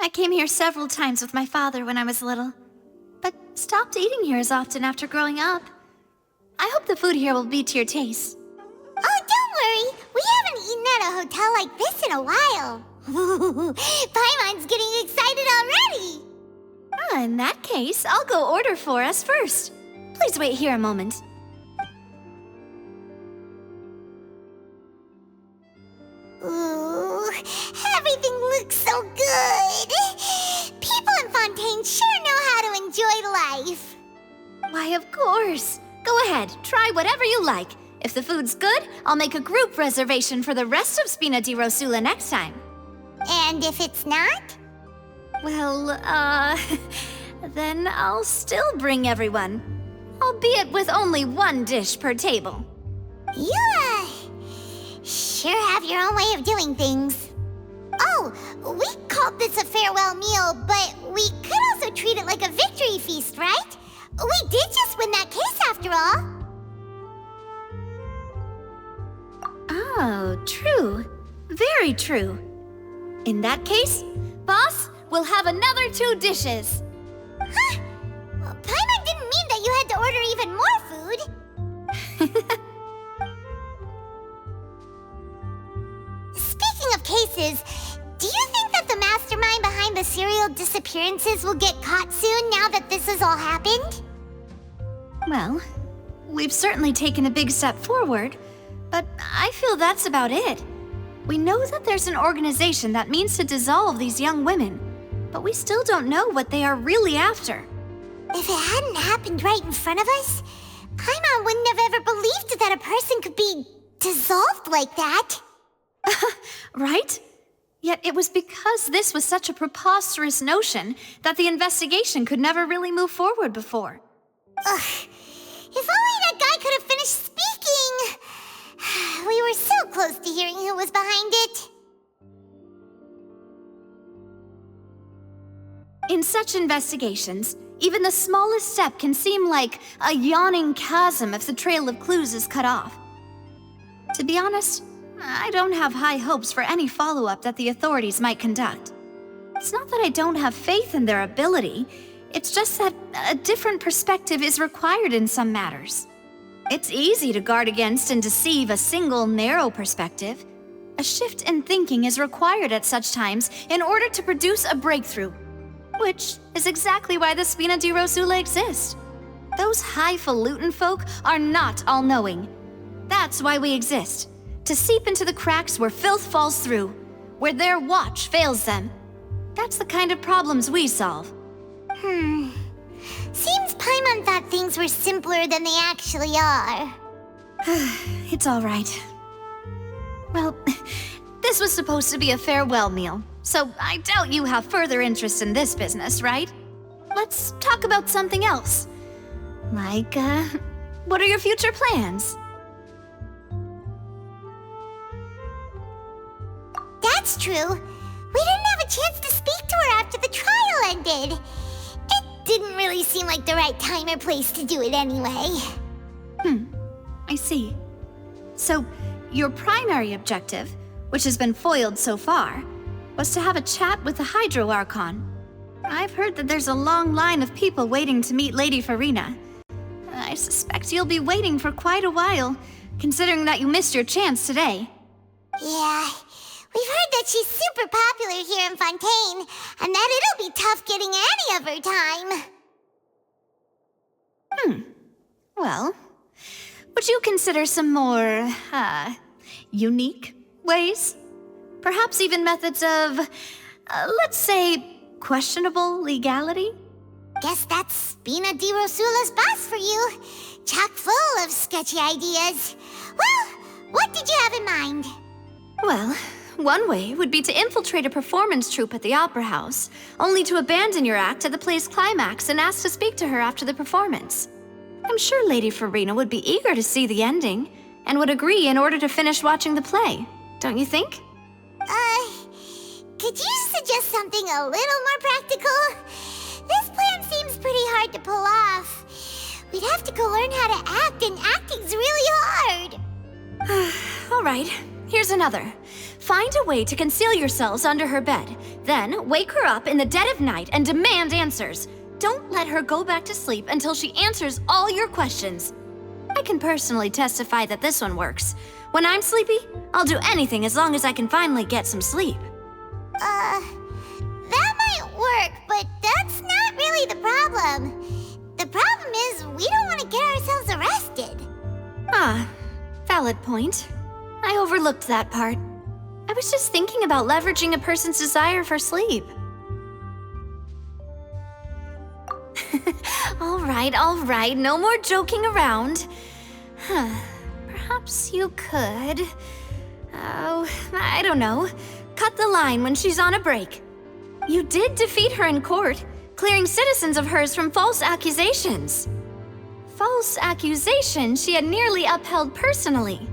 I came here several times with my father when I was little, but stopped eating here as often after growing up. I hope the food here will be to your taste. Oh, don't worry. We haven't eaten at a hotel like this in a while. Paimon's getting excited already. In that case, I'll go order for us first. Please wait here a moment. Ooh, everything looks so good. People in Fontaine sure know how to enjoy life. Why, of course. Go ahead, try whatever you like. If the food's good, I'll make a group reservation for the rest of Spina di Rosula next time. And if it's not? Well, then I'll still bring everyone. Albeit with only one dish per table. You, sure have your own way of doing things. Oh, we called this a farewell meal, but we could also treat it like a victory feast, right? We did just win that case after all. Oh, true. Very true. In that case, boss, we'll have another 2 dishes. Huh? Paimon didn't mean that you had to order even more food. Speaking of cases, do you think that the mastermind behind the serial disappearances will get caught soon now that this has all happened? Well, we've certainly taken a big step forward, but I feel that's about it. We know that there's an organization that means to dissolve these young women, but we still don't know what they are really after. If it hadn't happened right in front of us, Paimon wouldn't have ever believed that a person could be dissolved like that. Right? Yet it was because this was such a preposterous notion that the investigation could never really move forward before. Ugh. If only that guy could have finished speaking! We were so close to hearing who was behind it. In such investigations, even the smallest step can seem like a yawning chasm if the trail of clues is cut off. To be honest, I don't have high hopes for any follow-up that the authorities might conduct. It's not that I don't have faith in their ability, it's just that a different perspective is required in some matters. It's easy to guard against and deceive a single narrow perspective. A shift in thinking is required at such times in order to produce a breakthrough, which is exactly why the Spina di Rosula exists. Those highfalutin folk are not all-knowing. That's why we exist, to seep into the cracks where filth falls through, where their watch fails them. That's the kind of problems we solve. Seems Paimon thought things were simpler than they actually are. It's all right. Well, this was supposed to be a farewell meal, so I doubt you have further interest in this business, right? Let's talk about something else. Like, what are your future plans? That's true. We didn't have a chance to speak to her after the trial ended. It didn't really seem like the right time or place to do it anyway. I see. So, your primary objective, which has been foiled so far, was to have a chat with the Hydro Archon. I've heard that there's a long line of people waiting to meet Lady Farina. I suspect you'll be waiting for quite a while, considering that you missed your chance today. Yeah, we've heard that she's super popular here in Fontaine, and that it'll be tough getting any of her time. Well, would you consider some more, unique ways? Perhaps even methods of, let's say, questionable legality? Guess that's Spina di Rosula's boss for you. Chock full of sketchy ideas. Well, what did you have in mind? Well, one way would be to infiltrate a performance troupe at the Opera House, only to abandon your act at the play's climax and ask to speak to her after the performance. I'm sure Lady Farina would be eager to see the ending, and would agree in order to finish watching the play, don't you think? Could you suggest something a little more practical? This plan seems pretty hard to pull off. We'd have to go learn how to act, and acting's really hard. All right, here's another. Find a way to conceal yourselves under her bed. Then wake her up in the dead of night and demand answers. Don't let her go back to sleep until she answers all your questions. I can personally testify that this one works. When I'm sleepy, I'll do anything as long as I can finally get some sleep. That might work, but that's not really the problem. The problem is we don't want to get ourselves arrested. Ah, valid point. I overlooked that part. I was just thinking about leveraging a person's desire for sleep. All right, no more joking around. Perhaps you could... Oh, I don't know. Cut the line when she's on a break. You did defeat her in court, clearing citizens of hers from false accusations. False accusations she had nearly upheld personally.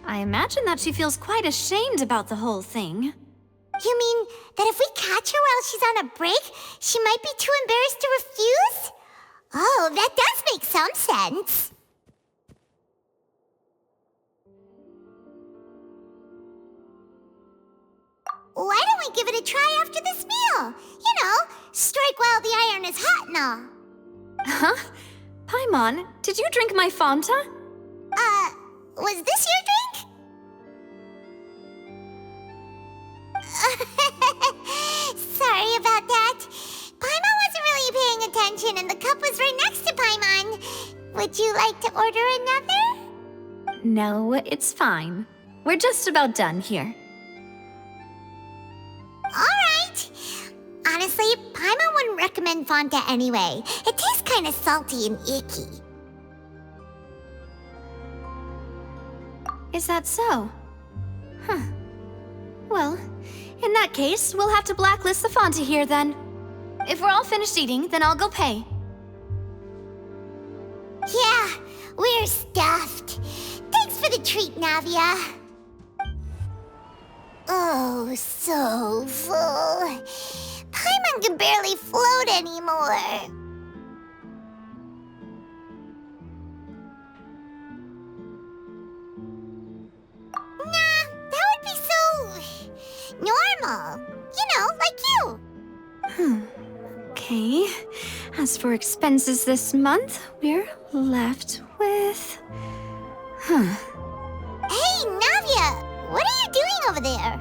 I imagine that she feels quite ashamed about the whole thing. You mean that if we catch her while she's on a break, she might be too embarrassed to refuse? Oh, that does make some sense. Why don't we give it a try after this meal? You know, strike while the iron is hot and all. Huh? Paimon, did you drink my Fanta? Was this your drink? Sorry about that. Paimon wasn't really paying attention and the cup was right next to Paimon. Would you like to order another? No, it's fine. We're just about done here. Alright. Honestly, Paimon wouldn't recommend Fanta anyway. It tastes kind of salty and icky. Is that so? Huh. Well, in that case, we'll have to blacklist the Fanta here then. If we're all finished eating, then I'll go pay. Yeah, we're stuffed. Thanks for the treat, Navia. Oh, so full. Paimon can barely float anymore. Nah, that would be so... normal. You know, like you. Okay. As for expenses this month, we're left with... Hey, Navia! What are you doing over there?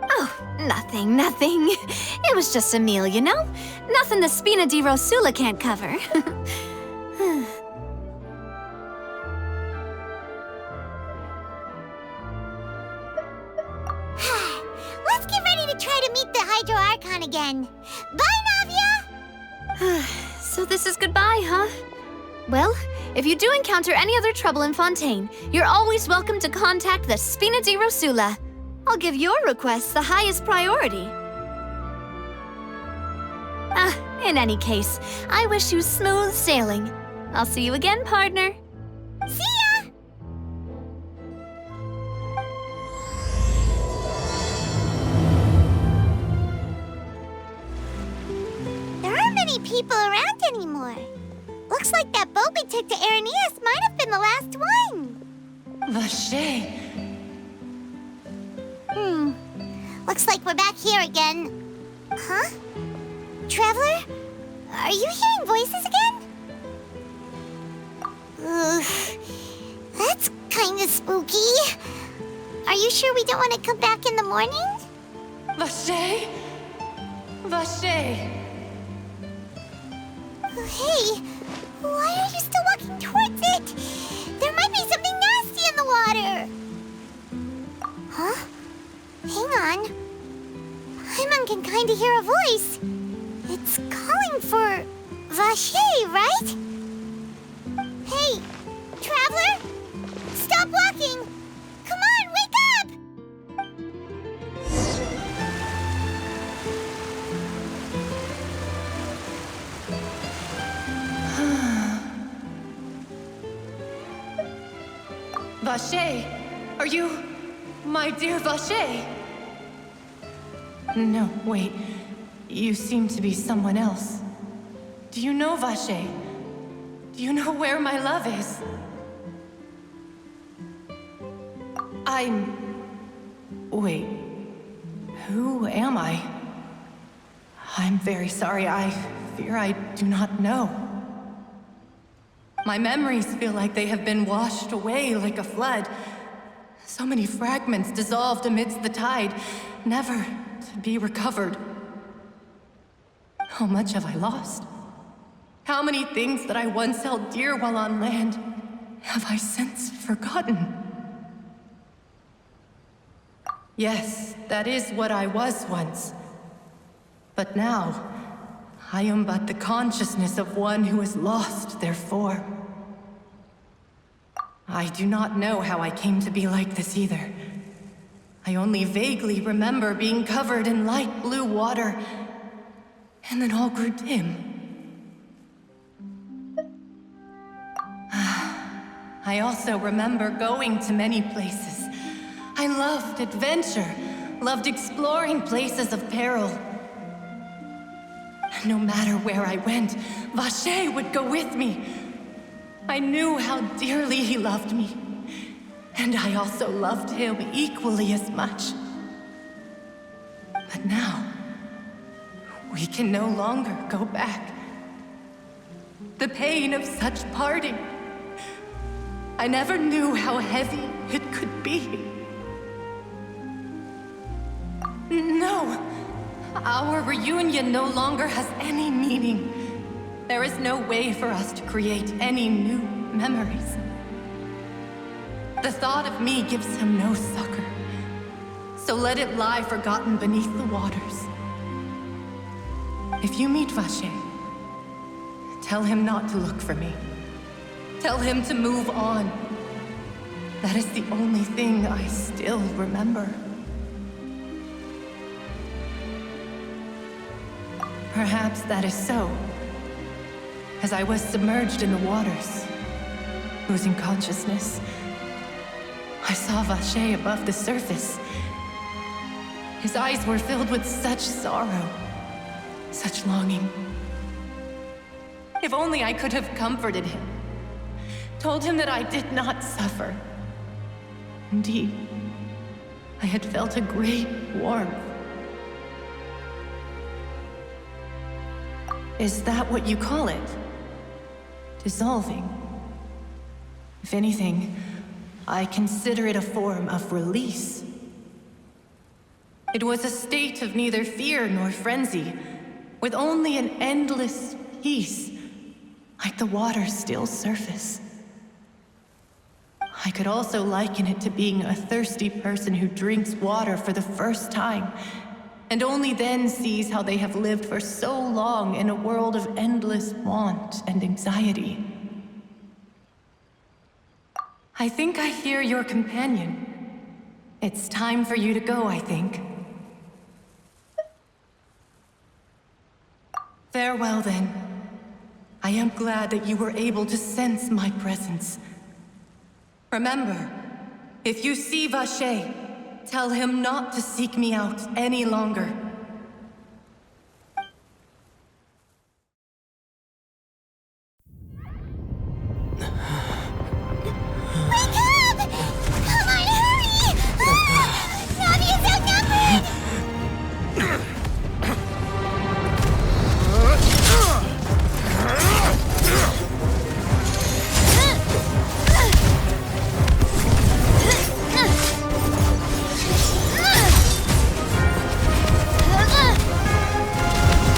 Oh, nothing. It was just a meal, you know? Nothing the Spina di Rosula can't cover. Let's get ready to try to meet the Hydro Archon again. Bye, Navia! So this is goodbye, huh? Well, if you do encounter any other trouble in Fontaine, you're always welcome to contact the Spina di Rosula. I'll give your requests the highest priority. In any case, I wish you smooth sailing. I'll see you again, partner. See ya! There aren't many people around anymore. Looks like that boat we took to Araneas might have been the last one. Vache. Looks like we're back here again. Huh? Traveler? Are you hearing voices again? Ugh. That's kinda spooky. Are you sure we don't want to come back in the morning? Vache? Vache. Hey, why are you still walking towards it? There might be something nasty in the water. Huh? Hang on. Paimon can kinda hear a voice. It's calling for Vache, right? Hey, Traveler! Stop walking! Come on, wake up! Vache, are you my dear Vache? No, wait. You seem to be someone else. Do you know Vache? Do you know where my love is? Wait. Who am I? I'm very sorry. I fear I do not know. My memories feel like they have been washed away like a flood. So many fragments dissolved amidst the tide, never to be recovered. How much have I lost? How many things that I once held dear while on land have I since forgotten? Yes, that is what I was once. But now, I am but the consciousness of one who has lost their form. I do not know how I came to be like this either. I only vaguely remember being covered in light blue water, and then all grew dim. I also remember going to many places. I loved adventure, loved exploring places of peril. And no matter where I went, Vacher would go with me. I knew how dearly he loved me, and I also loved him equally as much. But now, we can no longer go back. The pain of such parting, I never knew how heavy it could be. No, our reunion no longer has any meaning. There is no way for us to create any new memories. The thought of me gives him no succor, so let it lie forgotten beneath the waters. If you meet Vacher, tell him not to look for me. Tell him to move on. That is the only thing I still remember. Perhaps that is so. As I was submerged in the waters, losing consciousness, I saw Vacher above the surface. His eyes were filled with such sorrow, such longing. If only I could have comforted him, told him that I did not suffer. Indeed, I had felt a great warmth. Is that what you call it? Dissolving? If anything, I consider it a form of release. It was a state of neither fear nor frenzy, with only an endless peace, like the water's still surface. I could also liken it to being a thirsty person who drinks water for the first time, and only then sees how they have lived for so long in a world of endless want and anxiety. I think I hear your companion. It's time for you to go, I think. Farewell, then. I am glad that you were able to sense my presence. Remember, if you see Vacher, tell him not to seek me out any longer. Wake up! Come on, hurry! Navi is outnumbered!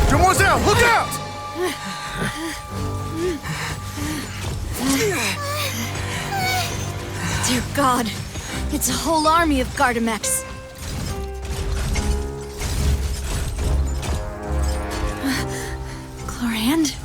Demoiselle, look out! Dear God, it's a whole army of Gardamex. Chlorand?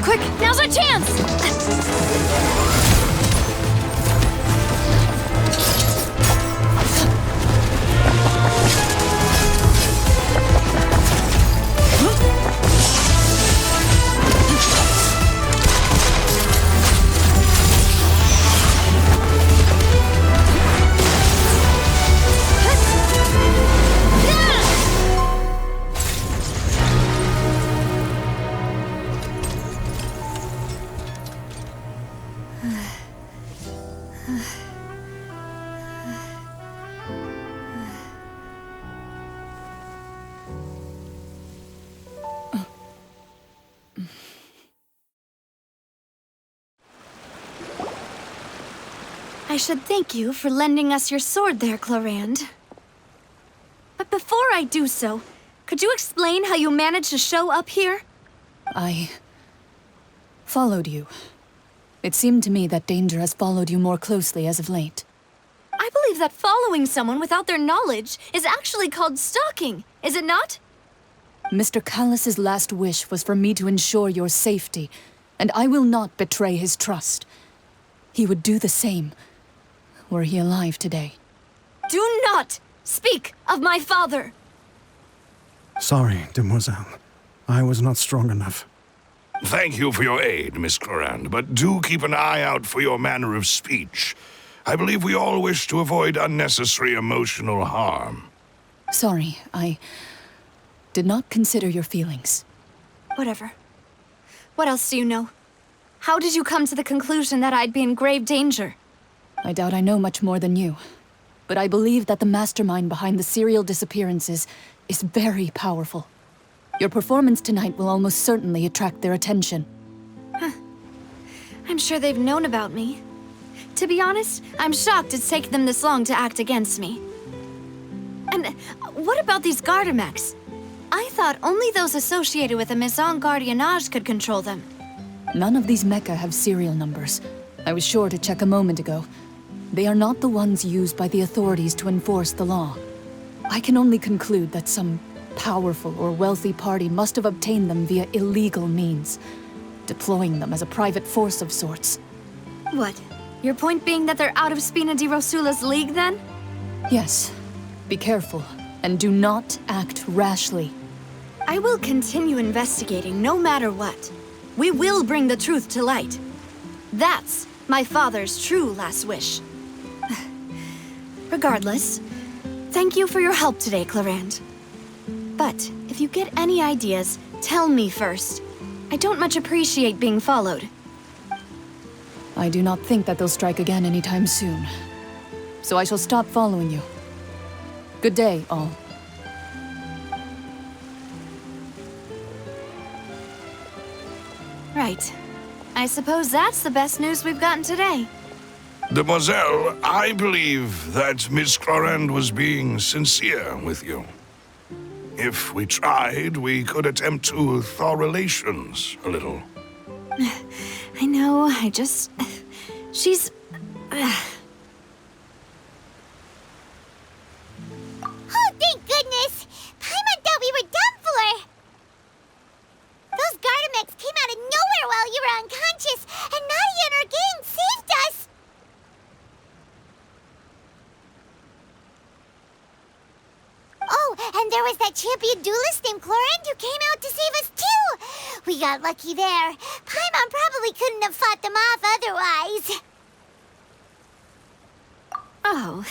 Quick, now's our chance! I should thank you for lending us your sword there, Clarand. But before I do so, could you explain how you managed to show up here? I followed you. It seemed to me that danger has followed you more closely as of late. I believe that following someone without their knowledge is actually called stalking, is it not? Mr. Callus's last wish was for me to ensure your safety, and I will not betray his trust. He would do the same, were he alive today. Do not speak of my father! Sorry, demoiselle. I was not strong enough. Thank you for your aid, Miss Clarand, but do keep an eye out for your manner of speech. I believe we all wish to avoid unnecessary emotional harm. Sorry, I did not consider your feelings. Whatever. What else do you know? How did you come to the conclusion that I'd be in grave danger? I doubt I know much more than you, but I believe that the mastermind behind the serial disappearances is very powerful. Your performance tonight will almost certainly attract their attention. I'm sure they've known about me. To be honest, I'm shocked it's taken them this long to act against me. And what about these Gardamex? I thought only those associated with the Maison Gardiennage could control them. None of these mecha have serial numbers. I was sure to check a moment ago. They are not the ones used by the authorities to enforce the law. I can only conclude that some powerful or wealthy party must have obtained them via illegal means, deploying them as a private force of sorts. What? Your point being that they're out of Spina di Rosula's league, then? Yes. Be careful, and do not act rashly. I will continue investigating no matter what. We will bring the truth to light. That's my father's true last wish. Regardless, thank you for your help today, Clarand. But if you get any ideas, tell me first. I don't much appreciate being followed. I do not think that they'll strike again anytime soon. So I shall stop following you. Good day, all. Right. I suppose that's the best news we've gotten today. Demoiselle, I believe that Miss Clarand was being sincere with you. If we tried, we could attempt to thaw relations a little. I know, she's... Oh, thank goodness! Paimon thought we were done for! Those Gardamex came out of nowhere while you were unconscious, and Nadia and her gang saved us! Oh, and there was that champion duelist named Clarand who came out to save us too! We got lucky there. Paimon probably couldn't have fought them off otherwise. Oh,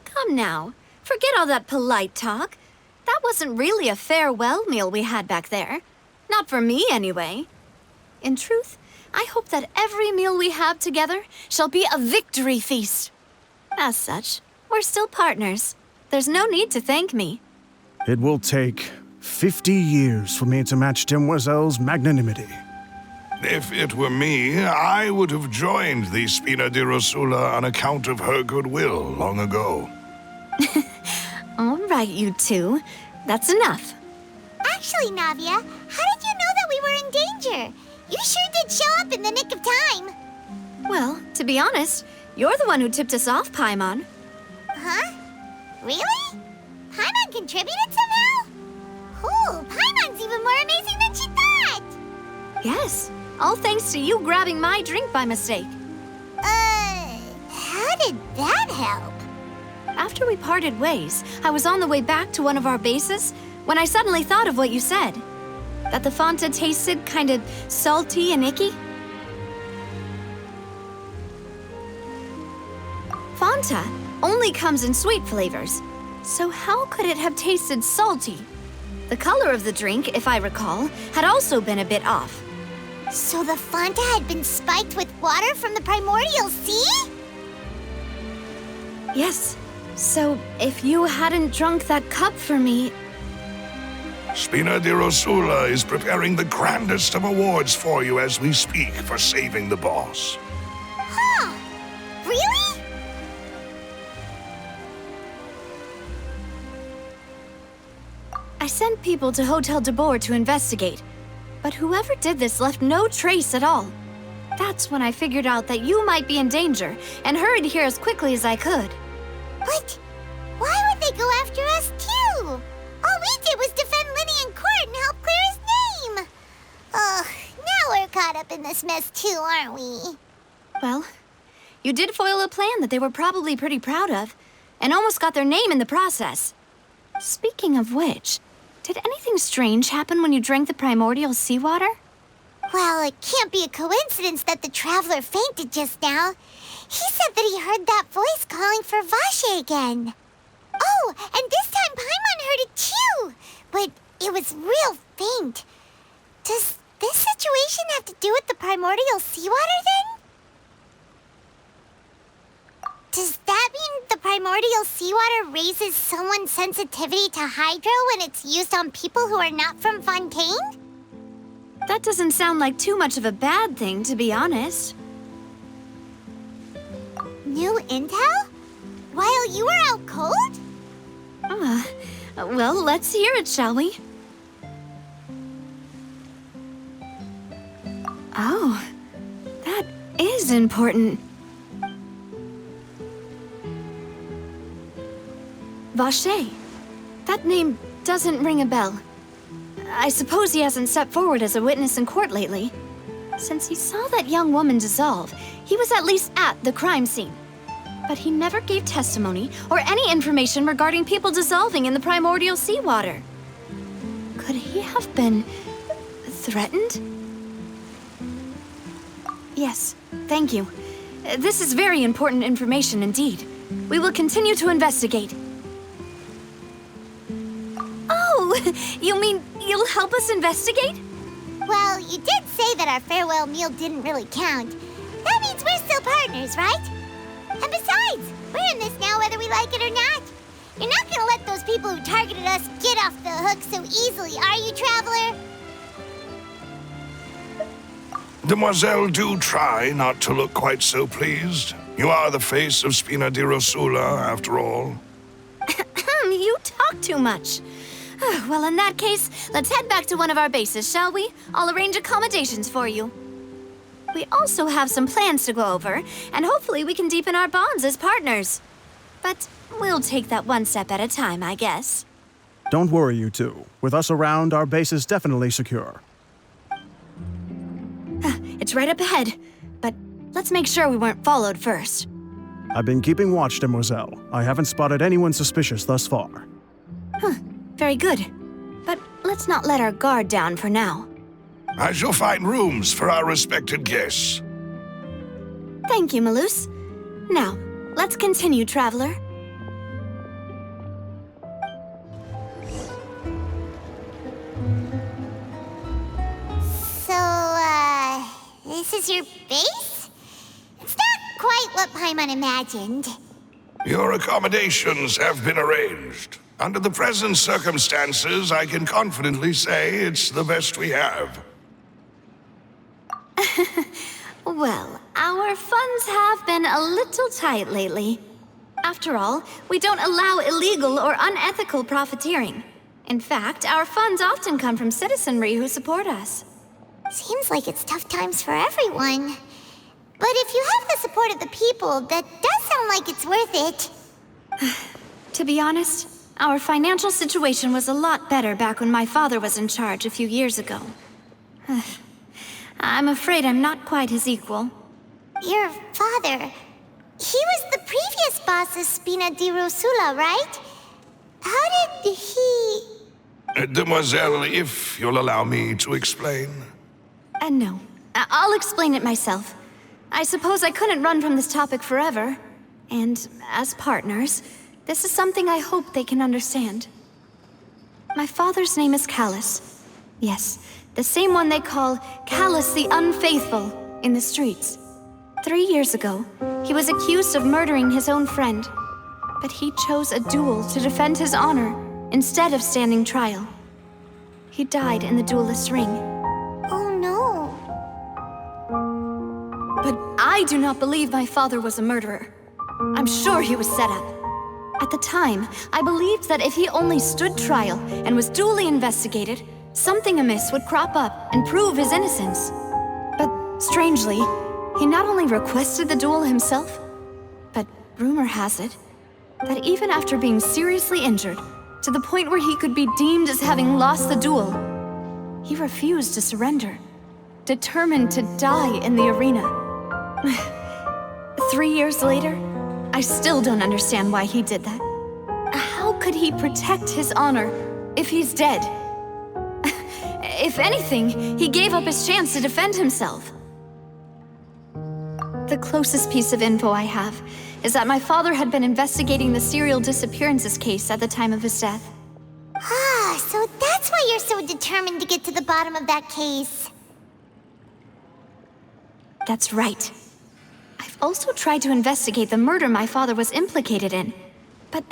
come now. Forget all that polite talk. That wasn't really a farewell meal we had back there. Not for me, anyway. In truth, I hope that every meal we have together shall be a victory feast. As such, we're still partners. There's no need to thank me. It will take 50 years for me to match Demoiselle's magnanimity. If it were me, I would have joined the Spina di Rosula on account of her goodwill long ago. All right, you two. That's enough. Actually, Navia, how did you know that we were in danger? You sure did show up in the nick of time. Well, to be honest, you're the one who tipped us off, Paimon. Huh? Really? Paimon contributed somehow? Ooh, Paimon's even more amazing than she thought! Yes, all thanks to you grabbing my drink by mistake. How did that help? After we parted ways, I was on the way back to one of our bases when I suddenly thought of what you said. That the Fanta tasted kind of salty and icky. Fanta only comes in sweet flavors, so how could it have tasted salty? The color of the drink, if I recall, had also been a bit off. So the Fanta had been spiked with water from the primordial sea? Yes. So, if you hadn't drunk that cup for me... Spina di Rosula is preparing the grandest of awards for you as we speak for saving the boss. Huh. Really? I sent people to Hotel de Boer to investigate, but whoever did this left no trace at all. That's when I figured out that you might be in danger, and hurried here as quickly as I could. But why would they go after us too? All we did was defend Linny in court and help clear his name. Ugh, now we're caught up in this mess too, aren't we? Well, you did foil a plan that they were probably pretty proud of, and almost got their name in the process. Speaking of which, did anything strange happen when you drank the primordial seawater? Well, it can't be a coincidence that the traveler fainted just now. He said that he heard that voice calling for Vache again. Oh, and this time Paimon heard it too, but it was real faint. Does this situation have to do with the primordial seawater then? Does that mean the primordial seawater raises someone's sensitivity to hydro when it's used on people who are not from Fontaine? That doesn't sound like too much of a bad thing, to be honest. New intel? While you were out cold? Well, let's hear it, shall we? Oh, that is important. Vache. That name doesn't ring a bell. I suppose he hasn't stepped forward as a witness in court lately. Since he saw that young woman dissolve, he was at least at the crime scene. But he never gave testimony or any information regarding people dissolving in the primordial seawater. Could he have been threatened? Yes, thank you. This is very important information indeed. We will continue to investigate. Oh, you mean you'll help us investigate? Well, you did say that our farewell meal didn't really count. That means we're still partners, right? And besides, we're in this now whether we like it or not. You're not gonna let those people who targeted us get off the hook so easily, are you, Traveler? Demoiselle, do try not to look quite so pleased. You are the face of Spina di Rosula, after all. You talk too much. Well, in that case, let's head back to one of our bases, shall we? I'll arrange accommodations for you. We also have some plans to go over, and hopefully we can deepen our bonds as partners. But we'll take that one step at a time, I guess. Don't worry, you two. With us around, our base is definitely secure. It's right up ahead, but let's make sure we weren't followed first. I've been keeping watch, Demoiselle. I haven't spotted anyone suspicious thus far. Very good. But let's not let our guard down for now. I shall find rooms for our respected guests. Thank you, Malus. Now, let's continue, Traveler. So, this is your base? It's not quite what Paimon imagined. Your accommodations have been arranged. Under the present circumstances, I can confidently say it's the best we have. Well, our funds have been a little tight lately. After all, we don't allow illegal or unethical profiteering. In fact, our funds often come from citizenry who support us. Seems like it's tough times for everyone. But if you have the support of the people, that does sound like it's worth it. To be honest, our financial situation was a lot better back when my father was in charge a few years ago. I'm afraid I'm not quite his equal. Your father, he was the previous boss of Spina di Rosula, right? How did he... Demoiselle, if you'll allow me to explain. No. I'll explain it myself. I suppose I couldn't run from this topic forever. And as partners, this is something I hope they can understand. My father's name is Callus. Yes, the same one they call Callus the Unfaithful in the streets. 3 years ago, he was accused of murdering his own friend. But he chose a duel to defend his honor instead of standing trial. He died in the duelist's ring. Oh no. But I do not believe my father was a murderer. I'm sure he was set up. At the time, I believed that if he only stood trial and was duly investigated, something amiss would crop up and prove his innocence. But strangely, he not only requested the duel himself, but rumor has it that even after being seriously injured, to the point where he could be deemed as having lost the duel, he refused to surrender, determined to die in the arena. 3 years later, I still don't understand why he did that. How could he protect his honor if he's dead? If anything, he gave up his chance to defend himself. The closest piece of info I have is that my father had been investigating the serial disappearances case at the time of his death. Ah, so that's why you're so determined to get to the bottom of that case. That's right. I've also tried to investigate the murder my father was implicated in, but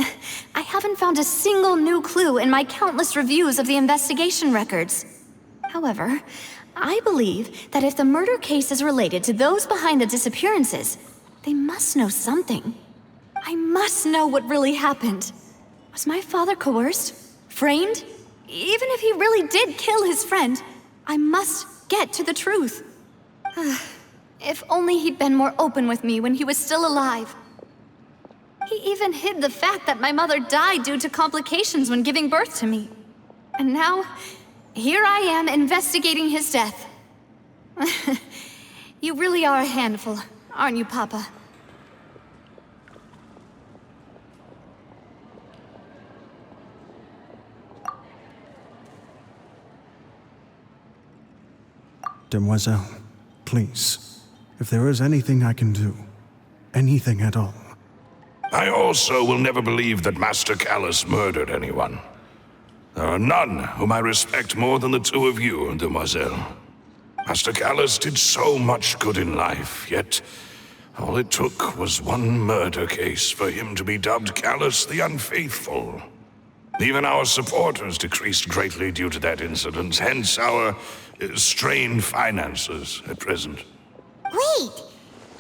I haven't found a single new clue in my countless reviews of the investigation records. However, I believe that if the murder case is related to those behind the disappearances, they must know something. I must know what really happened. Was my father coerced? Framed? Even if he really did kill his friend, I must get to the truth. If only he'd been more open with me when he was still alive. He even hid the fact that my mother died due to complications when giving birth to me. And now, here I am investigating his death. You really are a handful, aren't you, Papa? Demoiselle, please. If there is anything I can do, anything at all. I also will never believe that Master Callus murdered anyone. There are none whom I respect more than the two of you, Demoiselle. Master Callus did so much good in life, yet all it took was one murder case for him to be dubbed Callus the Unfaithful. Even our supporters decreased greatly due to that incident, hence our strained finances at present. Wait,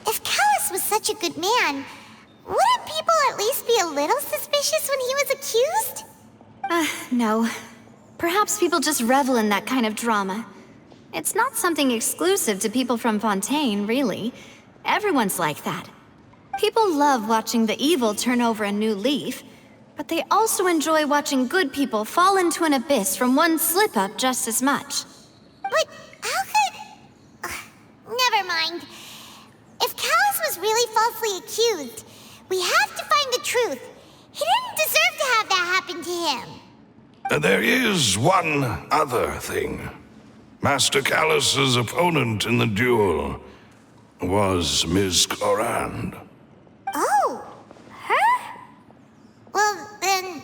if Callus was such a good man, wouldn't people at least be a little suspicious when he was accused? No. Perhaps people just revel in that kind of drama. It's not something exclusive to people from Fontaine, really. Everyone's like that. People love watching the evil turn over a new leaf, but they also enjoy watching good people fall into an abyss from one slip-up just as much. But how could... Never mind. If Callus was really falsely accused, we have to find the truth. He didn't deserve to have that happen to him. There is one other thing. Master Callus's opponent in the duel was Ms. Clorand. Oh, her? Well, then,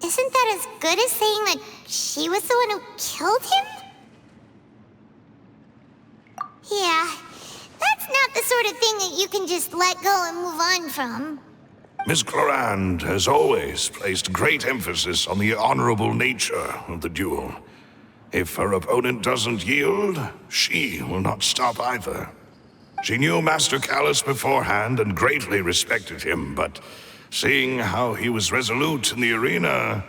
isn't that as good as saying that she was the one who killed him? Yeah, that's not the sort of thing that you can just let go and move on from. Ms. Clorand has always placed great emphasis on the honorable nature of the duel. If her opponent doesn't yield, she will not stop either. She knew Master Callus beforehand and greatly respected him, but seeing how he was resolute in the arena,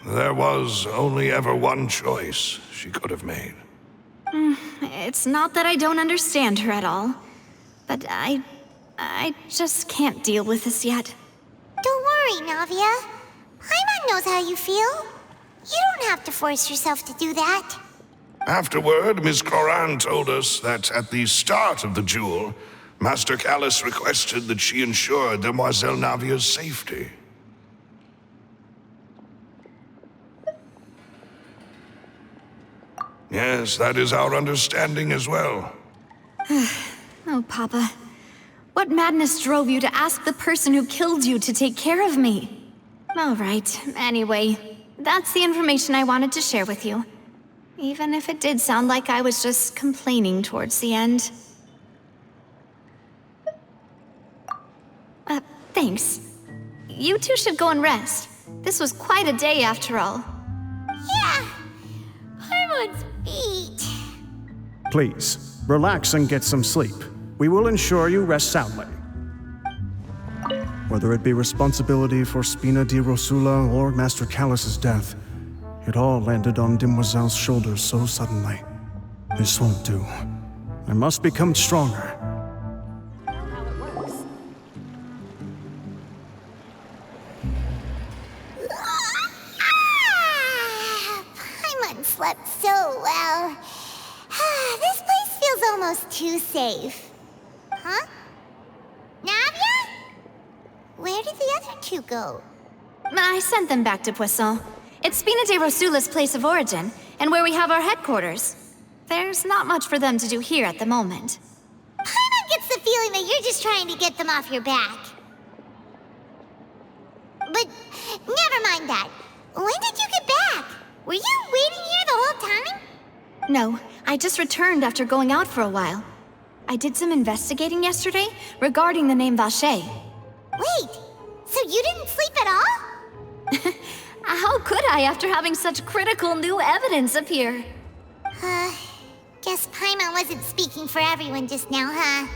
there was only ever one choice she could have made. It's not that I don't understand her at all, but I just can't deal with this yet. Don't worry, Navia. Paimon knows how you feel. You don't have to force yourself to do that. Afterward, Ms. Clorand told us that at the start of the duel, Master Callus requested that she ensure Demoiselle Navia's safety. Yes, that is our understanding as well. Oh, Papa. What madness drove you to ask the person who killed you to take care of me? All right, anyway, that's the information I wanted to share with you. Even if it did sound like I was just complaining towards the end. Thanks. You two should go and rest. This was quite a day after all. Yeah, Paimon's beat. Please, relax and get some sleep. We will ensure you rest soundly. Whether it be responsibility for Spina di Rosula or Master Callus's death, it all landed on Demoiselle's shoulders so suddenly. This won't do. I must become stronger. Paimon slept so well. This place feels almost too safe. Huh? Navia? Where did the other two go? I sent them back to Poisson. It's Spina de Rosula's place of origin, and where we have our headquarters. There's not much for them to do here at the moment. Paimon gets the feeling that you're just trying to get them off your back. But never mind that. When did you get back? Were you waiting here the whole time? No, I just returned after going out for a while. I did some investigating yesterday regarding the name Vache. Wait, so you didn't sleep at all? How could I after having such critical new evidence appear? Guess Paimon wasn't speaking for everyone just now, huh?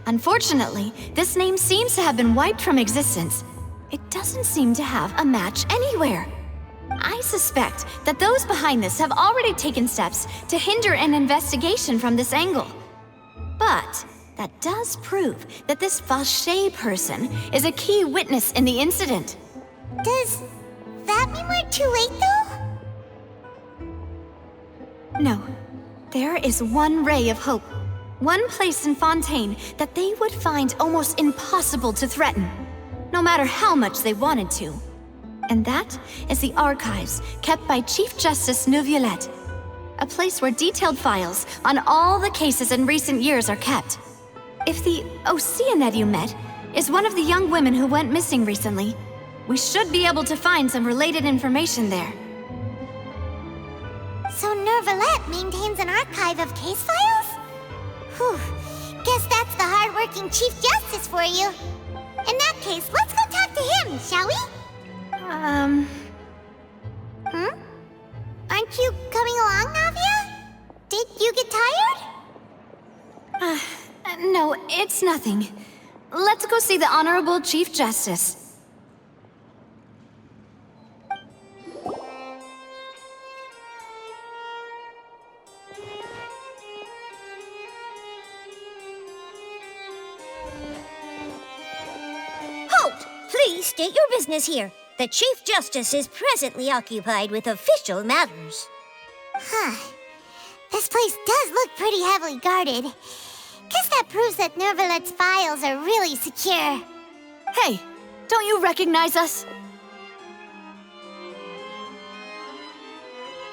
Unfortunately, this name seems to have been wiped from existence. It doesn't seem to have a match anywhere. I suspect that those behind this have already taken steps to hinder an investigation from this angle. But that does prove that this Vache person is a key witness in the incident. Does that mean we're too late, though? No. There is one ray of hope. One place in Fontaine that they would find almost impossible to threaten, no matter how much they wanted to. And that is the archives kept by Chief Justice Neuvillette. A place where detailed files on all the cases in recent years are kept. If the Oceanid you met is one of the young women who went missing recently, we should be able to find some related information there. So Neuvillette maintains an archive of case files? Whew, guess that's the hard-working Chief Justice for you. In that case, let's go talk to him, shall we? Aren't you coming along, Navia? Did you get tired? No, it's nothing. Let's go see the Honorable Chief Justice. Halt! Please state your business here. The Chief Justice is presently occupied with official matters. This place does look pretty heavily guarded. Guess that proves that Neuvillette's files are really secure. Hey, don't you recognize us?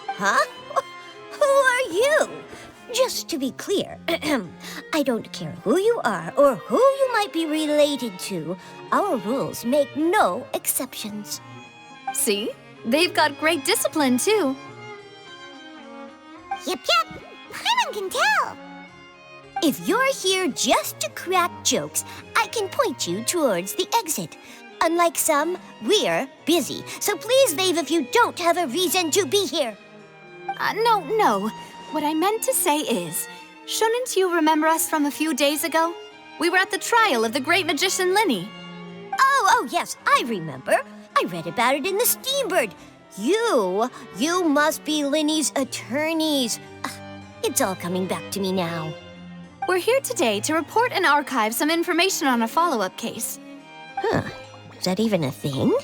Huh? Who are you? Just to be clear, I don't care who you are or who you might be related to. Our rules make no exceptions. See? They've got great discipline, too. Yep. Paimon can tell. If you're here just to crack jokes, I can point you towards the exit. Unlike some, we're busy, so please leave if you don't have a reason to be here. No. What I meant to say is, shouldn't you remember us from a few days ago? We were at the trial of the great magician Linny. Oh, yes, I remember. I read about it in the Steambird. You must be Linny's attorneys. It's all coming back to me now. We're here today to report and archive some information on a follow-up case. Huh. Is that even a thing?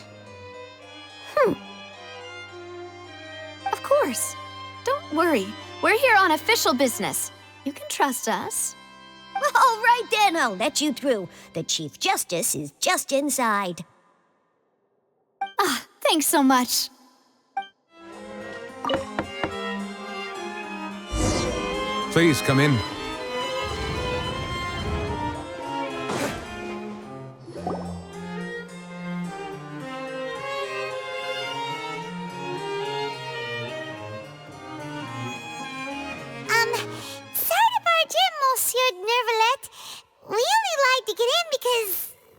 Of course. Don't worry. We're here on official business. You can trust us. All right, then. I'll let you through. The Chief Justice is just inside. Thanks so much. Please come in. Sorry to barge in, Monsieur Neuvillette. We only lied to get in because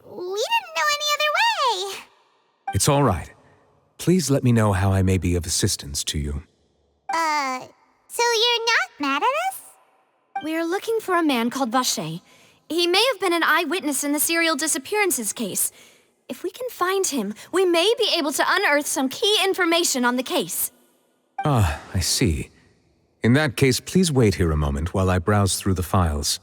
we didn't know any other way. It's all right. Please let me know how I may be of assistance to you. So you're not mad at us? We're looking for a man called Vache. He may have been an eyewitness in the serial disappearances case. If we can find him, we may be able to unearth some key information on the case. Ah, I see. In that case, please wait here a moment while I browse through the files.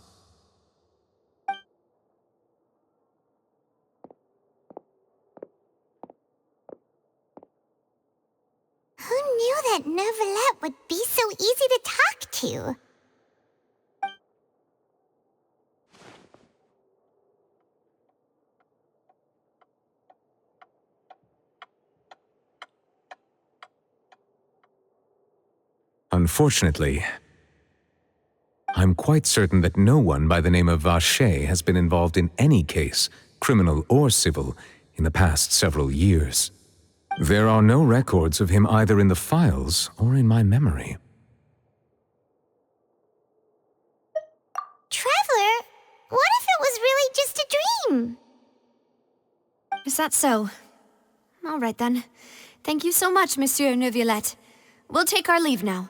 Who knew that Neuvillette would be so easy to talk to? Unfortunately, I'm quite certain that no one by the name of Vacher has been involved in any case, criminal or civil, in the past several years. There are no records of him either in the files or in my memory. Traveler, what if it was really just a dream? Is that so? All right then. Thank you so much, Monsieur Neuvillette. We'll take our leave now.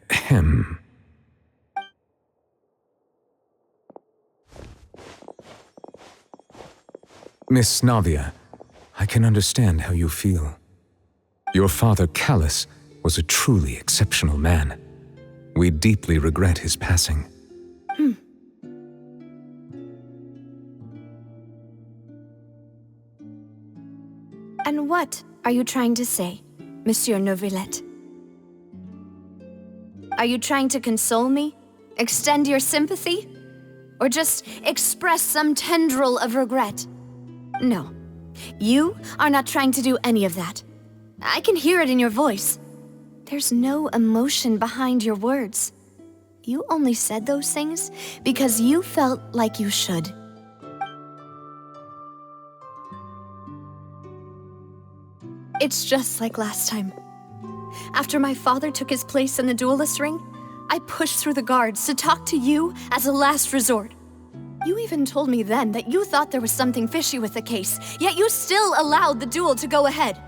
Ahem. Miss Navia, I can understand how you feel. Your father, Callus, was a truly exceptional man. We deeply regret his passing. And what are you trying to say, Monsieur Neuvillette? Are you trying to console me? Extend your sympathy? Or just express some tendril of regret? No. You are not trying to do any of that. I can hear it in your voice. There's no emotion behind your words. You only said those things because you felt like you should. It's just like last time. After my father took his place in the duelist ring, I pushed through the guards to talk to you as a last resort. You even told me then that you thought there was something fishy with the case, yet you still allowed the duel to go ahead.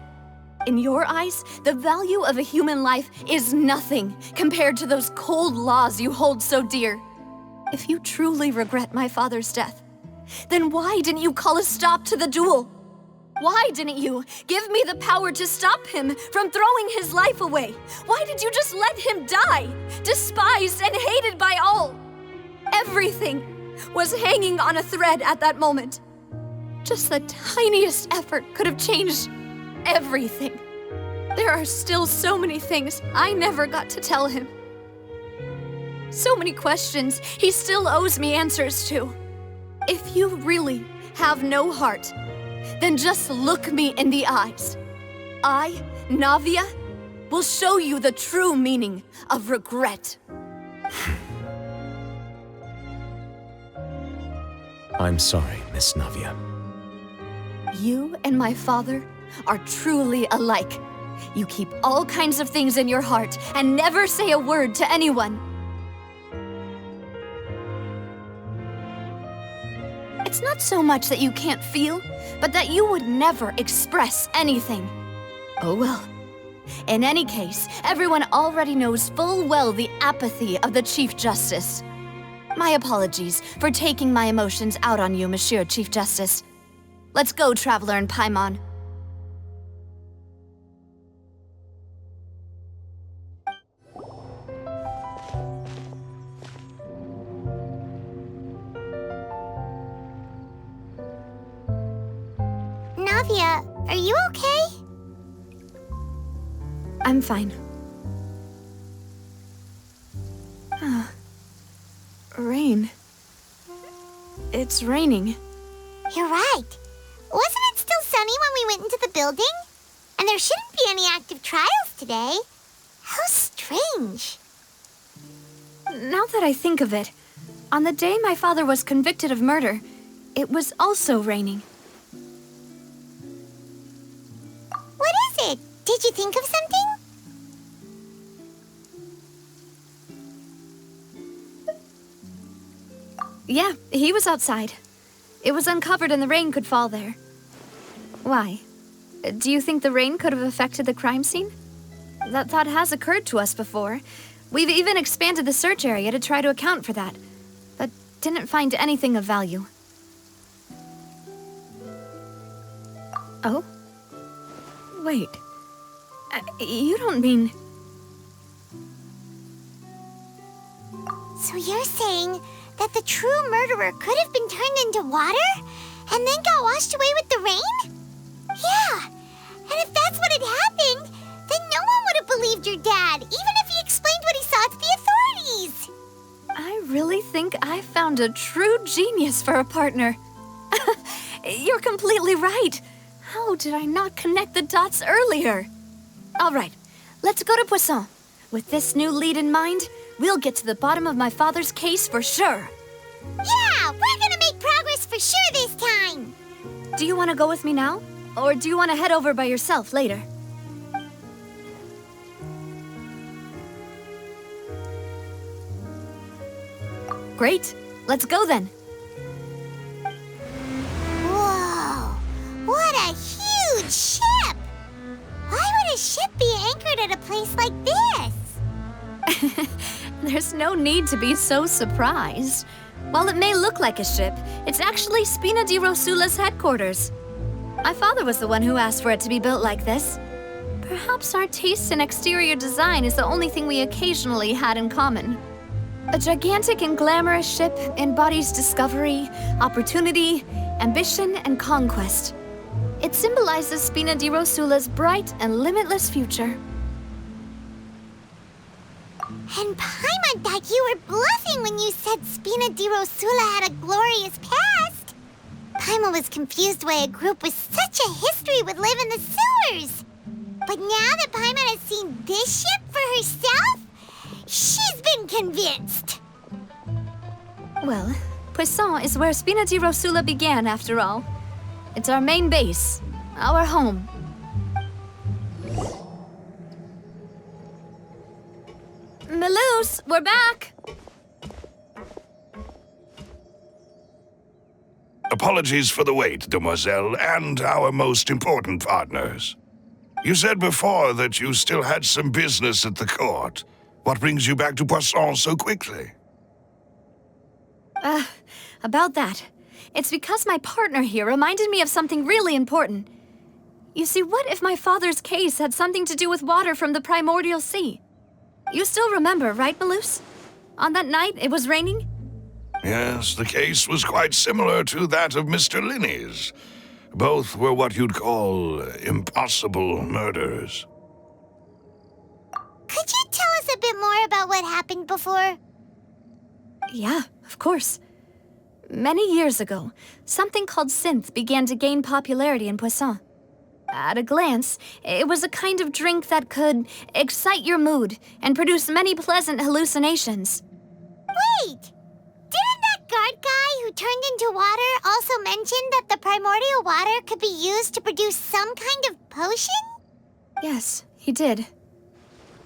In your eyes, the value of a human life is nothing compared to those cold laws you hold so dear. If you truly regret my father's death, then why didn't you call a stop to the duel? Why didn't you give me the power to stop him from throwing his life away? Why did you just let him die, despised and hated by all? Everything was hanging on a thread at that moment. Just the tiniest effort could have changed everything. There are still so many things I never got to tell him. So many questions he still owes me answers to. If you really have no heart, then just look me in the eyes. I, Navia, will show you the true meaning of regret. I'm sorry, Miss Navia. You and my father are truly alike. You keep all kinds of things in your heart and never say a word to anyone. It's not so much that you can't feel, but that you would never express anything. Oh well. In any case, everyone already knows full well the apathy of the Chief Justice. My apologies for taking my emotions out on you, Monsieur Chief Justice. Let's go, Traveler and Paimon. Navia, are you okay? I'm fine. Rain. It's raining. You're right. Wasn't it still sunny when we went into the building? And there shouldn't be any active trials today. How strange. Now that I think of it, on the day my father was convicted of murder, it was also raining. What is it? Did you think of something? Yeah, he was outside. It was uncovered and the rain could fall there. Why? Do you think the rain could have affected the crime scene? That thought has occurred to us before. We've even expanded the search area to try to account for that, but didn't find anything of value. Oh? Wait. You don't mean... So you're saying that the true murderer could have been turned into water and then got washed away with the rain? Yeah, and if that's what had happened, then no one would have believed your dad, even if he explained what he saw to the authorities. I really think I found a true genius for a partner. You're completely right. How did I not connect the dots earlier? All right, let's go to Poisson. With this new lead in mind, we'll get to the bottom of my father's case for sure. Yeah, we're gonna make progress for sure this time. Do you want to go with me now? Or do you want to head over by yourself later? Great, let's go then. Whoa, what a huge ship! Why would a ship be anchored at a place like this? There's no need to be so surprised. While it may look like a ship, it's actually Spina di Rosula's headquarters. My father was the one who asked for it to be built like this. Perhaps our taste in exterior design is the only thing we occasionally had in common. A gigantic and glamorous ship embodies discovery, opportunity, ambition, and conquest. It symbolizes Spina di Rosula's bright and limitless future. And Paimon thought you were bluffing when you said Spina di Rosula had a glorious past. Paimon was confused why a group with such a history would live in the sewers. But now that Paimon has seen this ship for herself, she's been convinced. Well, Poisson is where Spina di Rosula began, after all. It's our main base, our home. Melus, we're back! Apologies for the wait, demoiselle, and our most important partners. You said before that you still had some business at the court. What brings you back to Poisson so quickly? About that. It's because my partner here reminded me of something really important. You see, what if my father's case had something to do with water from the primordial sea? You still remember, right, Melus? On that night, it was raining? Yes, the case was quite similar to that of Mr. Linney's. Both were what you'd call impossible murders. Could you tell us a bit more about what happened before? Yeah, of course. Many years ago, something called synth began to gain popularity in Poisson. At a glance, it was a kind of drink that could excite your mood and produce many pleasant hallucinations. Wait! Didn't that guard guy who turned into water also mention that the primordial water could be used to produce some kind of potion? Yes, he did.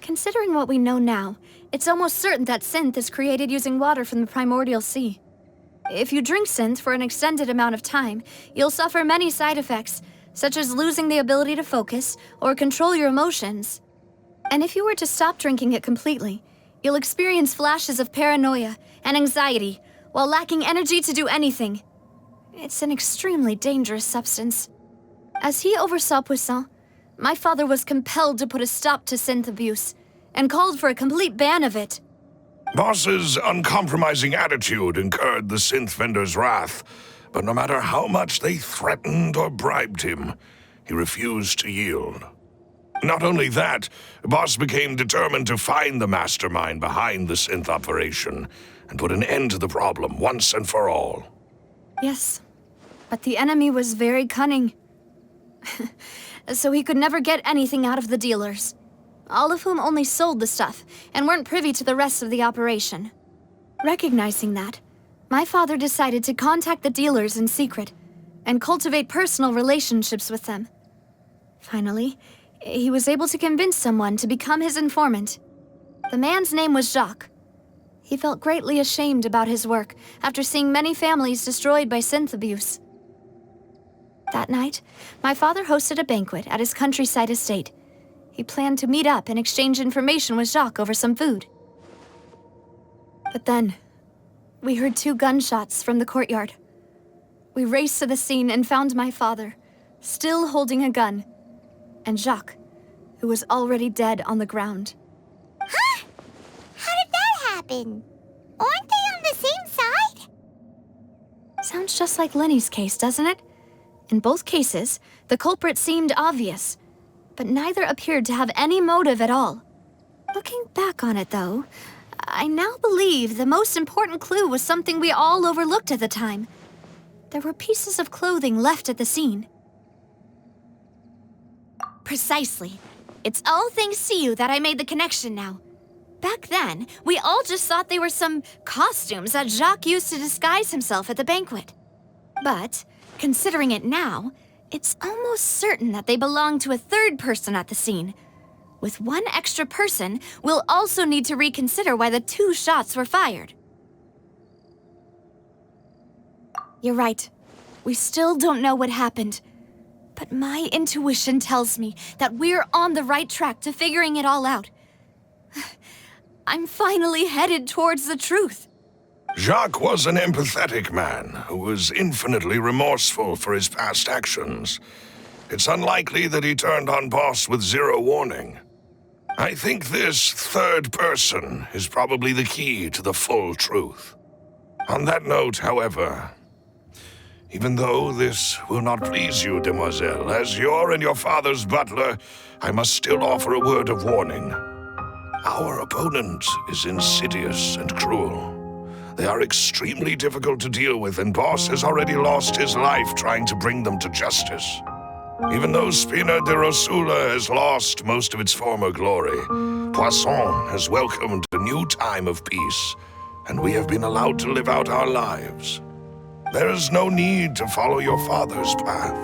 Considering what we know now, it's almost certain that synth is created using water from the primordial sea. If you drink synth for an extended amount of time, you'll suffer many side effects, such as losing the ability to focus or control your emotions. And if you were to stop drinking it completely, you'll experience flashes of paranoia and anxiety while lacking energy to do anything. It's an extremely dangerous substance. As he oversaw Poisson, my father was compelled to put a stop to synth abuse and called for a complete ban of it. Boss's uncompromising attitude incurred the synth vendor's wrath, but no matter how much they threatened or bribed him, he refused to yield. Not only that, Boss became determined to find the mastermind behind the synth operation and put an end to the problem once and for all. Yes, but the enemy was very cunning. So he could never get anything out of the dealers, all of whom only sold the stuff and weren't privy to the rest of the operation. Recognizing that, my father decided to contact the dealers in secret and cultivate personal relationships with them. Finally, he was able to convince someone to become his informant. The man's name was Jacques. He felt greatly ashamed about his work after seeing many families destroyed by synth abuse. That night, my father hosted a banquet at his countryside estate. He planned to meet up and exchange information with Jacques over some food. But then, we heard 2 gunshots from the courtyard. We raced to the scene and found my father, still holding a gun, and Jacques, who was already dead on the ground. Huh? How did that happen? Aren't they on the same side? Sounds just like Lenny's case, doesn't it? In both cases, the culprit seemed obvious, but neither appeared to have any motive at all. Looking back on it, though, I now believe the most important clue was something we all overlooked at the time. There were pieces of clothing left at the scene. Precisely. It's all thanks to you that I made the connection now. Back then, we all just thought they were some costumes that Jacques used to disguise himself at the banquet. But, considering it now, it's almost certain that they belong to a third person at the scene. With one extra person, we'll also need to reconsider why the 2 shots were fired. You're right. We still don't know what happened. But my intuition tells me that we're on the right track to figuring it all out. I'm finally headed towards the truth. Jacques was an empathetic man who was infinitely remorseful for his past actions. It's unlikely that he turned on Boss with 0 warning. I think this third person is probably the key to the full truth. On that note, however, even though this will not please you, demoiselle, as your and your father's butler, I must still offer a word of warning. Our opponent is insidious and cruel. They are extremely difficult to deal with, and Boss has already lost his life trying to bring them to justice. Even though Spina de Rosula has lost most of its former glory, Poisson has welcomed a new time of peace, and we have been allowed to live out our lives. There is no need to follow your father's path.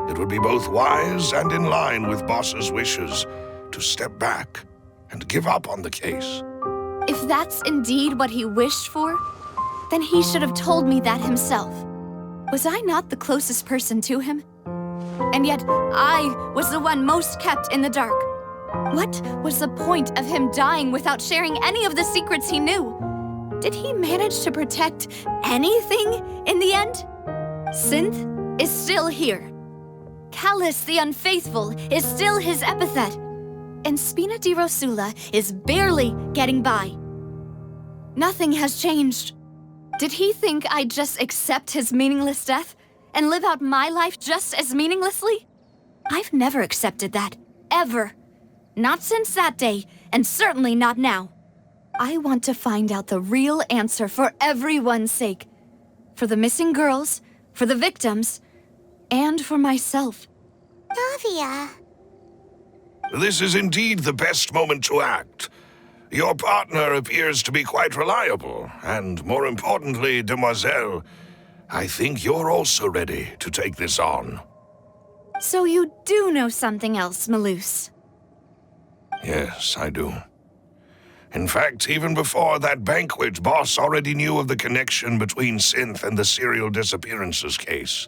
It would be both wise and in line with Boss's wishes to step back and give up on the case. If that's indeed what he wished for, then he should have told me that himself. Was I not the closest person to him? And yet, I was the one most kept in the dark. What was the point of him dying without sharing any of the secrets he knew? Did he manage to protect anything in the end? Synth is still here. Callus the Unfaithful is still his epithet. And Spina di Rosula is barely getting by. Nothing has changed. Did he think I'd just accept his meaningless death and live out my life just as meaninglessly? I've never accepted that, ever. Not since that day, and certainly not now. I want to find out the real answer for everyone's sake. For the missing girls, for the victims, and for myself. Navia. This is indeed the best moment to act. Your partner appears to be quite reliable, and more importantly, demoiselle, I think you're also ready to take this on. So you do know something else, Malouse? Yes, I do. In fact, even before that banquet, Boss already knew of the connection between Synth and the serial disappearances case.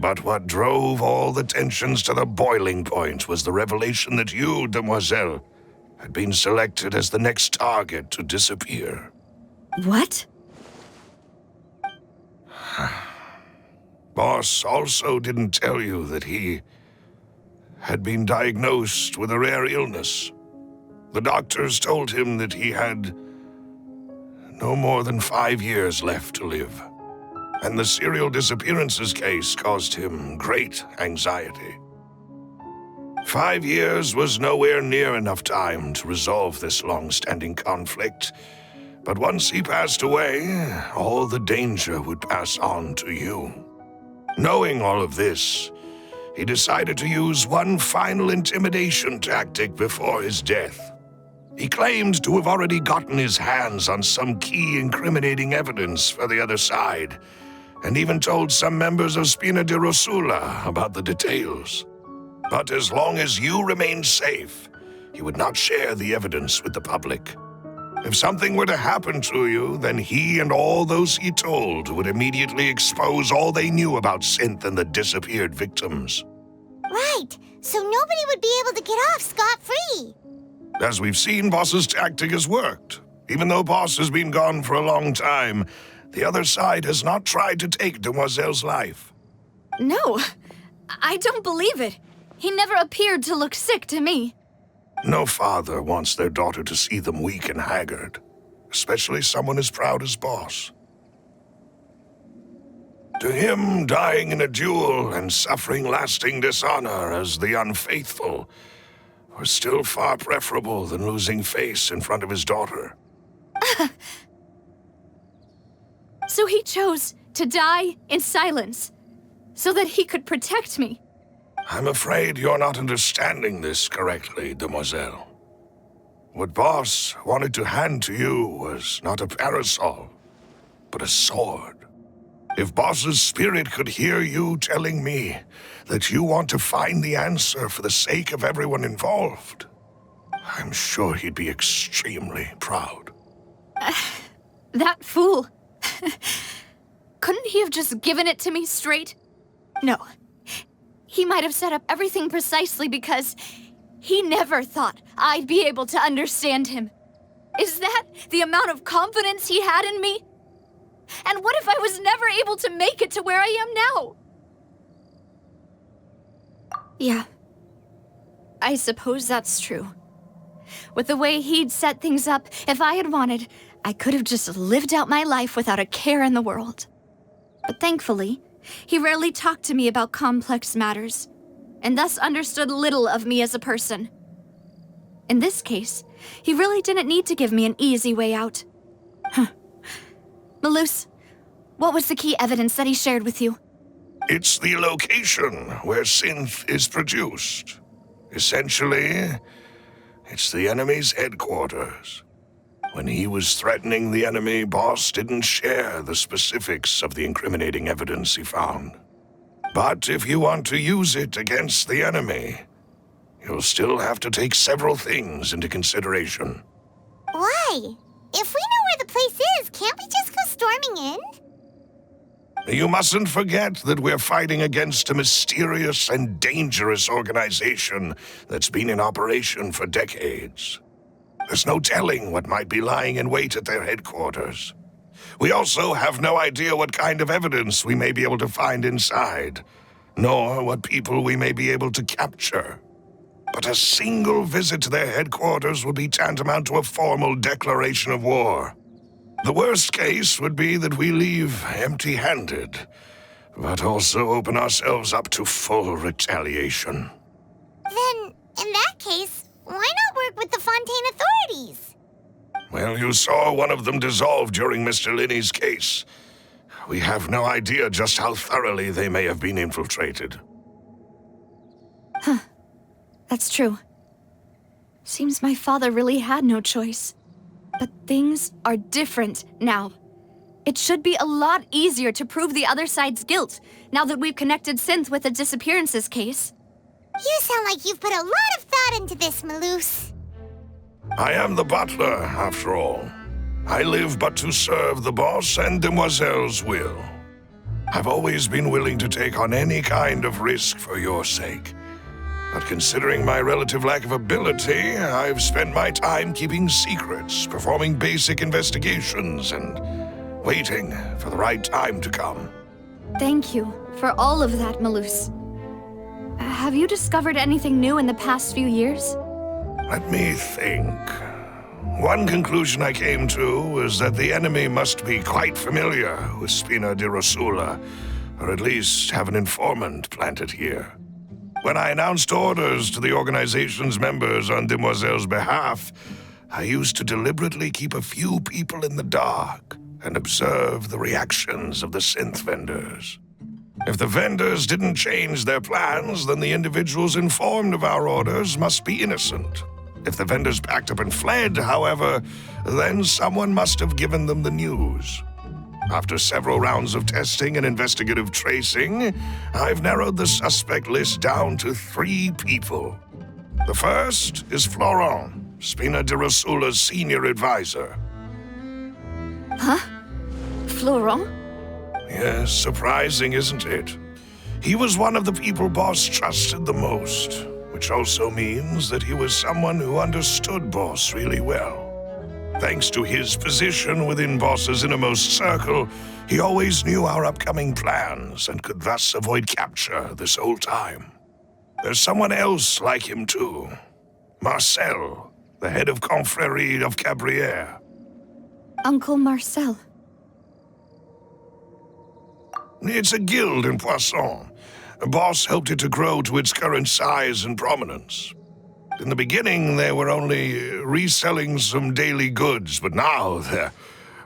But what drove all the tensions to the boiling point was the revelation that you, demoiselle, had been selected as the next target to disappear. What? Boss also didn't tell you that he had been diagnosed with a rare illness. The doctors told him that he had no more than 5 years left to live. And the serial disappearances case caused him great anxiety. 5 years was nowhere near enough time to resolve this long-standing conflict. But once he passed away, all the danger would pass on to you. Knowing all of this, he decided to use one final intimidation tactic before his death. He claimed to have already gotten his hands on some key incriminating evidence for the other side, and even told some members of Spina di Rosula about the details. But as long as you remained safe, he would not share the evidence with the public. If something were to happen to you, then he and all those he told would immediately expose all they knew about Synth and the disappeared victims. Right. night, so nobody would be able to get off scot-free. As we've seen, Boss's tactic has worked. Even though Boss has been gone for a long time, the other side has not tried to take Demoiselle's life. No, I don't believe it. He never appeared to look sick to me. No father wants their daughter to see them weak and haggard, especially someone as proud as Boss. To him, dying in a duel and suffering lasting dishonor as the unfaithful was still far preferable than losing face in front of his daughter. So he chose to die in silence, so that he could protect me. I'm afraid you're not understanding this correctly, Demoiselle. What Boss wanted to hand to you was not a parasol, but a sword. If Boss's spirit could hear you telling me that you want to find the answer for the sake of everyone involved, I'm sure he'd be extremely proud. That fool. Couldn't he have just given it to me straight? No. He might have set up everything precisely because he never thought I'd be able to understand him. Is that the amount of confidence he had in me? And what if I was never able to make it to where I am now? Yeah. I suppose that's true. With the way he'd set things up, if I had wanted, I could have just lived out my life without a care in the world. But thankfully, he rarely talked to me about complex matters, and thus understood little of me as a person. In this case, he really didn't need to give me an easy way out. Malus, what was the key evidence that he shared with you? It's the location where synth is produced. Essentially, it's the enemy's headquarters. When he was threatening the enemy, Boss didn't share the specifics of the incriminating evidence he found. But if you want to use it against the enemy, you'll still have to take several things into consideration. Why? If we know where the place is, can't we just go storming in? You mustn't forget that we're fighting against a mysterious and dangerous organization that's been in operation for decades. There's no telling what might be lying in wait at their headquarters. We also have no idea what kind of evidence we may be able to find inside, nor what people we may be able to capture. But a single visit to their headquarters would be tantamount to a formal declaration of war. The worst case would be that we leave empty-handed, but also open ourselves up to full retaliation. Then, in that case, why not work with the Fontaine authorities? Well, you saw one of them dissolve during Mr. Linney's case. We have no idea just how thoroughly they may have been infiltrated. That's true. Seems my father really had no choice. But things are different now. It should be a lot easier to prove the other side's guilt, now that we've connected Synth with the disappearances case. You sound like you've put a lot of thought into this, Malus. I am the butler, after all. I live but to serve the boss and Demoiselle's will. I've always been willing to take on any kind of risk for your sake. But considering my relative lack of ability, I've spent my time keeping secrets, performing basic investigations, and waiting for the right time to come. Thank you for all of that, Malus. Have you discovered anything new in the past few years? Let me think. One conclusion I came to is that the enemy must be quite familiar with Spina di Rosula, or at least have an informant planted here. When I announced orders to the organization's members on Demoiselle's behalf, I used to deliberately keep a few people in the dark and observe the reactions of the synth vendors. If the vendors didn't change their plans, then the individuals informed of our orders must be innocent. If the vendors packed up and fled, however, then someone must have given them the news. After several rounds of testing and investigative tracing, I've narrowed the suspect list down to 3 people. The first is Florent, Spina di Rosula's senior advisor. Huh? Florent? Yes, surprising, isn't it? He was one of the people Boss trusted the most, which also means that he was someone who understood Boss really well. Thanks to his position within Boss's innermost circle, he always knew our upcoming plans and could thus avoid capture this whole time. There's someone else like him too. Marcel, the head of Confrérie of Cabrières. Uncle Marcel. It's a guild in Poisson. Boss helped it to grow to its current size and prominence. In the beginning, they were only reselling some daily goods, but now they're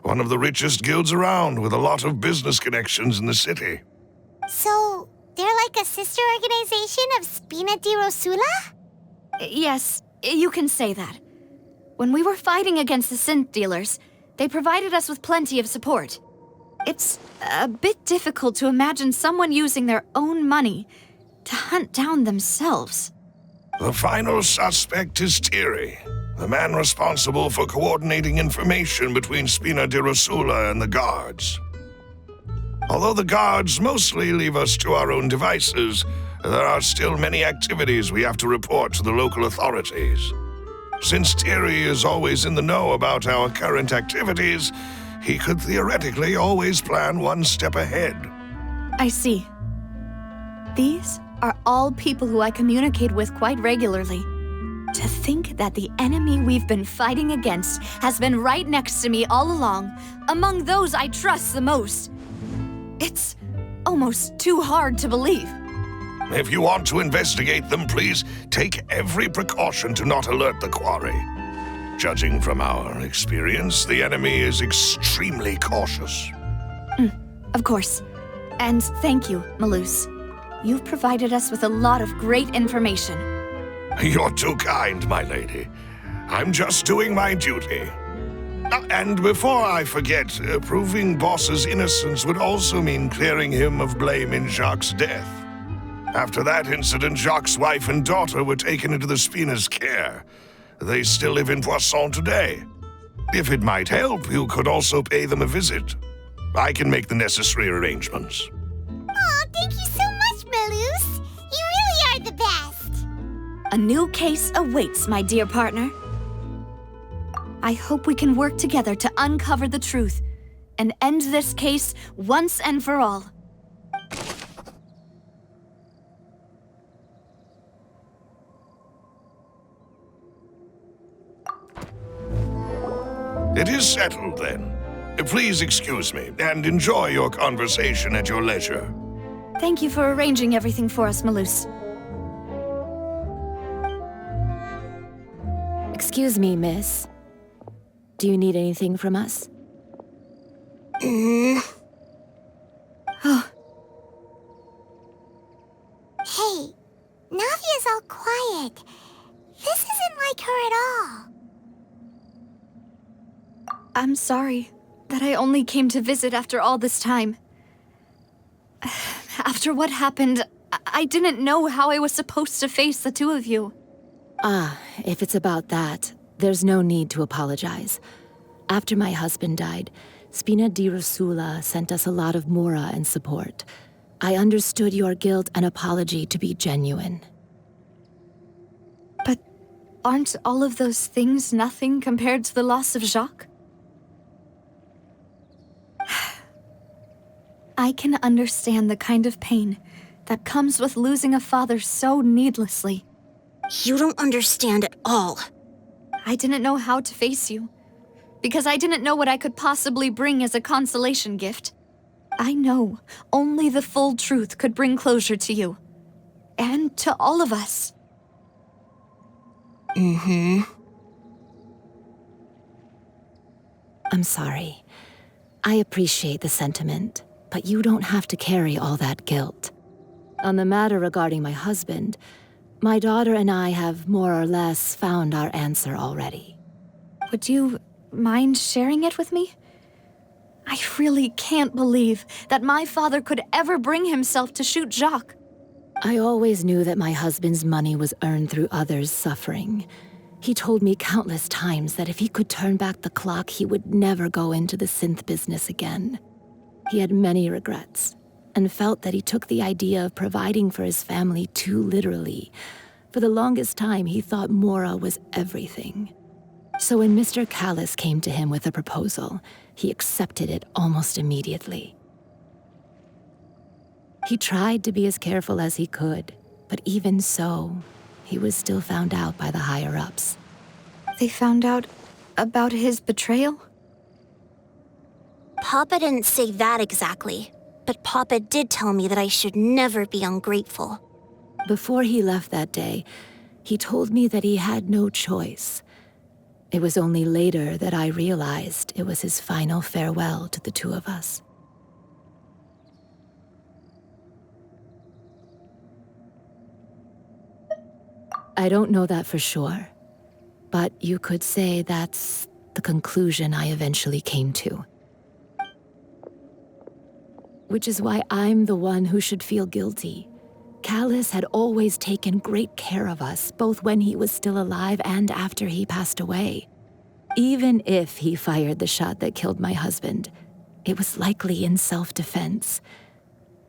one of the richest guilds around with a lot of business connections in the city. So, they're like a sister organization of Spina di Rosula? Yes, you can say that. When we were fighting against the synth dealers, they provided us with plenty of support. It's a bit difficult to imagine someone using their own money to hunt down themselves. The final suspect is Thierry, the man responsible for coordinating information between Spina di Rosula and the guards. Although the guards mostly leave us to our own devices, there are still many activities we have to report to the local authorities. Since Thierry is always in the know about our current activities, he could theoretically always plan one step ahead. I see. These are all people who I communicate with quite regularly. To think that the enemy we've been fighting against has been right next to me all along, among those I trust the most. It's almost too hard to believe. If you want to investigate them, please take every precaution to not alert the quarry. Judging from our experience, the enemy is extremely cautious. Of course. And thank you, Malus. You've provided us with a lot of great information. You're too kind, my lady. I'm just doing my duty. And before I forget, proving Boss's innocence would also mean clearing him of blame in Jacques' death. After that incident, Jacques' wife and daughter were taken into the Spina's care. They still live in Poisson today. If it might help, you could also pay them a visit. I can make the necessary arrangements. Oh, thank you so much, Malus. You really are the best. A new case awaits, my dear partner. I hope we can work together to uncover the truth and end this case once and for all. It is settled, then. Please excuse me, and enjoy your conversation at your leisure. Thank you for arranging everything for us, Malus. Excuse me, miss. Do you need anything from us? Oh, Hey, Navia's all quiet. This isn't like her at all. I'm sorry that I only came to visit after all this time. After what happened, I didn't know how I was supposed to face the two of you. Ah, if it's about that, there's no need to apologize. After my husband died, Spina di Rosula sent us a lot of mora and support. I understood your guilt and apology to be genuine. But aren't all of those things nothing compared to the loss of Jacques? I can understand the kind of pain that comes with losing a father so needlessly. You don't understand at all. I didn't know how to face you, because I didn't know what I could possibly bring as a consolation gift. I know only the full truth could bring closure to you, and to all of us. I'm sorry. I appreciate the sentiment, but you don't have to carry all that guilt. On the matter regarding my husband, my daughter and I have more or less found our answer already. Would you mind sharing it with me? I really can't believe that my father could ever bring himself to shoot Jacques. I always knew that my husband's money was earned through others' suffering. He told me countless times that if he could turn back the clock, he would never go into the synth business again. He had many regrets, and felt that he took the idea of providing for his family too literally. For the longest time, he thought Mora was everything. So when Mr. Callis came to him with a proposal, he accepted it almost immediately. He tried to be as careful as he could, but even so, he was still found out by the higher-ups. They found out about his betrayal? Papa didn't say that exactly, but Papa did tell me that I should never be ungrateful. Before he left that day, he told me that he had no choice. It was only later that I realized it was his final farewell to the two of us. I don't know that for sure, but you could say that's the conclusion I eventually came to. Which is why I'm the one who should feel guilty. Callis had always taken great care of us, both when he was still alive and after he passed away. Even if he fired the shot that killed my husband, it was likely in self-defense.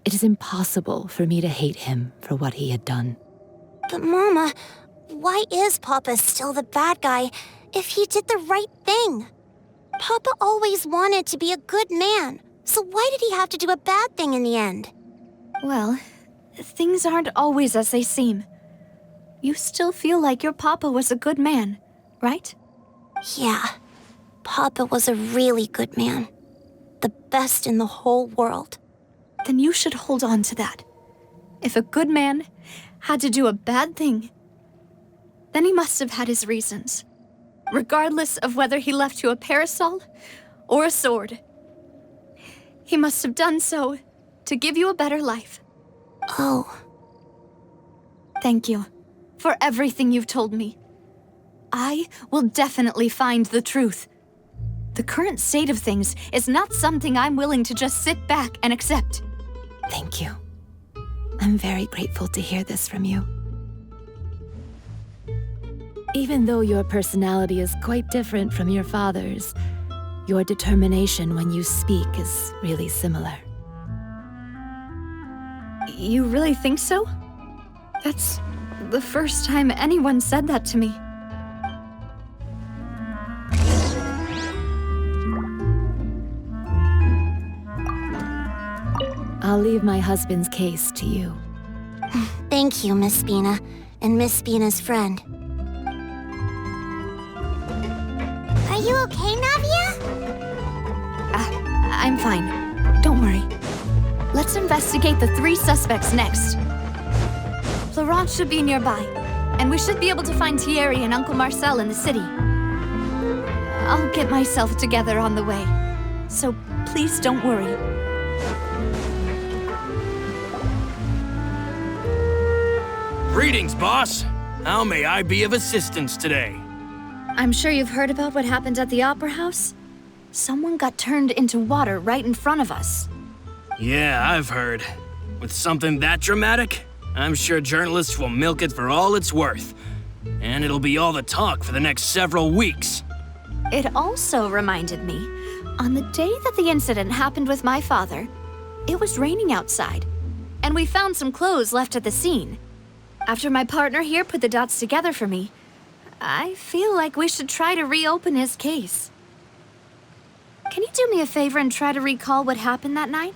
It is impossible for me to hate him for what he had done. But Mama, why is Papa still the bad guy if he did the right thing? Papa always wanted to be a good man, so why did he have to do a bad thing in the end? Well, things aren't always as they seem. You still feel like your papa was a good man, right? Yeah, Papa was a really good man. The best in the whole world. Then you should hold on to that. If a good man had to do a bad thing, then he must have had his reasons. Regardless of whether he left you a parasol or a sword. He must have done so to give you a better life. Oh. Thank you for everything you've told me. I will definitely find the truth. The current state of things is not something I'm willing to just sit back and accept. Thank you. I'm very grateful to hear this from you. Even though your personality is quite different from your father's, your determination when you speak is really similar. You really think so? That's the first time anyone said that to me. I'll leave my husband's case to you. Thank you, Miss Spina, and Miss Spina's friend. Are you okay, Navia? I'm fine. Don't worry. Let's investigate the 3 suspects next. Florent should be nearby, and we should be able to find Thierry and Uncle Marcel in the city. I'll get myself together on the way, so please don't worry. Greetings, boss. How may I be of assistance today? I'm sure you've heard about what happened at the Opera House. Someone got turned into water right in front of us. Yeah, I've heard. With something that dramatic, I'm sure journalists will milk it for all it's worth. And it'll be all the talk for the next several weeks. It also reminded me, on the day that the incident happened with my father, it was raining outside, and we found some clothes left at the scene. After my partner here put the dots together for me, I feel like we should try to reopen his case. Can you do me a favor and try to recall what happened that night?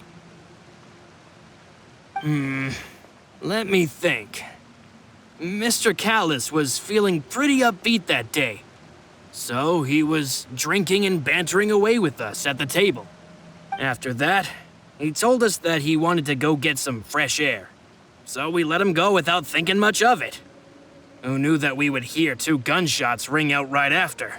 Let me think. Mr. Callis was feeling pretty upbeat that day. So he was drinking and bantering away with us at the table. After that, he told us that he wanted to go get some fresh air. So we let him go without thinking much of it. Who knew that we would hear 2 gunshots ring out right after?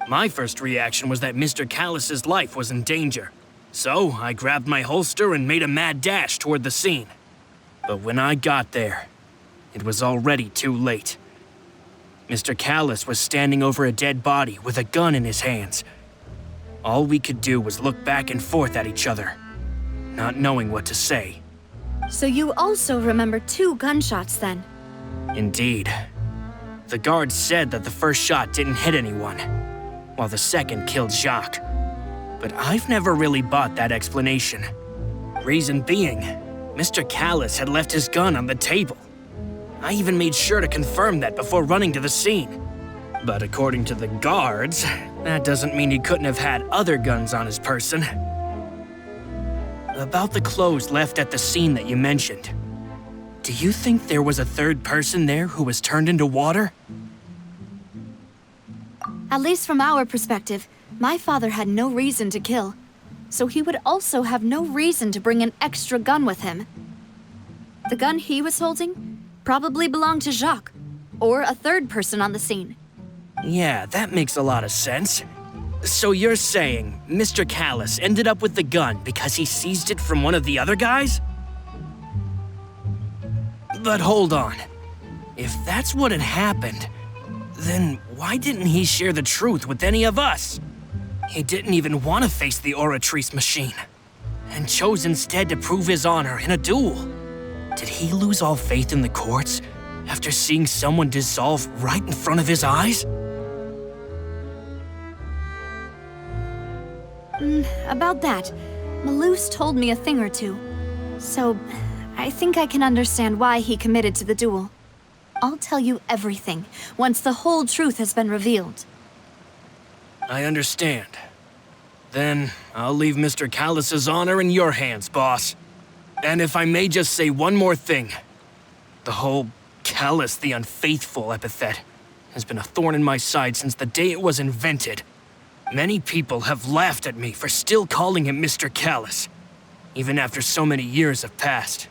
My first reaction was that Mr. Callis's life was in danger. So I grabbed my holster and made a mad dash toward the scene. But when I got there, it was already too late. Mr. Callis was standing over a dead body with a gun in his hands. All we could do was look back and forth at each other, not knowing what to say. So you also remember 2 gunshots then? Indeed. The guard said that the first shot didn't hit anyone, while the second killed Jacques. But I've never really bought that explanation. Reason being, Mr. Callus had left his gun on the table. I even made sure to confirm that before running to the scene. But according to the guards, that doesn't mean he couldn't have had other guns on his person. About the clothes left at the scene that you mentioned, do you think there was a third person there who was turned into water? At least from our perspective, my father had no reason to kill. So he would also have no reason to bring an extra gun with him. The gun he was holding probably belonged to Jacques, or a third person on the scene. Yeah, that makes a lot of sense. So you're saying Mr. Callus ended up with the gun because he seized it from one of the other guys? But hold on. If that's what had happened, then why didn't he share the truth with any of us? He didn't even want to face the Oratrice machine, and chose instead to prove his honor in a duel. Did he lose all faith in the courts after seeing someone dissolve right in front of his eyes? About that, Malus told me a thing or two. So, I think I can understand why he committed to the duel. I'll tell you everything, once the whole truth has been revealed. I understand. Then, I'll leave Mr. Callus's honor in your hands, boss. And if I may just say one more thing. The whole Callus the Unfaithful epithet has been a thorn in my side since the day it was invented. Many people have laughed at me for still calling him Mr. Callus, even after so many years have passed.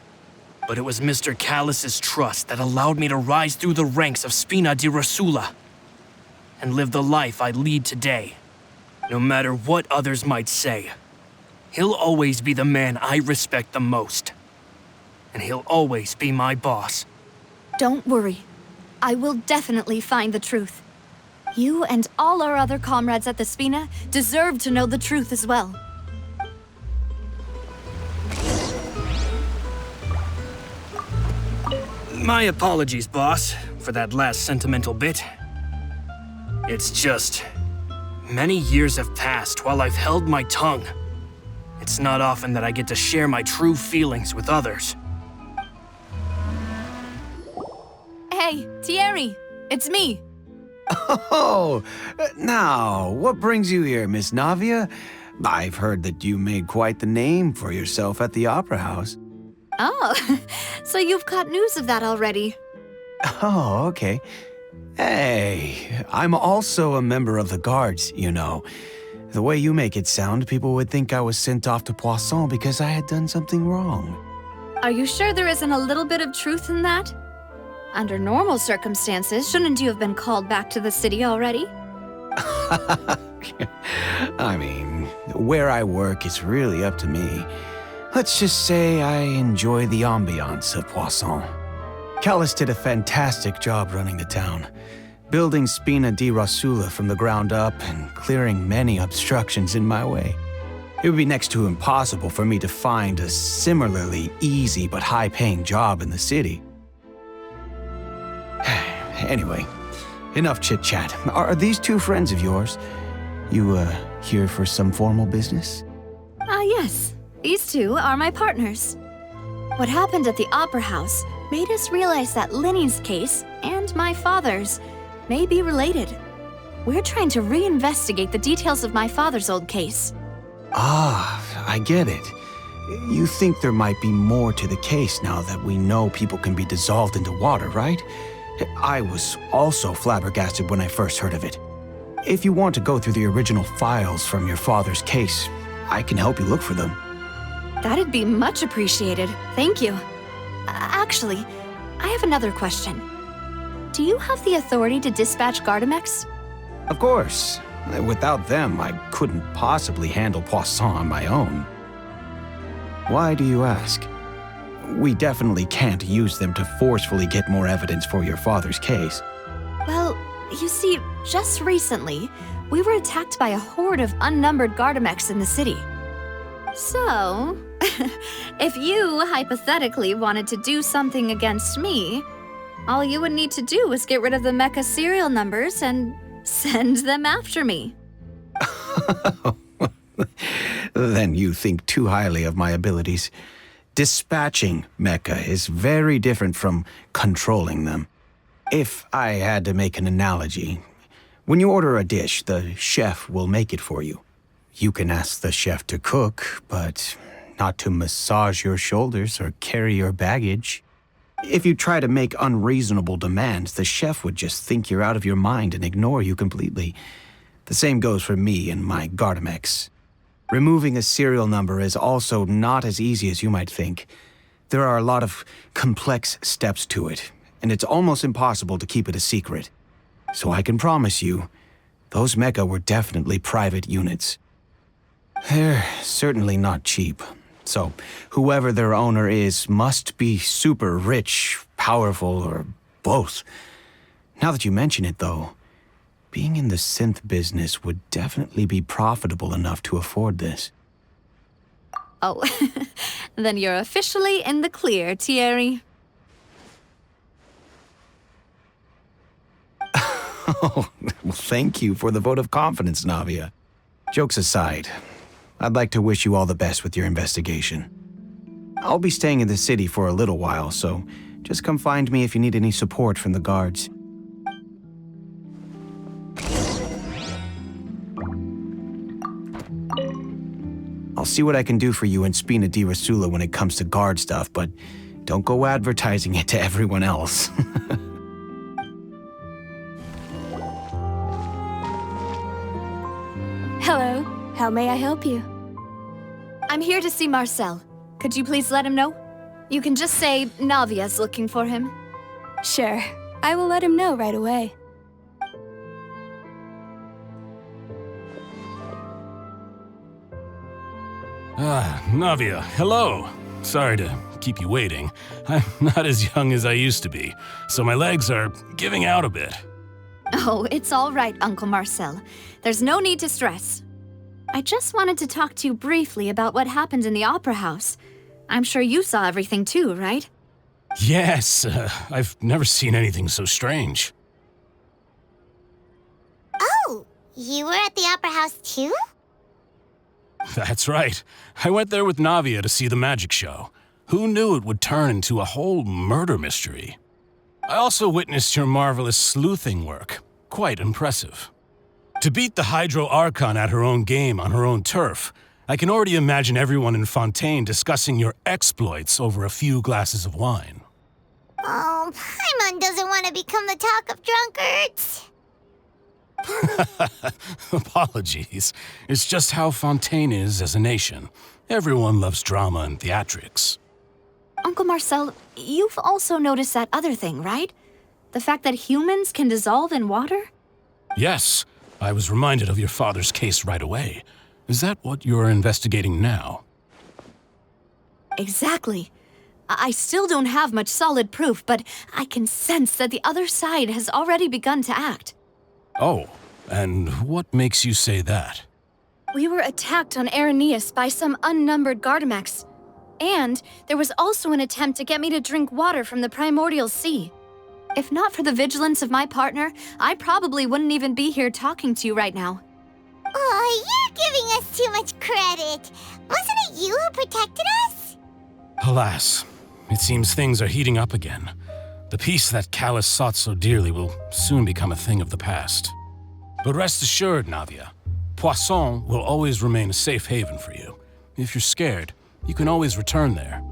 But it was Mr. Callus's trust that allowed me to rise through the ranks of Spina di Rosula and live the life I lead today. No matter what others might say, he'll always be the man I respect the most. And he'll always be my boss. Don't worry. I will definitely find the truth. You and all our other comrades at the Spina deserve to know the truth as well. My apologies, boss, for that last sentimental bit. It's just, many years have passed while I've held my tongue. It's not often that I get to share my true feelings with others. Hey, Thierry, it's me. Oh, now, what brings you here, Miss Navia? I've heard that you made quite the name for yourself at the Opera House. Oh, so you've caught news of that already. Oh, okay. Hey, I'm also a member of the guards, you know. The way you make it sound, people would think I was sent off to Poisson because I had done something wrong. Are you sure there isn't a little bit of truth in that? Under normal circumstances, shouldn't you have been called back to the city already? I mean, where I work is really up to me. Let's just say I enjoy the ambiance of Poisson. Callus did a fantastic job running the town, building Spina di Rosula from the ground up and clearing many obstructions in my way. It would be next to impossible for me to find a similarly easy but high-paying job in the city. Anyway, enough chit-chat. Are these two friends of yours? You, here for some formal business? Yes. These two are my partners. What happened at the Opera House made us realize that Linny's case and my father's may be related. We're trying to reinvestigate the details of my father's old case. Ah, I get it. You think there might be more to the case now that we know people can be dissolved into water, right? I was also flabbergasted when I first heard of it. If you want to go through the original files from your father's case, I can help you look for them. That'd be much appreciated. Thank you. Actually, I have another question. Do you have the authority to dispatch Gardamex? Of course. Without them, I couldn't possibly handle Poisson on my own. Why do you ask? We definitely can't use them to forcefully get more evidence for your father's case. Well, you see, just recently, we were attacked by a horde of unnumbered Gardamex in the city. So, if you hypothetically wanted to do something against me, all you would need to do is get rid of the mecha serial numbers and send them after me. Then you think too highly of my abilities. Dispatching mecha is very different from controlling them. If I had to make an analogy, when you order a dish, the chef will make it for you. You can ask the chef to cook, but not to massage your shoulders or carry your baggage. If you try to make unreasonable demands, the chef would just think you're out of your mind and ignore you completely. The same goes for me and my Gardamex. Removing a serial number is also not as easy as you might think. There are a lot of complex steps to it, and it's almost impossible to keep it a secret. So I can promise you, those mecha were definitely private units. They're certainly not cheap. So, whoever their owner is must be super rich, powerful, or both. Now that you mention it, though, being in the synth business would definitely be profitable enough to afford this. Oh, then you're officially in the clear, Thierry. Oh, well, thank you for the vote of confidence, Navia. Jokes aside, I'd like to wish you all the best with your investigation. I'll be staying in the city for a little while, so just come find me if you need any support from the guards. I'll see what I can do for you in Spina di Rosula when it comes to guard stuff, but don't go advertising it to everyone else. Hello, how may I help you? I'm here to see Marcel. Could you please let him know? You can just say Navia's looking for him. Sure, I will let him know right away. Navia, hello. Sorry to keep you waiting. I'm not as young as I used to be, so my legs are giving out a bit. Oh, it's all right, Uncle Marcel. There's no need to stress. I just wanted to talk to you briefly about what happened in the Opera House. I'm sure you saw everything too, right? Yes, I've never seen anything so strange. Oh, you were at the Opera House too? That's right. I went there with Navia to see the magic show. Who knew it would turn into a whole murder mystery? I also witnessed your marvelous sleuthing work. Quite impressive. To beat the Hydro Archon at her own game on her own turf, I can already imagine everyone in Fontaine discussing your exploits over a few glasses of wine. Oh, Paimon doesn't want to become the talk of drunkards. Apologies. It's just how Fontaine is as a nation. Everyone loves drama and theatrics. Uncle Marcel, you've also noticed that other thing, right? The fact that humans can dissolve in water? Yes, I was reminded of your father's case right away. Is that what you're investigating now? Exactly. I still don't have much solid proof, but I can sense that the other side has already begun to act. Oh, and what makes you say that? We were attacked on Araneus by some unnumbered Gardamex. And there was also an attempt to get me to drink water from the primordial sea. If not for the vigilance of my partner, I probably wouldn't even be here talking to you right now. Oh, you're giving us too much credit. Wasn't it you who protected us? Alas, it seems things are heating up again. The peace that Callus sought so dearly will soon become a thing of the past. But rest assured, Navia, Poisson will always remain a safe haven for you. If you're scared, you can always return there.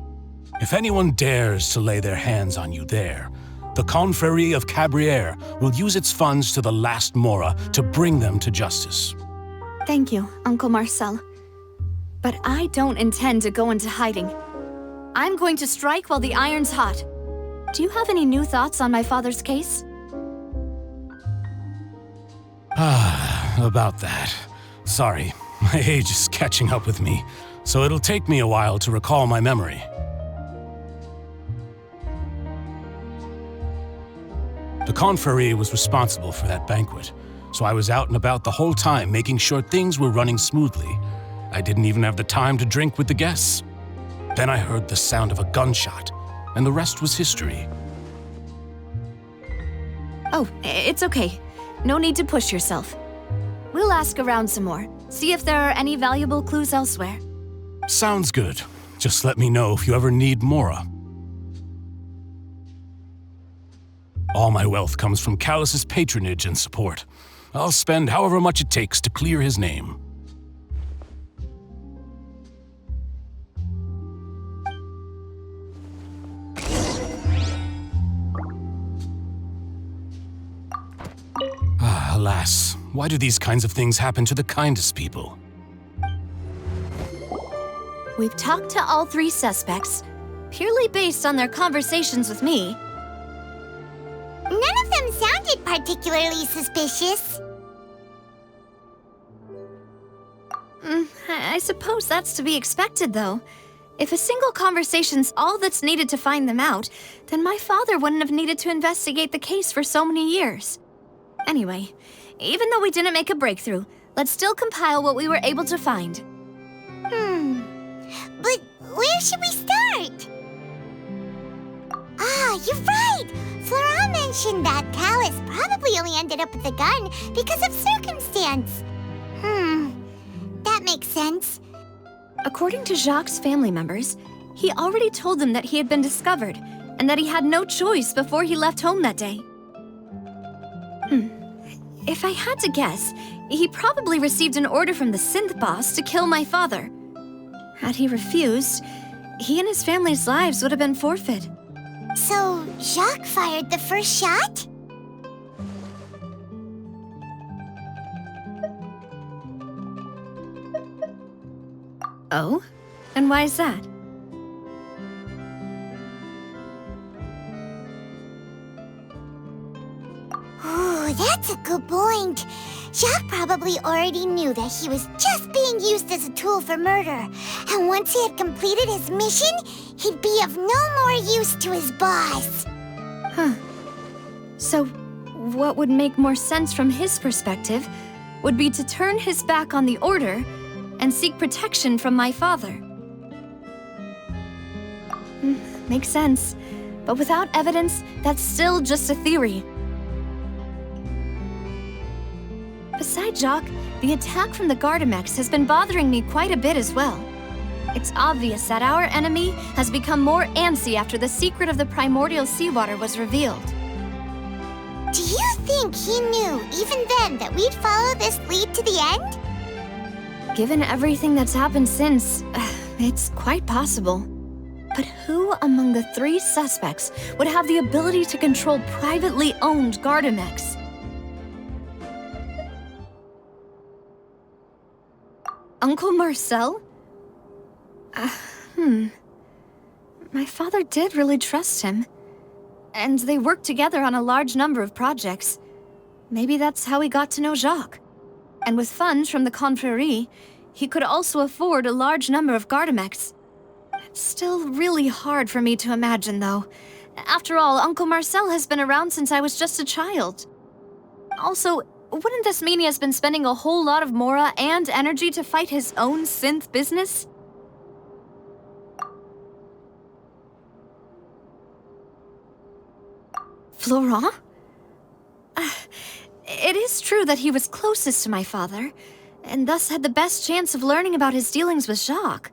If anyone dares to lay their hands on you there, the Confrérie of Cabrières will use its funds to the last Mora to bring them to justice. Thank you, Uncle Marcel. But I don't intend to go into hiding. I'm going to strike while the iron's hot. Do you have any new thoughts on my father's case? About that. Sorry, my age is catching up with me, so it'll take me a while to recall my memory. The Confrérie was responsible for that banquet, so I was out and about the whole time making sure things were running smoothly. I didn't even have the time to drink with the guests. Then I heard the sound of a gunshot, and the rest was history. Oh, it's okay. No need to push yourself. We'll ask around some more. see if there are any valuable clues elsewhere. Sounds good. Just let me know if you ever need Mora. All my wealth comes from Callus's patronage and support. I'll spend however much it takes to clear his name. Alas, why do these kinds of things happen to the kindest people? We've talked to all 3 suspects, purely based on their conversations with me. None of them sounded particularly suspicious. I suppose that's to be expected, though. If a single conversation's all that's needed to find them out, then my father wouldn't have needed to investigate the case for so many years. Anyway, even though we didn't make a breakthrough, let's still compile what we were able to find. But where should we start? Ah, you're right! Flora mentioned that Callus probably only ended up with the gun because of circumstance. That makes sense. According to Jacques' family members, he already told them that he had been discovered, and that he had no choice before he left home that day. If I had to guess, he probably received an order from the synth boss to kill my father. Had he refused, he and his family's lives would have been forfeit. So, Jacques fired the first shot? Oh? And why is that? Ooh, that's a good point. Jacques probably already knew that he was just being used as a tool for murder. And once he had completed his mission, he'd be of no more use to his boss. So, what would make more sense from his perspective would be to turn his back on the order and seek protection from my father. Makes sense. But without evidence, that's still just a theory. Besides Jacques, the attack from the Gardamex has been bothering me quite a bit as well. It's obvious that our enemy has become more antsy after the secret of the primordial seawater was revealed. Do you think he knew, even then, that we'd follow this lead to the end? Given everything that's happened since, it's quite possible. But who among the 3 suspects would have the ability to control privately owned Gardamex? Uncle Marcel? My father did really trust him. And they worked together on a large number of projects. Maybe that's how he got to know Jacques. And with funds from the Confrérie, he could also afford a large number of Gardamex. It's still really hard for me to imagine, though. After all, Uncle Marcel has been around since I was just a child. Also, wouldn't this mean he has been spending a whole lot of Mora and energy to fight his own synth business? Florent? It is true that he was closest to my father, and thus had the best chance of learning about his dealings with Jacques.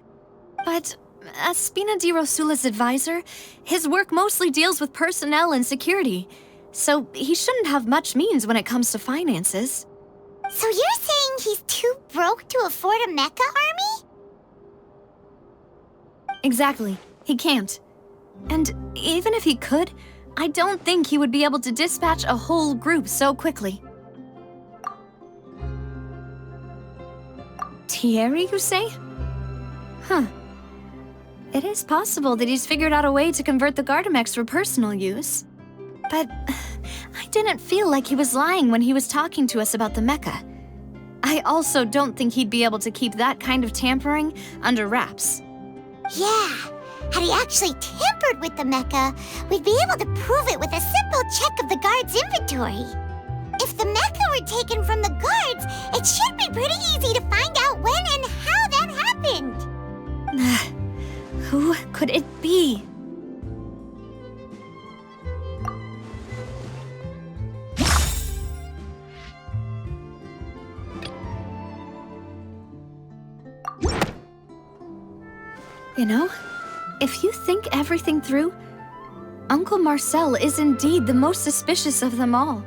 But as Spina di Rosula's advisor, his work mostly deals with personnel and security, so he shouldn't have much means when it comes to finances. So you're saying he's too broke to afford a mecha army? Exactly. He can't. And even if he could, I don't think he would be able to dispatch a whole group so quickly. Thierry, you say? It is possible that he's figured out a way to convert the Gardamex for personal use. But I didn't feel like he was lying when he was talking to us about the mecha. I also don't think he'd be able to keep that kind of tampering under wraps. Yeah. Had he actually tampered with the mecha, we'd be able to prove it with a simple check of the guard's inventory. If the mecha were taken from the guards, it should be pretty easy to find out when and how that happened. Who could it be? You know, if you think everything through, Uncle Marcel is indeed the most suspicious of them all.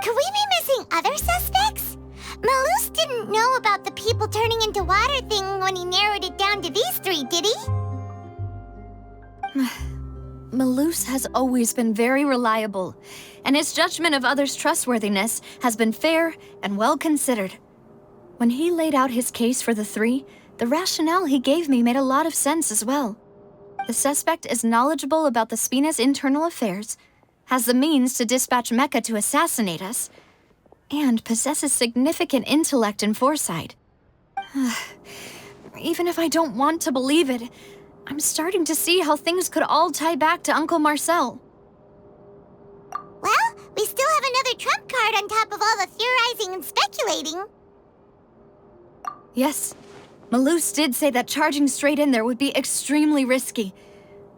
Could we be missing other suspects? Malus didn't know about the people turning into water thing when he narrowed it down to these three, did he? Malus has always been very reliable, and his judgment of others' trustworthiness has been fair and well considered. When he laid out his case for the three, the rationale he gave me made a lot of sense as well. The suspect is knowledgeable about the Spina's internal affairs, has the means to dispatch Mecha to assassinate us, and possesses significant intellect and foresight. Even if I don't want to believe it, I'm starting to see how things could all tie back to Uncle Marcel. Well, we still have another trump card on top of all the theorizing and speculating. Yes, Malus did say that charging straight in there would be extremely risky,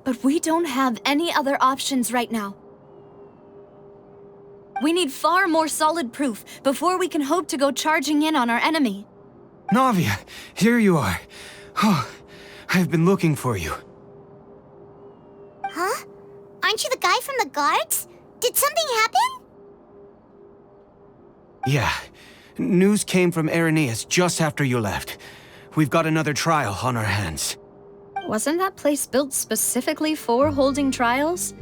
but we don't have any other options right now. We need far more solid proof before we can hope to go charging in on our enemy. Navia, here you are. Oh, I've been looking for you. Huh? Aren't you the guy from the guards? Did something happen? Yeah. News came from Irenaeus just after you left. We've got another trial on our hands. Wasn't that place built specifically for holding trials?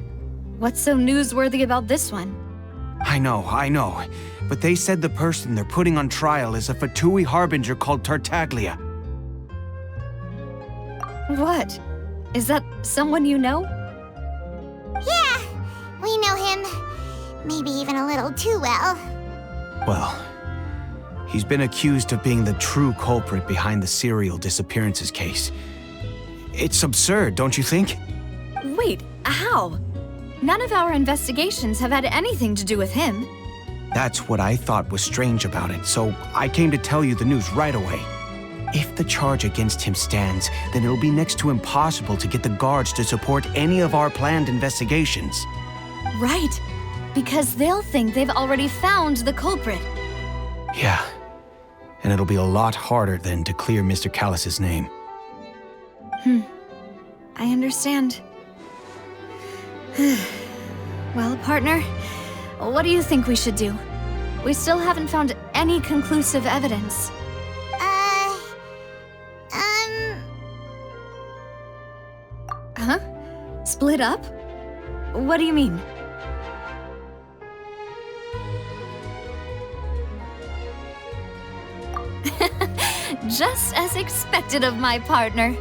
What's so newsworthy about this one? I know. But they said the person they're putting on trial is a Fatui harbinger called Tartaglia. What? Is that someone you know? Yeah, we know him. Maybe even a little too well. Well, he's been accused of being the true culprit behind the serial disappearances case. It's absurd, don't you think? Wait, how? None of our investigations have had anything to do with him. That's what I thought was strange about it, so I came to tell you the news right away. If the charge against him stands, then it'll be next to impossible to get the guards to support any of our planned investigations. Right, because they'll think they've already found the culprit. Yeah, and it'll be a lot harder then to clear Mr. Callus's name. I understand. Well, partner, what do you think we should do? We still haven't found any conclusive evidence. Huh? Split up? What do you mean? Just as expected of my partner.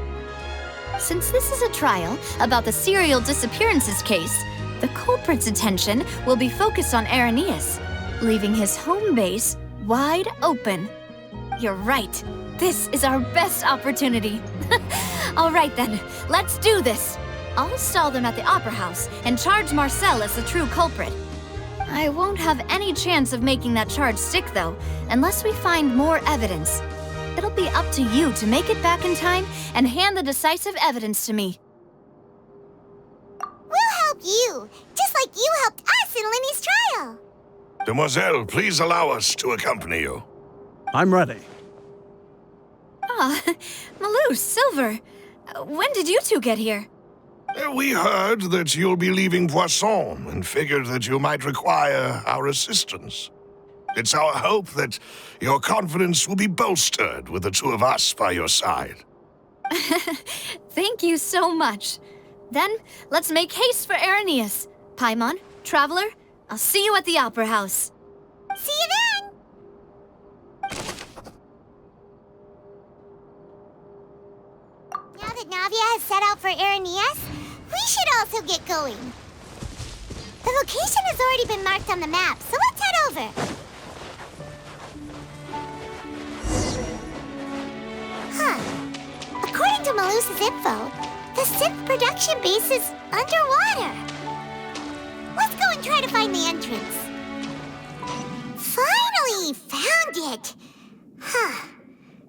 Since this is a trial about the serial disappearances case, the culprit's attention will be focused on Irenaeus, leaving his home base wide open. You're right. This is our best opportunity. All right then, let's do this. I'll stall them at the Opera House and charge Marcel as the true culprit. I won't have any chance of making that charge stick, though, unless we find more evidence. It'll be up to you to make it back in time and hand the decisive evidence to me. We'll help you, just like you helped us in Linny's trial. Demoiselle, please allow us to accompany you. I'm ready. Ah, Malus, Silver. When did you two get here? We heard that you'll be leaving Poisson and figured that you might require our assistance. It's our hope that your confidence will be bolstered with the two of us by your side. Thank you so much. Then, let's make haste for Irenaeus. Paimon, Traveler, I'll see you at the Opera House. See you then! Now that Navia has set out for Irenaeus, we should also get going. The location has already been marked on the map, so let's head over. According to Malus's info, the synth production base is underwater. Let's go and try to find the entrance. Finally found it!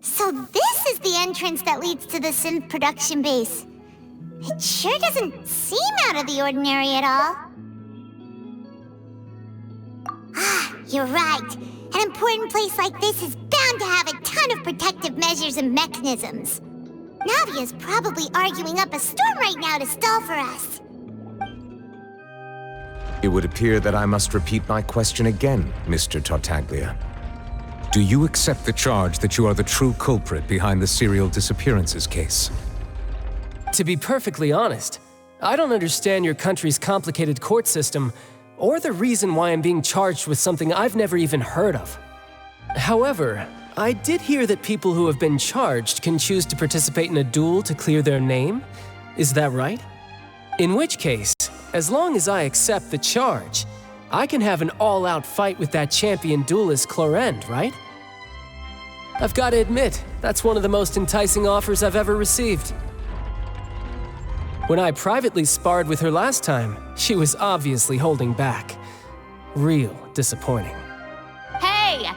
So this is the entrance that leads to the synth production base. It sure doesn't seem out of the ordinary at all. You're right. An important place like this is bound to have a ton of protective measures and mechanisms. Navia's probably arguing up a storm right now to stall for us. It would appear that I must repeat my question again, Mr. Tartaglia. Do you accept the charge that you are the true culprit behind the serial disappearances case? To be perfectly honest, I don't understand your country's complicated court system, or the reason why I'm being charged with something I've never even heard of. However, I did hear that people who have been charged can choose to participate in a duel to clear their name. Is that right? In which case, as long as I accept the charge, I can have an all-out fight with that champion duelist Clorend, right? I've got to admit, that's one of the most enticing offers I've ever received. When I privately sparred with her last time, she was obviously holding back. Real disappointing. Hey!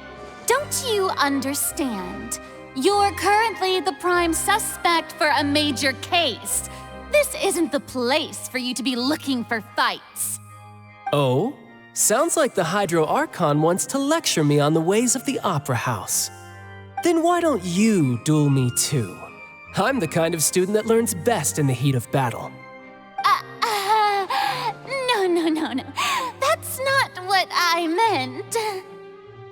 Don't you understand? You're currently the prime suspect for a major case. This isn't the place for you to be looking for fights. Oh? Sounds like the Hydro Archon wants to lecture me on the ways of the Opera House. Then why don't you duel me too? I'm the kind of student that learns best in the heat of battle. No. That's not what I meant.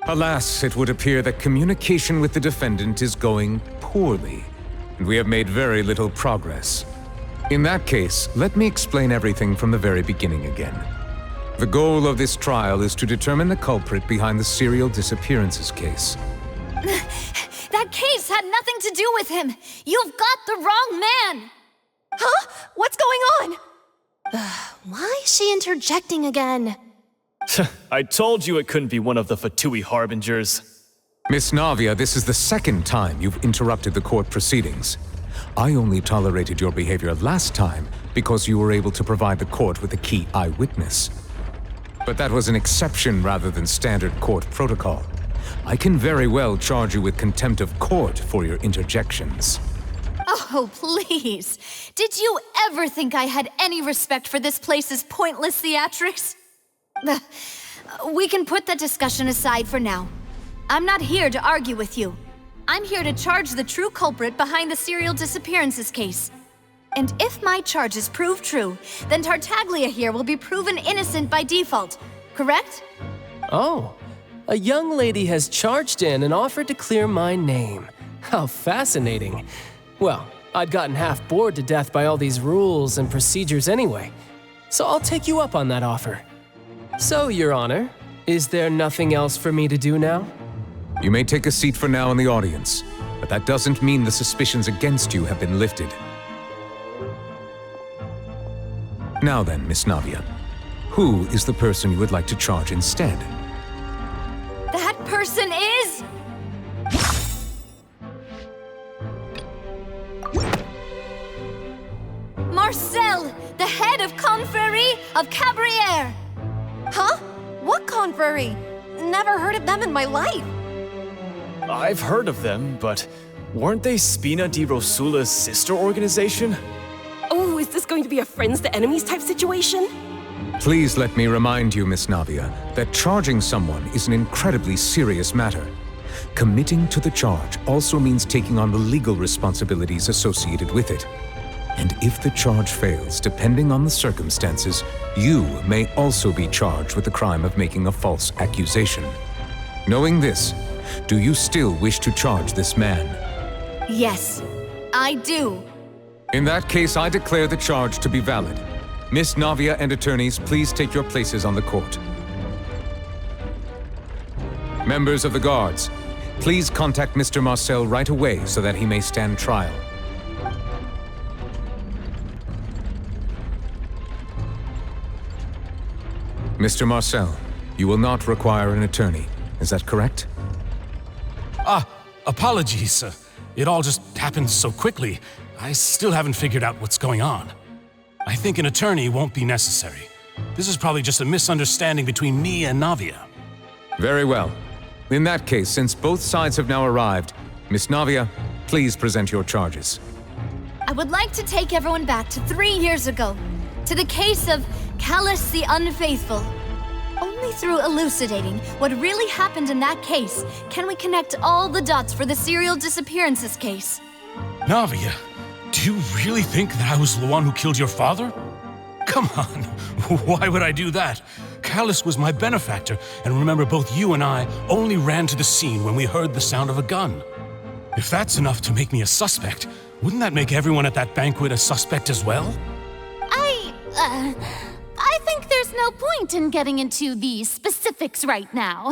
Alas, it would appear that communication with the defendant is going poorly, and we have made very little progress. In that case, let me explain everything from the very beginning again. The goal of this trial is to determine the culprit behind the serial disappearances case. That case had nothing to do with him! You've got the wrong man! Huh? What's going on? Why is she interjecting again? I told you it couldn't be one of the Fatui Harbingers. Miss Navia, this is the second time you've interrupted the court proceedings. I only tolerated your behavior last time because you were able to provide the court with a key eyewitness. But that was an exception rather than standard court protocol. I can very well charge you with contempt of court for your interjections. Oh, please. Did you ever think I had any respect for this place's pointless theatrics? We can put that discussion aside for now. I'm not here to argue with you. I'm here to charge the true culprit behind the serial disappearances case. And if my charges prove true, then Tartaglia here will be proven innocent by default, correct? Oh, a young lady has charged in and offered to clear my name. How fascinating. Well, I'd gotten half bored to death by all these rules and procedures anyway, so I'll take you up on that offer. So, Your Honor, is there nothing else for me to do now? You may take a seat for now in the audience, but that doesn't mean the suspicions against you have been lifted. Now then, Miss Navia, who is the person you would like to charge instead? That person is... Marcel, the head of Confrérie of Cabrières! Huh? What confrérie? Never heard of them in my life. I've heard of them, but weren't they Spina di Rosula's sister organization? Oh, is this going to be a friends to enemies type situation? Please let me remind you, Miss Navia, that charging someone is an incredibly serious matter. Committing to the charge also means taking on the legal responsibilities associated with it. And if the charge fails, depending on the circumstances, you may also be charged with the crime of making a false accusation. Knowing this, do you still wish to charge this man? Yes, I do. In that case, I declare the charge to be valid. Miss Navia and attorneys, please take your places on the court. Members of the guards, please contact Mr. Marcel right away so that he may stand trial. Mr. Marcel, you will not require an attorney. Is that correct? Apologies. It all just happened so quickly. I still haven't figured out what's going on. I think an attorney won't be necessary. This is probably just a misunderstanding between me and Navia. Very well. In that case, since both sides have now arrived, Miss Navia, please present your charges. I would like to take everyone back to 3 years ago, to the case of Callus the Unfaithful. Only through elucidating what really happened in that case can we connect all the dots for the serial disappearances case. Navia, Do you really think that I was the one who killed your father? Come on, why would I do that? Callus was my benefactor, and remember, both you and I only ran to the scene when we heard the sound of a gun. If that's enough to make me a suspect, wouldn't that make everyone at that banquet a suspect as well? I think there's no point in getting into the specifics right now.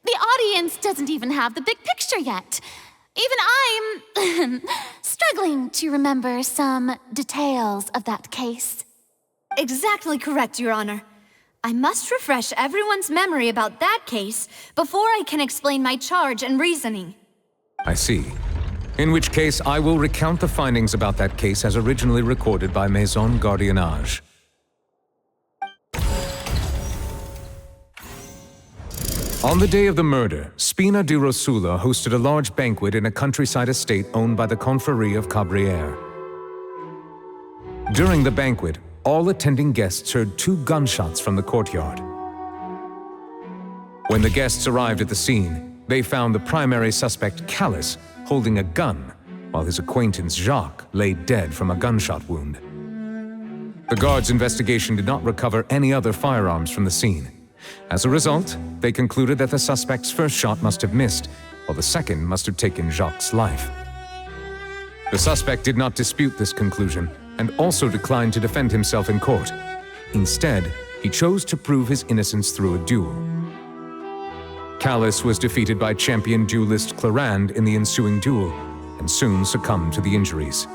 The audience doesn't even have the big picture yet. Even I'm struggling to remember some details of that case. Exactly correct, Your Honor. I must refresh everyone's memory about that case before I can explain my charge and reasoning. I see. In which case, I will recount the findings about that case as originally recorded by Maison Gardiennage. On the day of the murder, Spina di Rosula hosted a large banquet in a countryside estate owned by the Confrérie of Cabrières. During the banquet, all attending guests heard 2 gunshots from the courtyard. When the guests arrived at the scene, they found the primary suspect, Callus, holding a gun, while his acquaintance, Jacques, lay dead from a gunshot wound. The guards' investigation did not recover any other firearms from the scene. As a result, they concluded that the suspect's first shot must have missed, while the second must have taken Jacques' life. The suspect did not dispute this conclusion, and also declined to defend himself in court. Instead, he chose to prove his innocence through a duel. Callus was defeated by champion duelist Clarand in the ensuing duel, and soon succumbed to the injuries.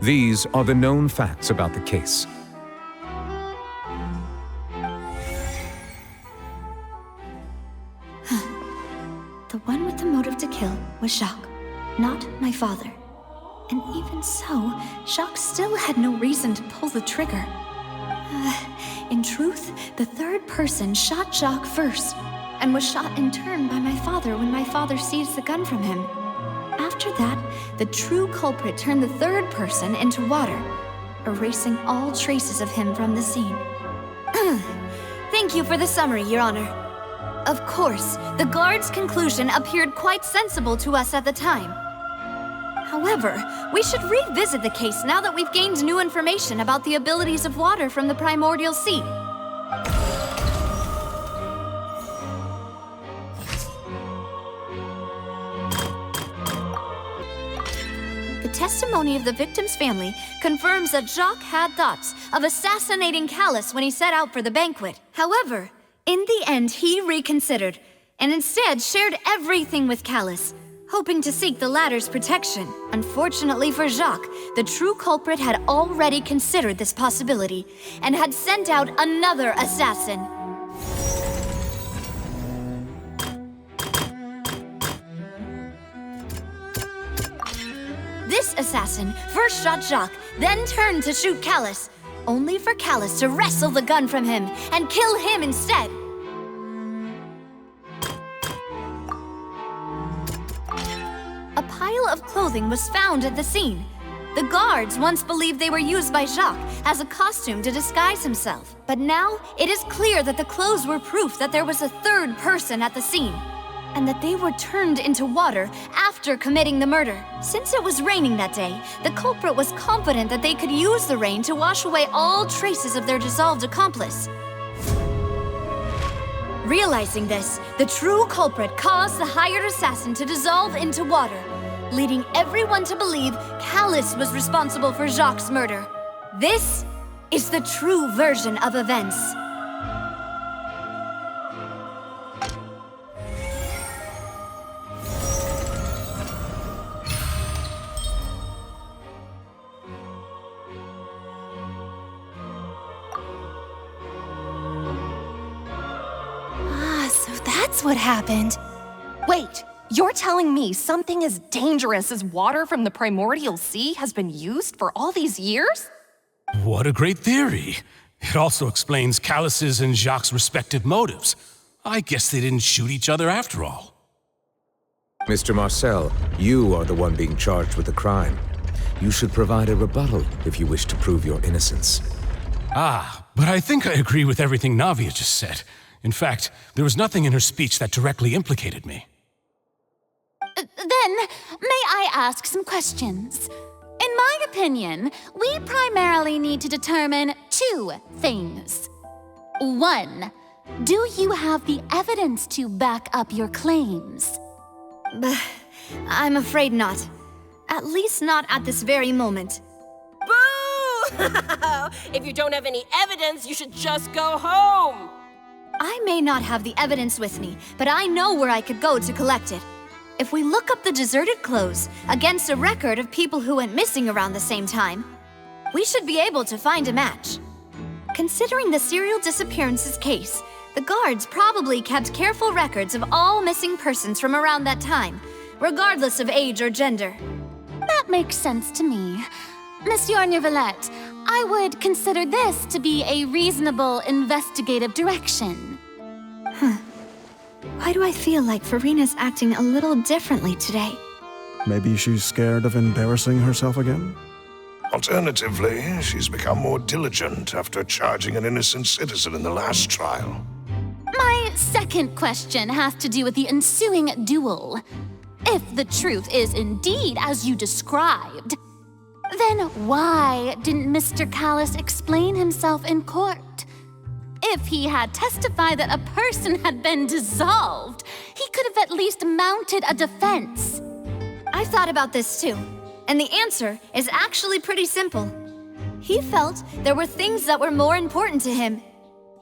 These are the known facts about the case. The one with the motive to kill was Jacques, not my father. And even so, Jacques still had no reason to pull the trigger. In truth, the third person shot Jacques first, and was shot in turn by my father when my father seized the gun from him. After that, the true culprit turned the third person into water, erasing all traces of him from the scene. Thank you for the summary, Your Honor. Of course, the guard's conclusion appeared quite sensible to us at the time. However, we should revisit the case now that we've gained new information about the abilities of water from the primordial sea. The testimony of the victim's family confirms that Jacques had thoughts of assassinating Callus when he set out for the banquet. However, in the end, he reconsidered, and instead shared everything with Callus, hoping to seek the latter's protection. Unfortunately for Jacques, the true culprit had already considered this possibility, and had sent out another assassin. This assassin first shot Jacques, then turned to shoot Callus, only for Callus to wrestle the gun from him and kill him instead. A pile of clothing was found at the scene. The guards once believed they were used by Jacques as a costume to disguise himself. But now, it is clear that the clothes were proof that there was a third person at the scene, and that they were turned into water after committing the murder. Since it was raining that day, the culprit was confident that they could use the rain to wash away all traces of their dissolved accomplice. Realizing this, the true culprit caused the hired assassin to dissolve into water, leading everyone to believe Callus was responsible for Jacques' murder. This is the true version of events. That's what happened. Wait, you're telling me something as dangerous as water from the primordial sea has been used for all these years? What a great theory. It also explains Callus's and Jacques' respective motives. I guess they didn't shoot each other after all. Mr. Marcel, you are the one being charged with the crime. You should provide a rebuttal if you wish to prove your innocence. Ah, but I think I agree with everything Navia just said. In fact, there was nothing in her speech that directly implicated me. Then, may I ask some questions? In my opinion, we primarily need to determine two things. One, do you have the evidence to back up your claims? I'm afraid not. At least not at this very moment. Boo! If you don't have any evidence, you should just go home! I may not have the evidence with me, but I know where I could go to collect it. If we look up the deserted clothes against a record of people who went missing around the same time, we should be able to find a match. Considering the serial disappearances case, the guards probably kept careful records of all missing persons from around that time, regardless of age or gender. That makes sense to me. Monsieur Neuvillette, I would consider this to be a reasonable investigative direction. Why do I feel like Farina's acting a little differently today? Maybe she's scared of embarrassing herself again? Alternatively, she's become more diligent after charging an innocent citizen in the last trial. My second question has to do with the ensuing duel. If the truth is indeed as you described, then why didn't Mr. Callis explain himself in court? If he had testified that a person had been dissolved, he could have at least mounted a defense. I've thought about this too, and the answer is actually pretty simple. He felt there were things that were more important to him.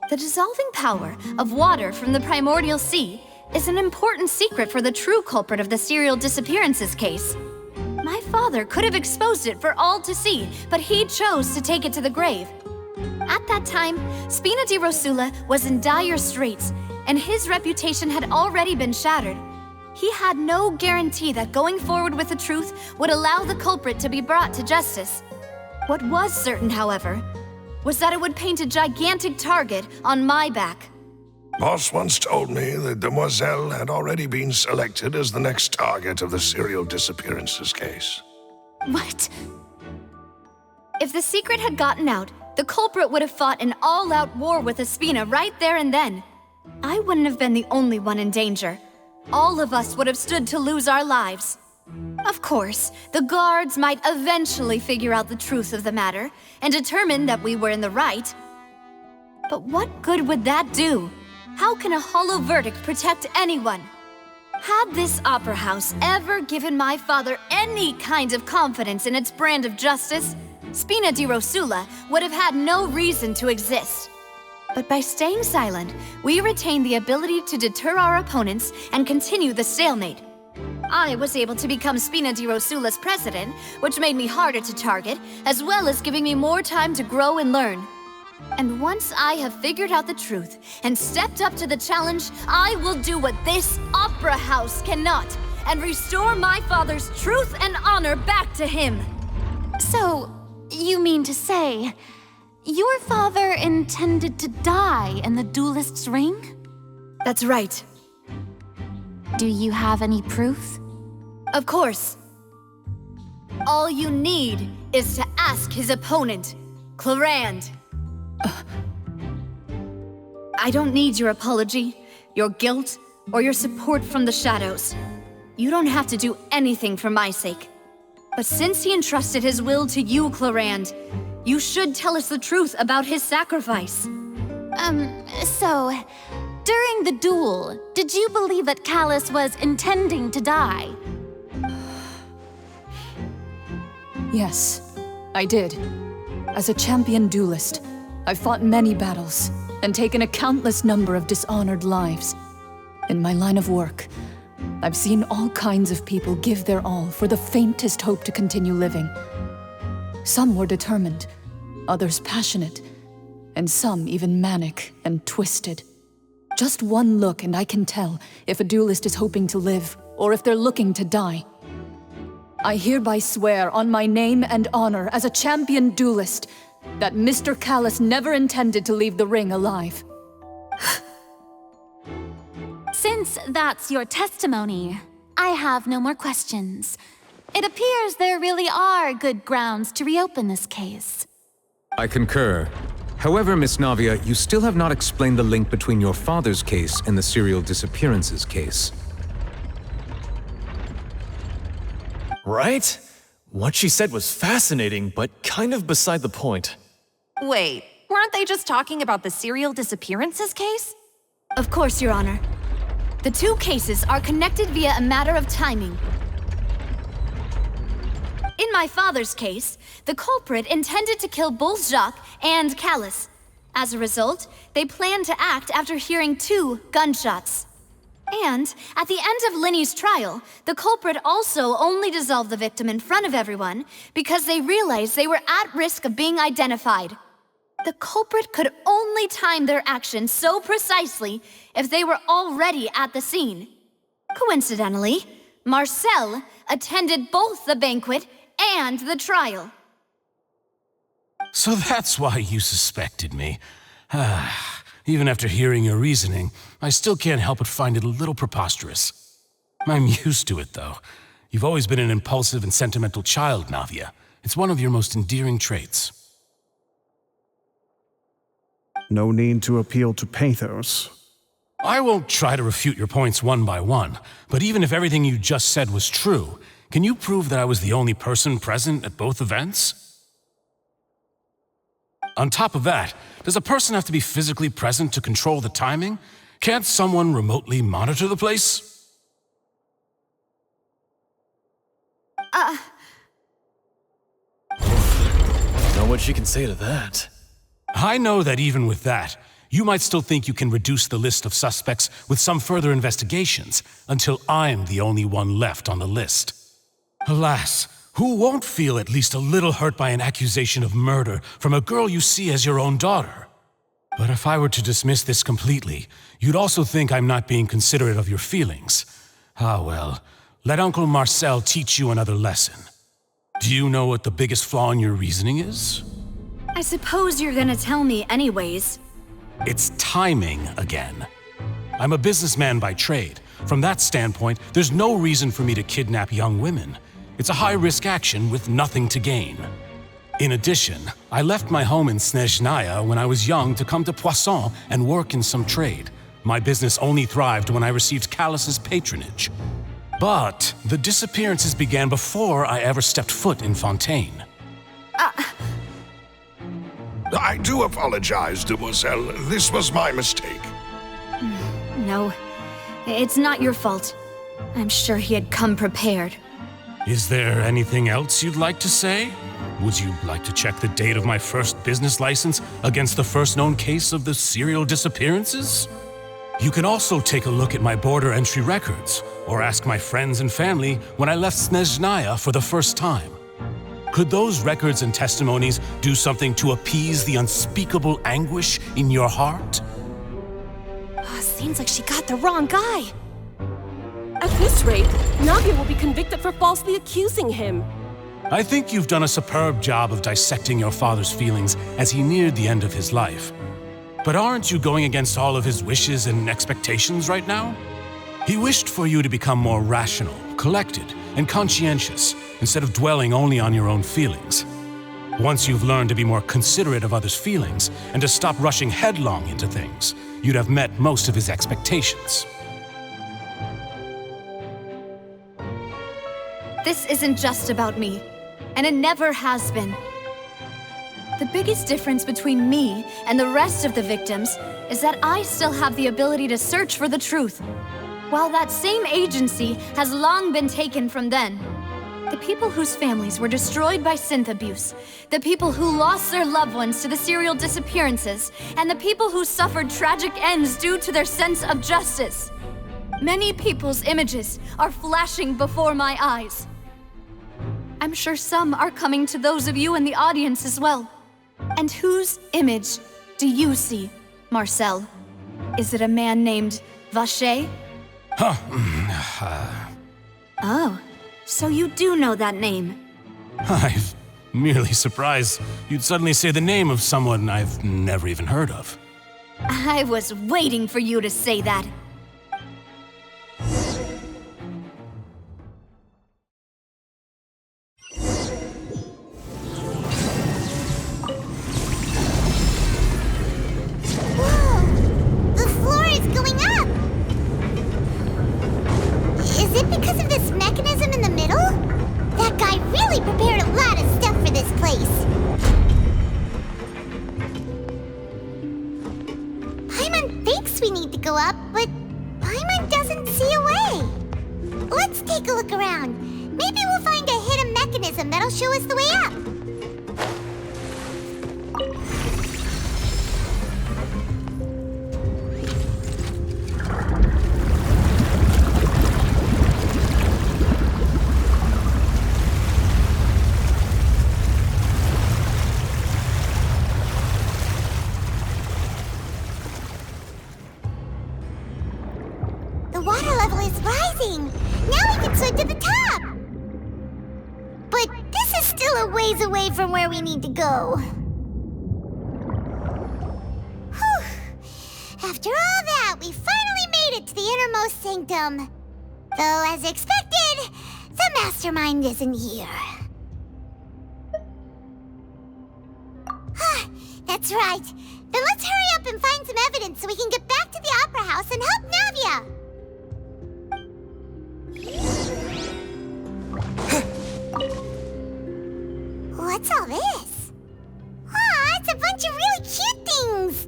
The dissolving power of water from the primordial sea is an important secret for the true culprit of the serial disappearances case. My father could have exposed it for all to see, but he chose to take it to the grave. At that time, Spina di Rosula was in dire straits, and his reputation had already been shattered. He had no guarantee that going forward with the truth would allow the culprit to be brought to justice. What was certain, however, was that it would paint a gigantic target on my back. Boss once told me that Demoiselle had already been selected as the next target of the serial disappearances case. What? If the secret had gotten out, the culprit would have fought an all-out war with Espina right there and then. I wouldn't have been the only one in danger. All of us would have stood to lose our lives. Of course, the guards might eventually figure out the truth of the matter and determine that we were in the right. But what good would that do? How can a hollow verdict protect anyone? Had this opera house ever given my father any kind of confidence in its brand of justice, Spina di Rosula would have had no reason to exist. But by staying silent, we retain the ability to deter our opponents and continue the stalemate. I was able to become Spina di Rosula's president, which made me harder to target, as well as giving me more time to grow and learn. And once I have figured out the truth and stepped up to the challenge, I will do what this opera house cannot, and restore my father's truth and honor back to him. So, you mean to say, your father intended to die in the duelist's ring? That's right. Do you have any proof? Of course. All you need is to ask his opponent, Clarand. I don't need your apology, your guilt, or your support from the shadows. You don't have to do anything for my sake. But since he entrusted his will to you, Clarand, you should tell us the truth about his sacrifice. So, during the duel, did you believe that Callis was intending to die? Yes, I did. As a champion duelist, I've fought many battles and taken a countless number of dishonored lives. In my line of work, I've seen all kinds of people give their all for the faintest hope to continue living. Some were determined, others passionate, and some even manic and twisted. Just one look and I can tell if a duelist is hoping to live or if they're looking to die. I hereby swear on my name and honor as a champion duelist that Mr. Callis never intended to leave the ring alive. Since that's your testimony, I have no more questions. It appears there really are good grounds to reopen this case. I concur. However, Miss Navia, you still have not explained the link between your father's case and the serial disappearances case. Right? What she said was fascinating, but kind of beside the point. Wait, weren't they just talking about the serial disappearances case? Of course, Your Honor. The two cases are connected via a matter of timing. In my father's case, the culprit intended to kill both Jacques and Callus. As a result, they planned to act after hearing 2 gunshots. And at the end of Linny's trial, the culprit also only dissolved the victim in front of everyone because they realized they were at risk of being identified. The culprit could only time their actions so precisely if they were already at the scene. Coincidentally, Marcel attended both the banquet and the trial. So that's why you suspected me. Even after hearing your reasoning, I still can't help but find it a little preposterous. I'm used to it, though. You've always been an impulsive and sentimental child, Navia. It's one of your most endearing traits. No need to appeal to pathos. I won't try to refute your points one by one, but even if everything you just said was true, can you prove that I was the only person present at both events? On top of that, does a person have to be physically present to control the timing? Can't someone remotely monitor the place? Know what she can say to that. I know that even with that, you might still think you can reduce the list of suspects with some further investigations until I'm the only one left on the list. Alas, who won't feel at least a little hurt by an accusation of murder from a girl you see as your own daughter? But if I were to dismiss this completely, you'd also think I'm not being considerate of your feelings. Ah well, let Uncle Marcel teach you another lesson. Do you know what the biggest flaw in your reasoning is? I suppose you're gonna tell me anyways. It's timing again. I'm a businessman by trade. From that standpoint, there's no reason for me to kidnap young women. It's a high-risk action with nothing to gain. In addition, I left my home in Snezhnaya when I was young to come to Poisson and work in some trade. My business only thrived when I received Callus's patronage. But the disappearances began before I ever stepped foot in Fontaine. I do apologize, Demoiselle. This was my mistake. No, it's not your fault. I'm sure he had come prepared. Is there anything else you'd like to say? Would you like to check the date of my first business license against the first known case of the serial disappearances? You can also take a look at my border entry records, or ask my friends and family when I left Snezhnaya for the first time. Could those records and testimonies do something to appease the unspeakable anguish in your heart? Seems like she got the wrong guy. At this rate, Navia will be convicted for falsely accusing him. I think you've done a superb job of dissecting your father's feelings as he neared the end of his life. But aren't you going against all of his wishes and expectations right now? He wished for you to become more rational, collected, and conscientious, instead of dwelling only on your own feelings. Once you've learned to be more considerate of others' feelings and to stop rushing headlong into things, you'd have met most of his expectations. This isn't just about me, and it never has been. The biggest difference between me and the rest of the victims is that I still have the ability to search for the truth, while that same agency has long been taken from them. The people whose families were destroyed by synth abuse, the people who lost their loved ones to the serial disappearances, and the people who suffered tragic ends due to their sense of justice. Many people's images are flashing before my eyes. I'm sure some are coming to those of you in the audience as well. And whose image do you see, Marcel? Is it a man named Vacher? Oh, so you do know that name. I'm merely surprised you'd suddenly say the name of someone I've never even heard of. I was waiting for you to say that. Is it because of this mechanism in the middle? That amazing! Now we can swim to the top! But this is still a ways away from where we need to go. Whew. After all that, we finally made it to the innermost sanctum. Though, as expected, the mastermind isn't here. That's right. Then let's hurry up and find some evidence so we can get back to the Opera House and help Navia. What's all this? Aw, it's a bunch of really cute things.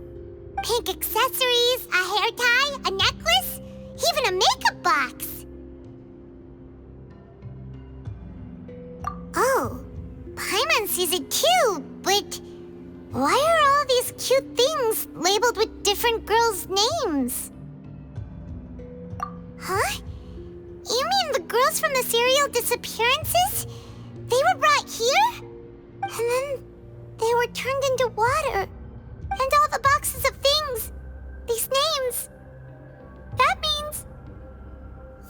Pink accessories, a hair tie, a necklace, even a makeup box. Oh, Paimon sees it too, but why are all these cute things labeled with different girls' names? Huh? You mean the girls from the serial disappearances? They were brought here? And then they were turned into water. And all the boxes of things, these names. That means...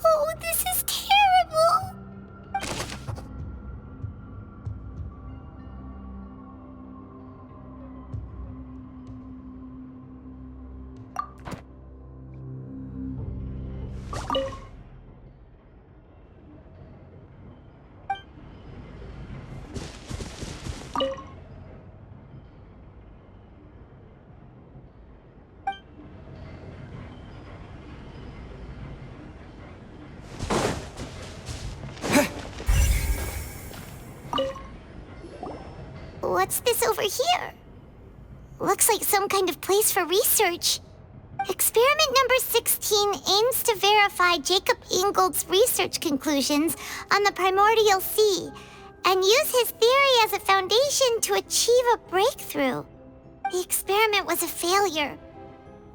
Oh, this is terrible! What's this over here? Looks like some kind of place for research. Experiment number 16 aims to verify Jacob Ingold's research conclusions on the primordial sea and use his theory as a foundation to achieve a breakthrough. The experiment was a failure.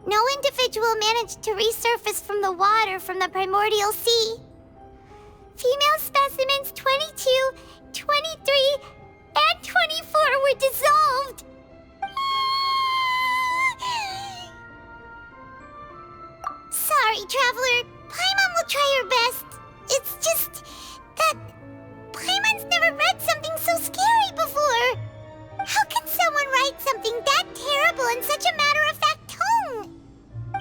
No individual managed to resurface from the water from the primordial sea. Female specimens 22, 23, and 24 were dissolved. Sorry, Traveler. Paimon will try her best. It's just that Paimon's never read something so scary before. How can someone write something that terrible in such a matter-of-fact tone?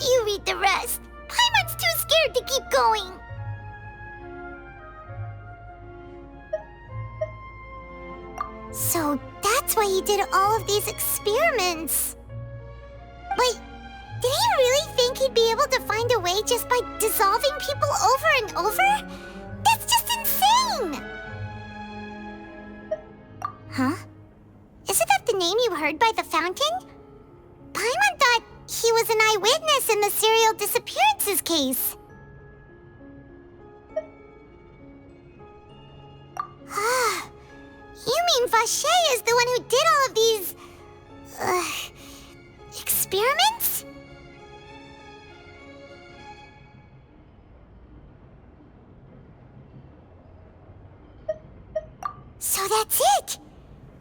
You read the rest. Paimon's too scared to keep going. So that's why he did all of these experiments. Wait, did he really think he'd be able to find a way just by dissolving people over and over? That's just insane! Huh? Isn't that the name you heard by the fountain? Paimon thought he was an eyewitness in the serial disappearances case. Ah. You mean Vache is the one who did all of these... experiments? So that's it!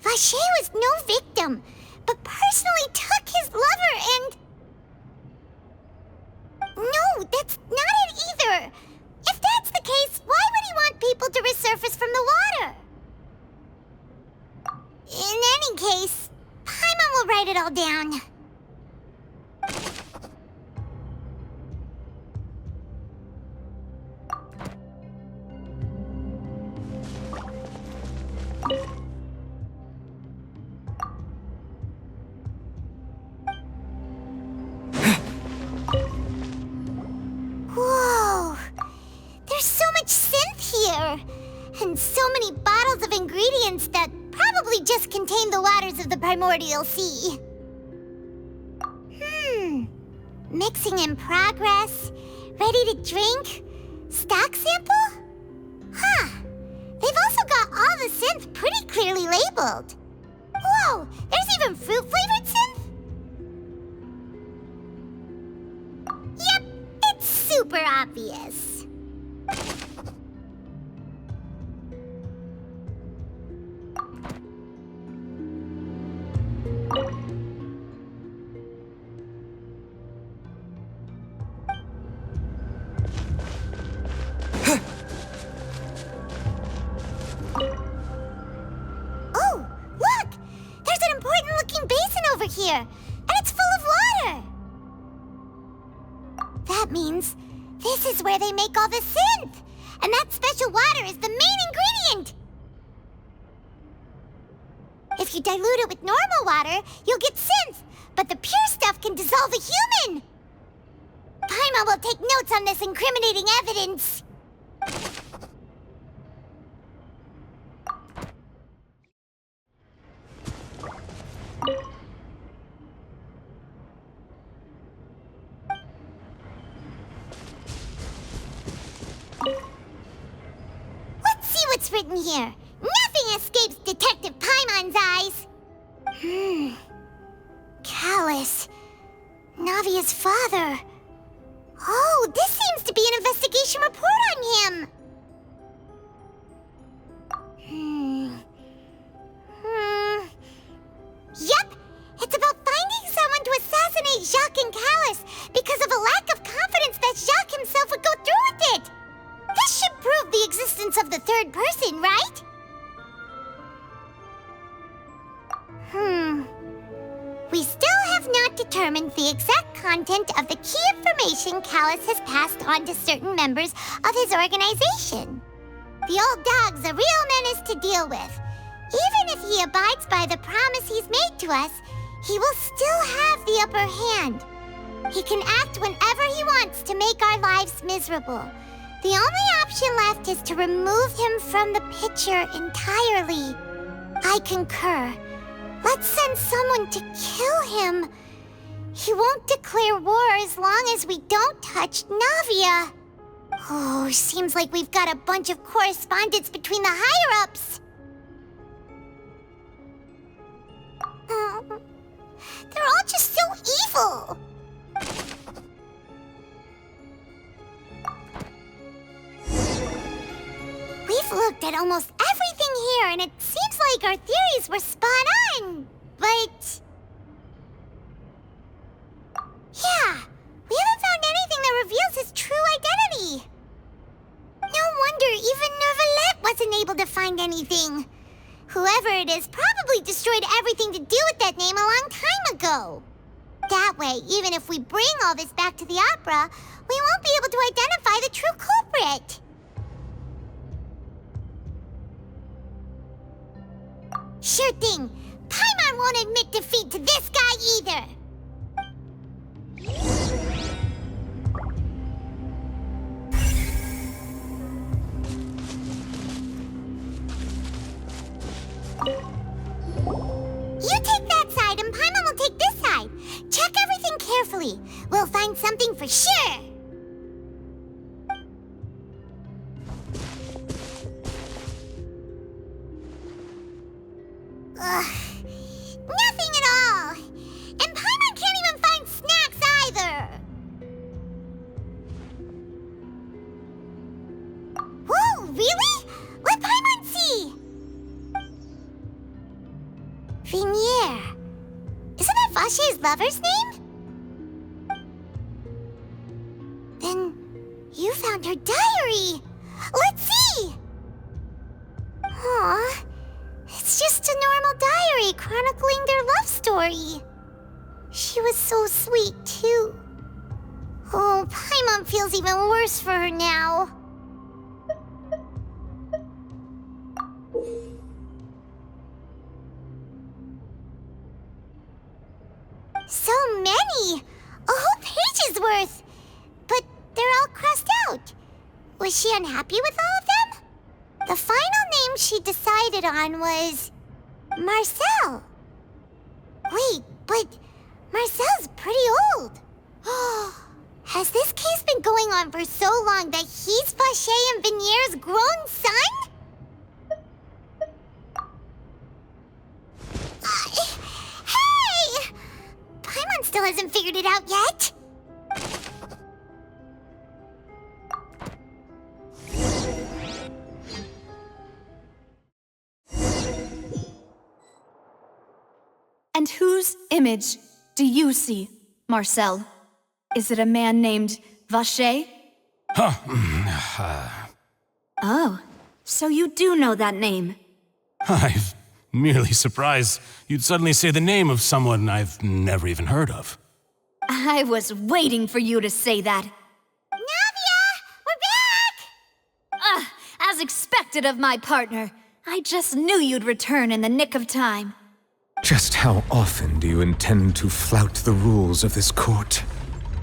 Vache was no victim, but personally took his lover and... No, that's not it either! If that's the case, why would he want people to resurface from the water? In any case, Paimon will write it all down. Whoa! There's so much synth here! And so many bottles of ingredients that probably just contain the waters of the primordial sea. Mixing in progress, ready to drink, stock sample? Huh. They've also got all the synth pretty clearly labeled. Whoa, there's even fruit-flavored synth? Yep, it's super obvious. over here, and it's full of water. That means this is where they make all the synth, and that special water is the main ingredient. If you dilute it with normal water, you'll get synth, but the pure stuff can dissolve a human. Paimon will take notes on this incriminating evidence. Let's see what's written here. Nothing escapes Detective Paimon's eyes. Callus. Navia's father. Oh, this seems to be an investigation report on him. Yep, it's about finding someone to assassinate Jacques and Callus because of a lack of confidence that Jacques himself would go through with it. This should prove the existence of the third person, right? We still have not determined the exact content of the key information Callus has passed on to certain members of his organization. The old dog's a real menace to deal with. Even if he abides by the promise he's made to us, he will still have the upper hand. He can act whenever he wants to make our lives miserable. The only option left is to remove him from the picture entirely. I concur. Let's send someone to kill him. He won't declare war as long as we don't touch Navia. Oh, seems like we've got a bunch of correspondence between the higher-ups. They're all just so evil. We've looked at almost everything here, and it seems like our theories were spot on, but... yeah, we haven't found anything that reveals his true identity. No wonder even Neuvillette wasn't able to find anything. Whoever it is probably destroyed everything to do with that name a long time ago. That way, even if we bring all this back to the opera, we won't be able to identify the true culprit. Sure thing. Paimon won't admit defeat to this guy either. You take that side and Paimon will take this side. Check everything carefully. We'll find something for sure. Ugh. Nothing at all. And Paimon can't even find snacks either. Whoa, really? Let Paimon see. Vinier. Isn't that Vache's lover's name? Then you found her diary. Let's see. Aw. It's just a normal diary chronicling their love story. She was so sweet, too. Oh, Paimon feels even worse for her now. So many! A whole page's worth! But they're all crossed out. Was she unhappy with all of them? The final name she decided on was... Marcel. Wait, but Marcel's pretty old. Has this case been going on for so long that he's Vache and Vinier's grown son? Hey! Paimon still hasn't figured it out yet. And whose image do you see, Marcel? Is it a man named Vache? Huh. Oh, so you do know that name. I've Merely surprised you'd suddenly say the name of someone I've never even heard of. I was waiting for you to say that. Navia! We're back! As expected of my partner. I just knew you'd return in the nick of time. Just how often do you intend to flout the rules of this court?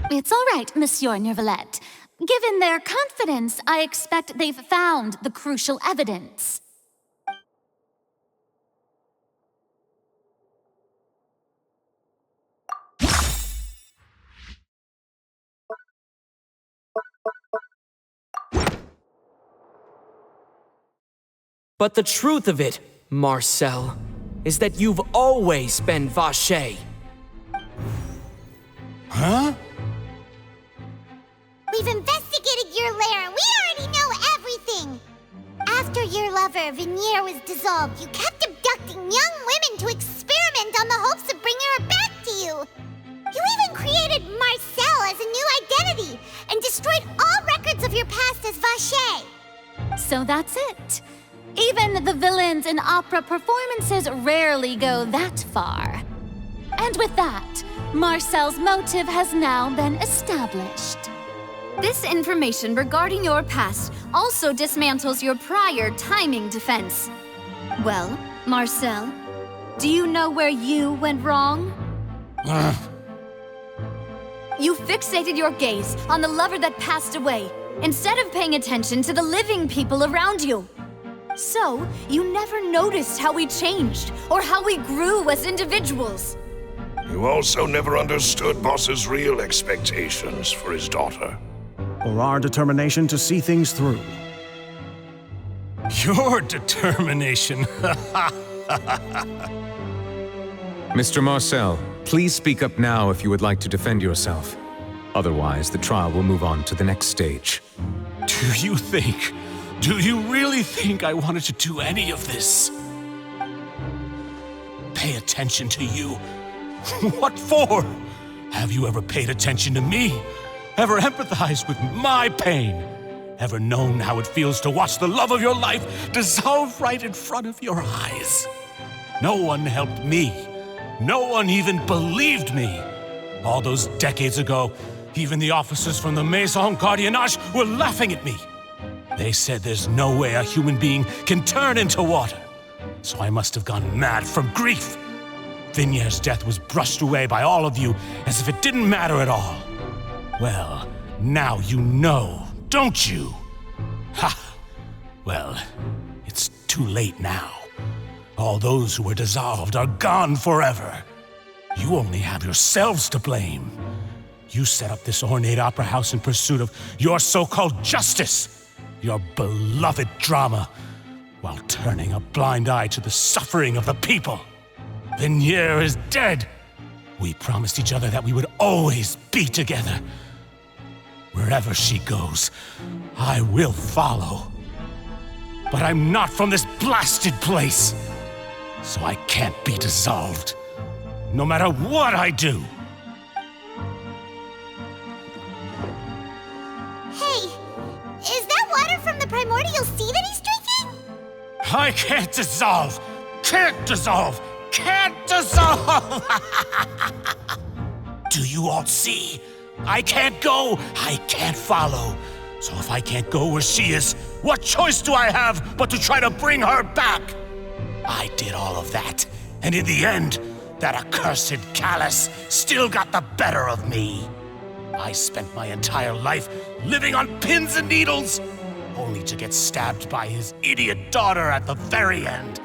It's all right, Monsieur Nervalette. Given their confidence, I expect they've found the crucial evidence. But the truth of it, Marcel, is that you've always been Vacher. Huh? We've investigated your lair and we already know everything! After your lover, Venier, was dissolved, you kept abducting young women to experiment on the hopes of bringing her back to you! You even created Marcel as a new identity and destroyed all records of your past as Vacher! So that's it. Even the villains in opera performances rarely go that far. And with that, Marcel's motive has now been established. This information regarding your past also dismantles your prior timing defense. Well, Marcel, do you know where you went wrong? You fixated your gaze on the lover that passed away, instead of paying attention to the living people around you. So, you never noticed how we changed, or how we grew as individuals. You also never understood Boss's real expectations for his daughter. Or our determination to see things through. Your determination. Mr. Marcel, please speak up now if you would like to defend yourself. Otherwise, the trial will move on to the next stage. Do you really think I wanted to do any of this? Pay attention to you? What for? Have you ever paid attention to me? Ever empathized with my pain? Ever known how it feels to watch the love of your life dissolve right in front of your eyes? No one helped me. No one even believed me. All those decades ago, even the officers from the Maison Gardiennage were laughing at me. They said there's no way a human being can turn into water. So I must have gone mad from grief. Vinier's death was brushed away by all of you as if it didn't matter at all. Well, now you know, don't you? Ha! Well, it's too late now. All those who were dissolved are gone forever. You only have yourselves to blame. You set up this ornate opera house in pursuit of your so-called justice, your beloved drama, while turning a blind eye to the suffering of the people. Venier is dead. We promised each other that we would always be together. Wherever she goes, I will follow. But I'm not from this blasted place, so I can't be dissolved, no matter what I do. Hey, is that water from the primordial sea that he's drinking? I can't dissolve! Can't dissolve! Can't dissolve! Do you all see? I can't go, I can't follow. So if I can't go where she is, what choice do I have but to try to bring her back? I did all of that, and in the end, that accursed Callus still got the better of me. I spent my entire life living on pins and needles, only to get stabbed by his idiot daughter at the very end.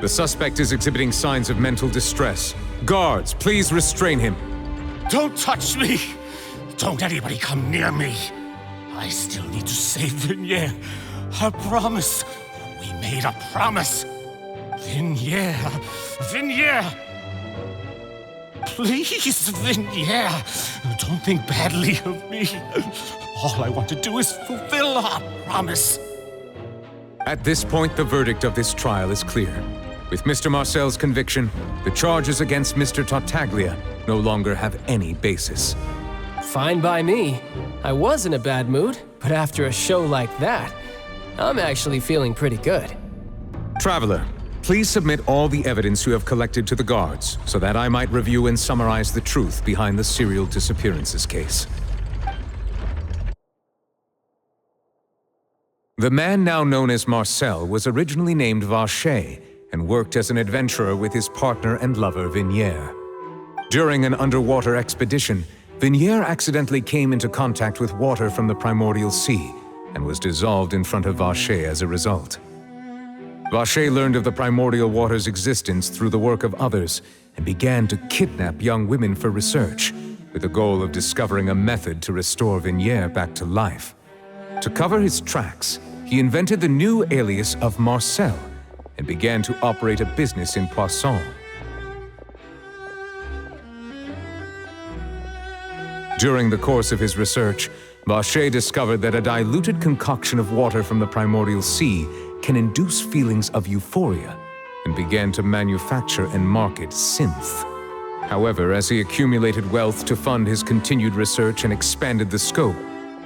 The suspect is exhibiting signs of mental distress. Guards, please restrain him. Don't touch me! Don't anybody come near me! I still need to save Venier. I promise. We made a promise. Venier. Venier! Please, Venier. Don't think badly of me. All I want to do is fulfill our promise. At this point, the verdict of this trial is clear. With Mr. Marcel's conviction, the charges against Mr. Tartaglia no longer have any basis. Fine by me. I was in a bad mood, but after a show like that, I'm actually feeling pretty good. Traveler, please submit all the evidence you have collected to the guards, so that I might review and summarize the truth behind the serial disappearances case. The man now known as Marcel was originally named Vacher and worked as an adventurer with his partner and lover Vignier. During an underwater expedition, Vignier accidentally came into contact with water from the primordial sea and was dissolved in front of Vacher as a result. Vacher learned of the primordial water's existence through the work of others and began to kidnap young women for research, with the goal of discovering a method to restore Vignier back to life. To cover his tracks, he invented the new alias of Marcel and began to operate a business in Poisson. During the course of his research, Vacher discovered that a diluted concoction of water from the primordial sea can induce feelings of euphoria and began to manufacture and market synth. However, as he accumulated wealth to fund his continued research and expanded the scope,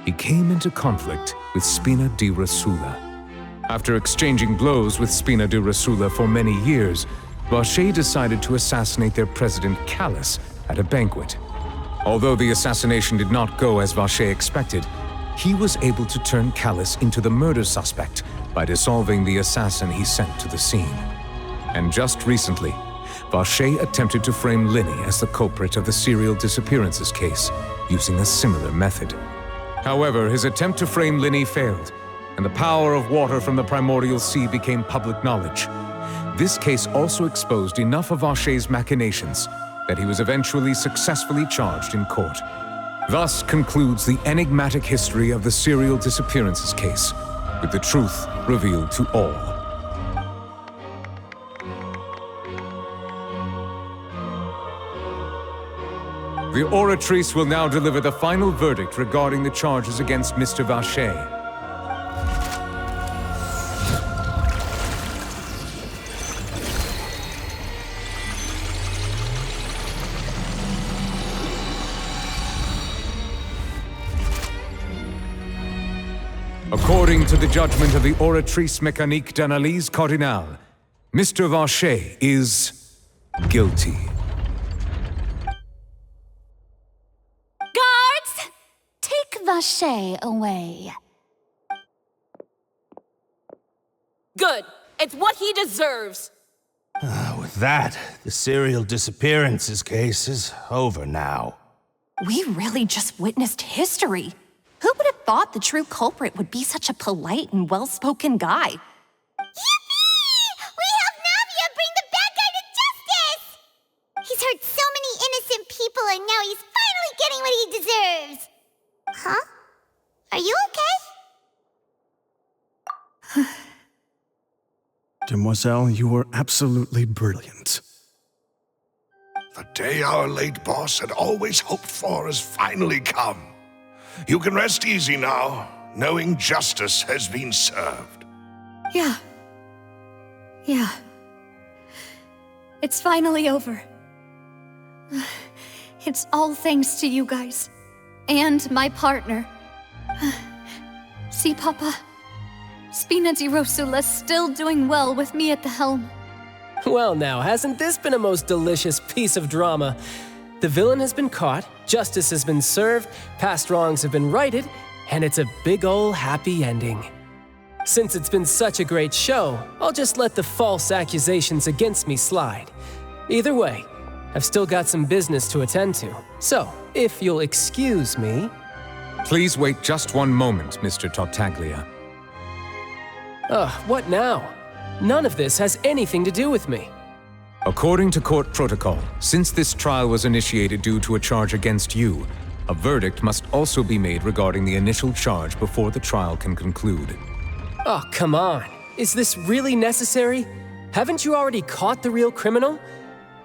he came into conflict with Spina di Rosula. After exchanging blows with Spina di Rosula for many years, Vacher decided to assassinate their president Callus at a banquet. Although the assassination did not go as Vacher expected, he was able to turn Callus into the murder suspect by dissolving the assassin he sent to the scene. And just recently, Vacher attempted to frame Linny as the culprit of the serial disappearances case, using a similar method. However, his attempt to frame Linny failed, and the power of water from the primordial sea became public knowledge. This case also exposed enough of Vacher's machinations that he was eventually successfully charged in court. Thus concludes the enigmatic history of the serial disappearances case, with the truth revealed to all. The Oratrice will now deliver the final verdict regarding the charges against Mr. Vacher. According to the judgment of the Oratrice Mécanique d'Analyse Cardinale, Mr. Vacher is guilty. Guards! Take Vacher away. Good. It's what he deserves. With that, the serial disappearances case is over now. We really just witnessed history. Who would have thought the true culprit would be such a polite and well-spoken guy? Yippee! We helped Navia bring the bad guy to justice! He's hurt so many innocent people and now he's finally getting what he deserves! Huh? Are you okay? Demoiselle, you were absolutely brilliant. The day our late boss had always hoped for has finally come. You can rest easy now, knowing justice has been served. Yeah. It's finally over. It's all thanks to you guys. And my partner. See, Papa? Spina di Rosula's still doing well with me at the helm. Well now, hasn't this been a most delicious piece of drama? The villain has been caught, justice has been served, past wrongs have been righted, and it's a big ol' happy ending. Since it's been such a great show, I'll just let the false accusations against me slide. Either way, I've still got some business to attend to, so if you'll excuse me... Please wait just one moment, Mr. Tartaglia. What now? None of this has anything to do with me. According to court protocol, since this trial was initiated due to a charge against you, a verdict must also be made regarding the initial charge before the trial can conclude. Oh, come on. Is this really necessary? Haven't you already caught the real criminal?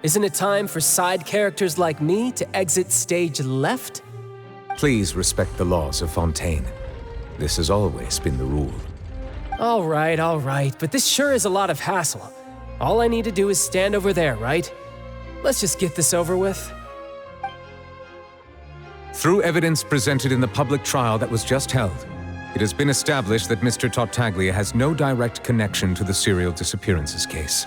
Isn't it time for side characters like me to exit stage left? Please respect the laws of Fontaine. This has always been the rule. All right, but this sure is a lot of hassle. All I need to do is stand over there, right? Let's just get this over with. Through evidence presented in the public trial that was just held, It has been established that Mr. Tartaglia has no direct connection to the serial disappearances case.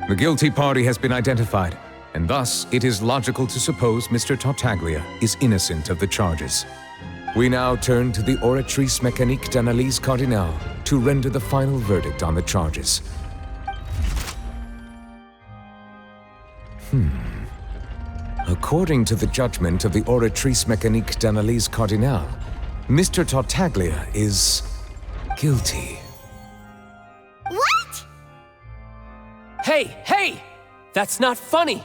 The guilty party has been identified, and thus it is logical to suppose Mr. Tartaglia is innocent of the charges. We now turn to the Oratrice Mécanique d'Analyse Cardinale to render the final verdict on the charges. According to the judgment of the Oratrice Mécanique d'Analyse Cardinale, Mr. Tartaglia is guilty. What? Hey! That's not funny!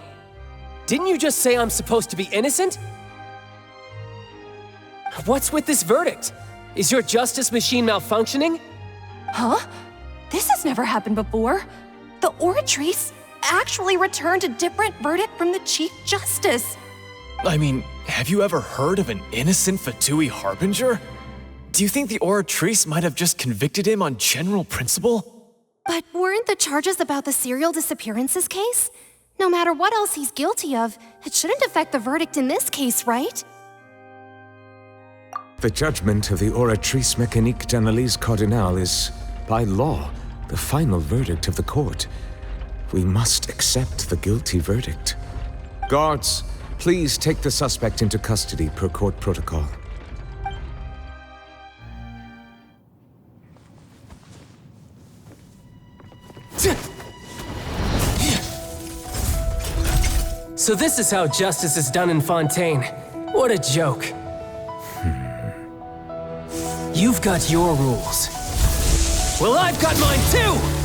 Didn't you just say I'm supposed to be innocent? What's with this verdict? Is your justice machine malfunctioning? Huh? This has never happened before. The Oratrice actually returned a different verdict from the Chief Justice. I mean, have you ever heard of an innocent Fatui Harbinger? Do you think the Oratrice might have just convicted him on general principle? But weren't the charges about the serial disappearances case? No matter what else he's guilty of, it shouldn't affect the verdict in this case, right? The judgment of the Oratrice Mécanique d'Analyse Cardinale is, by law, the final verdict of the court. We must accept the guilty verdict. Guards, please take the suspect into custody per court protocol. So this is how justice is done in Fontaine. What a joke. You've got your rules. Well, I've got mine too!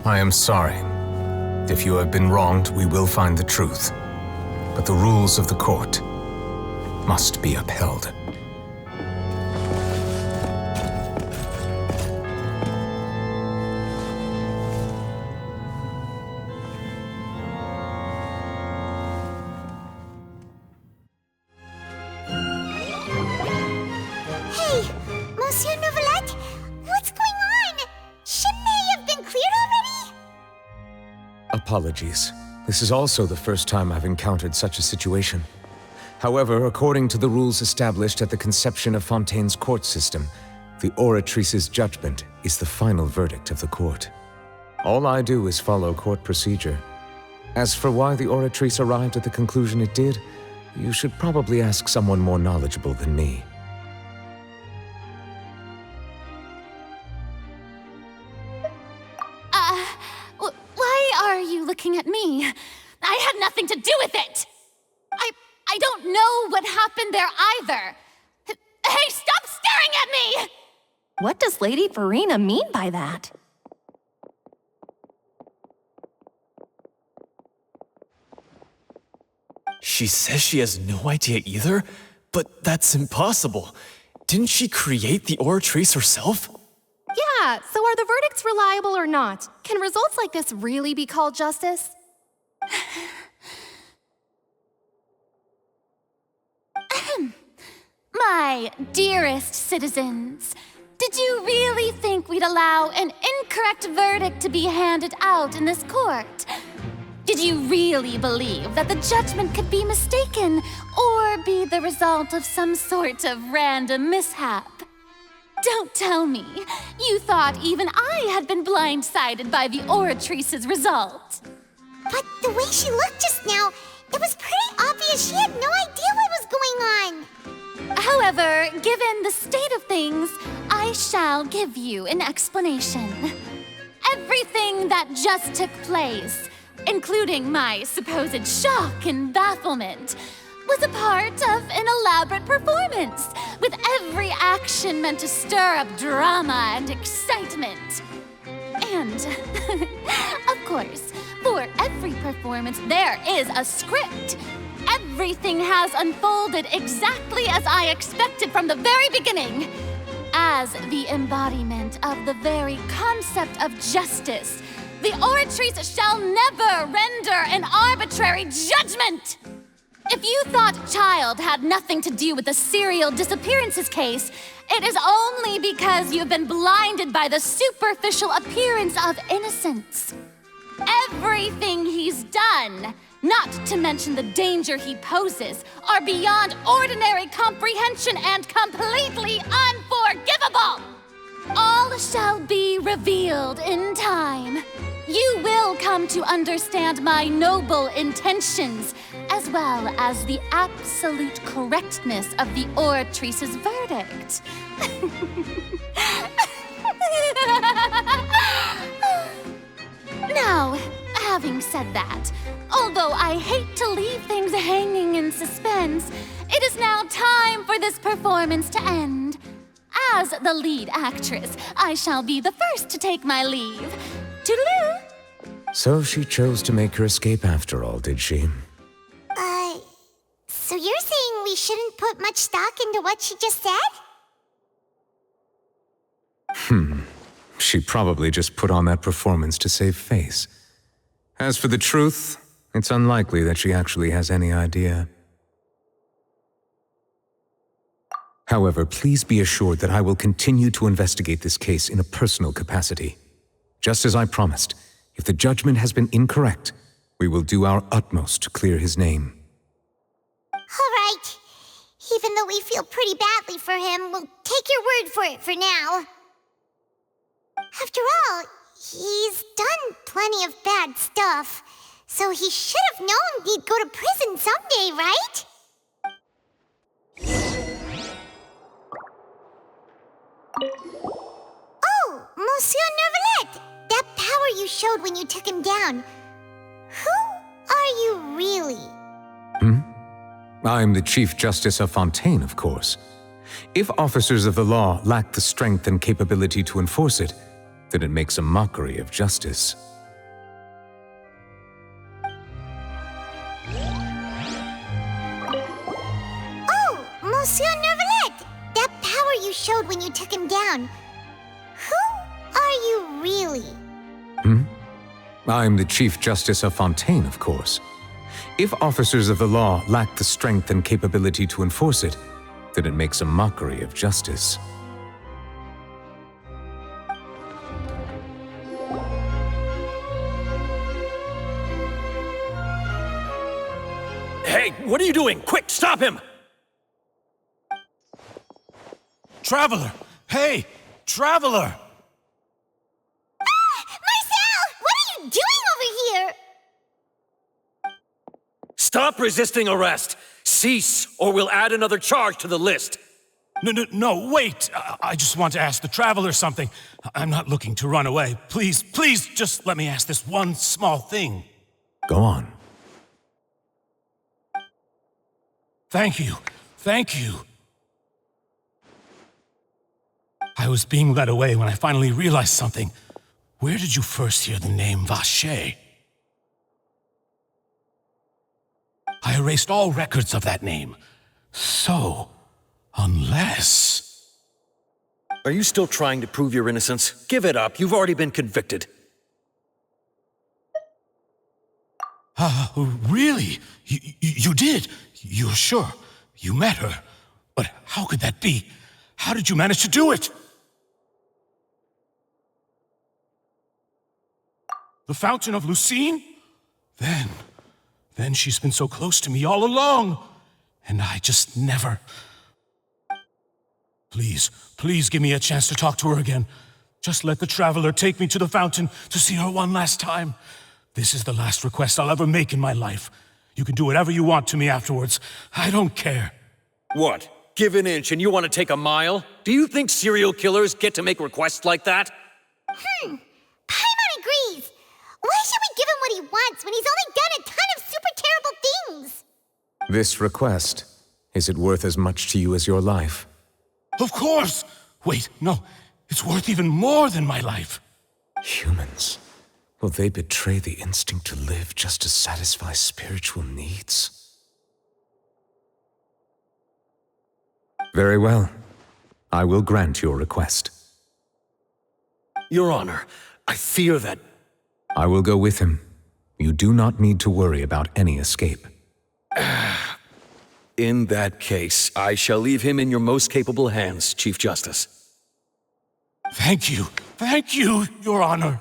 I am sorry. If you have been wronged, we will find the truth. But the rules of the court must be upheld. Hey, Monsieur Nouvelette, what's going on? Shouldn't they have been cleared already? Apologies. This is also the first time I've encountered such a situation. However, according to the rules established at the conception of Fontaine's court system, the Oratrice's judgment is the final verdict of the court. All I do is follow court procedure. As for why the Oratrice arrived at the conclusion it did, you should probably ask someone more knowledgeable than me. Why are you looking at me? I had nothing to do with it! I don't know what happened there either! Hey, stop staring at me! What does Lady Verena mean by that? She says she has no idea either? But that's impossible. Didn't she create the Oratrice herself? Yeah, so are the verdicts reliable or not? Can results like this really be called justice? My dearest citizens, did you really think we'd allow an incorrect verdict to be handed out in this court? Did you really believe that the judgment could be mistaken or be the result of some sort of random mishap? Don't tell me you thought even I had been blindsided by the Oratrice's result. But the way she looked just now, it was pretty obvious she had no idea what was going on. However, given the state of things, I shall give you an explanation. Everything that just took place, including my supposed shock and bafflement, was a part of an elaborate performance, with every action meant to stir up drama and excitement. And, of course, for every performance, there is a script. Everything has unfolded exactly as I expected from the very beginning. As the embodiment of the very concept of justice, the Oratrice shall never render an arbitrary judgment! If you thought Child had nothing to do with the serial disappearances case, it is only because you've been blinded by the superficial appearance of innocence. Everything he's done, not to mention the danger he poses, are beyond ordinary comprehension and completely unforgivable! All shall be revealed in time. You will come to understand my noble intentions, as well as the absolute correctness of the Oratrice's verdict. Now, having said that, although I hate to leave things hanging in suspense, it is now time for this performance to end. As the lead actress, I shall be the first to take my leave. Toodaloo! So she chose to make her escape after all, did she? So you're saying we shouldn't put much stock into what she just said? She probably just put on that performance to save face. As for the truth, it's unlikely that she actually has any idea. However, please be assured that I will continue to investigate this case in a personal capacity. Just as I promised, if the judgment has been incorrect, we will do our utmost to clear his name. All right. Even though we feel pretty badly for him, we'll take your word for it for now. After all, he's done plenty of bad stuff, so he should have known he'd go to prison someday, right? Oh, Monsieur Nervalet! That power you showed when you took him down. Who are you really? I'm the Chief Justice of Fontaine, of course. If officers of the law lack the strength and capability to enforce it, then it makes a mockery of justice. Oh, Monsieur Nervalet! That power you showed when you took him down. Who are you really? I'm the Chief Justice of Fontaine, of course. If officers of the law lack the strength and capability to enforce it, then it makes a mockery of justice. Hey, what are you doing? Quick, stop him! Traveler! Hey! Traveler! Marcel! What are you doing over here? Stop resisting arrest! Cease, or we'll add another charge to the list. No, wait! I just want to ask the Traveler something. I'm not looking to run away. Please, just let me ask this one small thing. Go on. Thank you. I was being led away when I finally realized something. Where did you first hear the name Vacher? I erased all records of that name. So, unless... Are you still trying to prove your innocence? Give it up. You've already been convicted. Really? You did? You're sure? You met her? But how could that be? How did you manage to do it? The Fountain of Lucine? Then she's been so close to me all along. And I just never... Please give me a chance to talk to her again. Just let the Traveler take me to the fountain to see her one last time. This is the last request I'll ever make in my life. You can do whatever you want to me afterwards. I don't care. What? Give an inch and you want to take a mile? Do you think serial killers get to make requests like that? Paimon agrees. Why should we give him what he wants when he's only done a ton of super terrible things? This request, is it worth as much to you as your life? Of course! Wait, no. It's worth even more than my life. Humans. Will they betray the instinct to live just to satisfy spiritual needs? Very well. I will grant your request. Your Honor, I fear that... I will go with him. You do not need to worry about any escape. In that case, I shall leave him in your most capable hands, Chief Justice. Thank you. Thank you, Your Honor.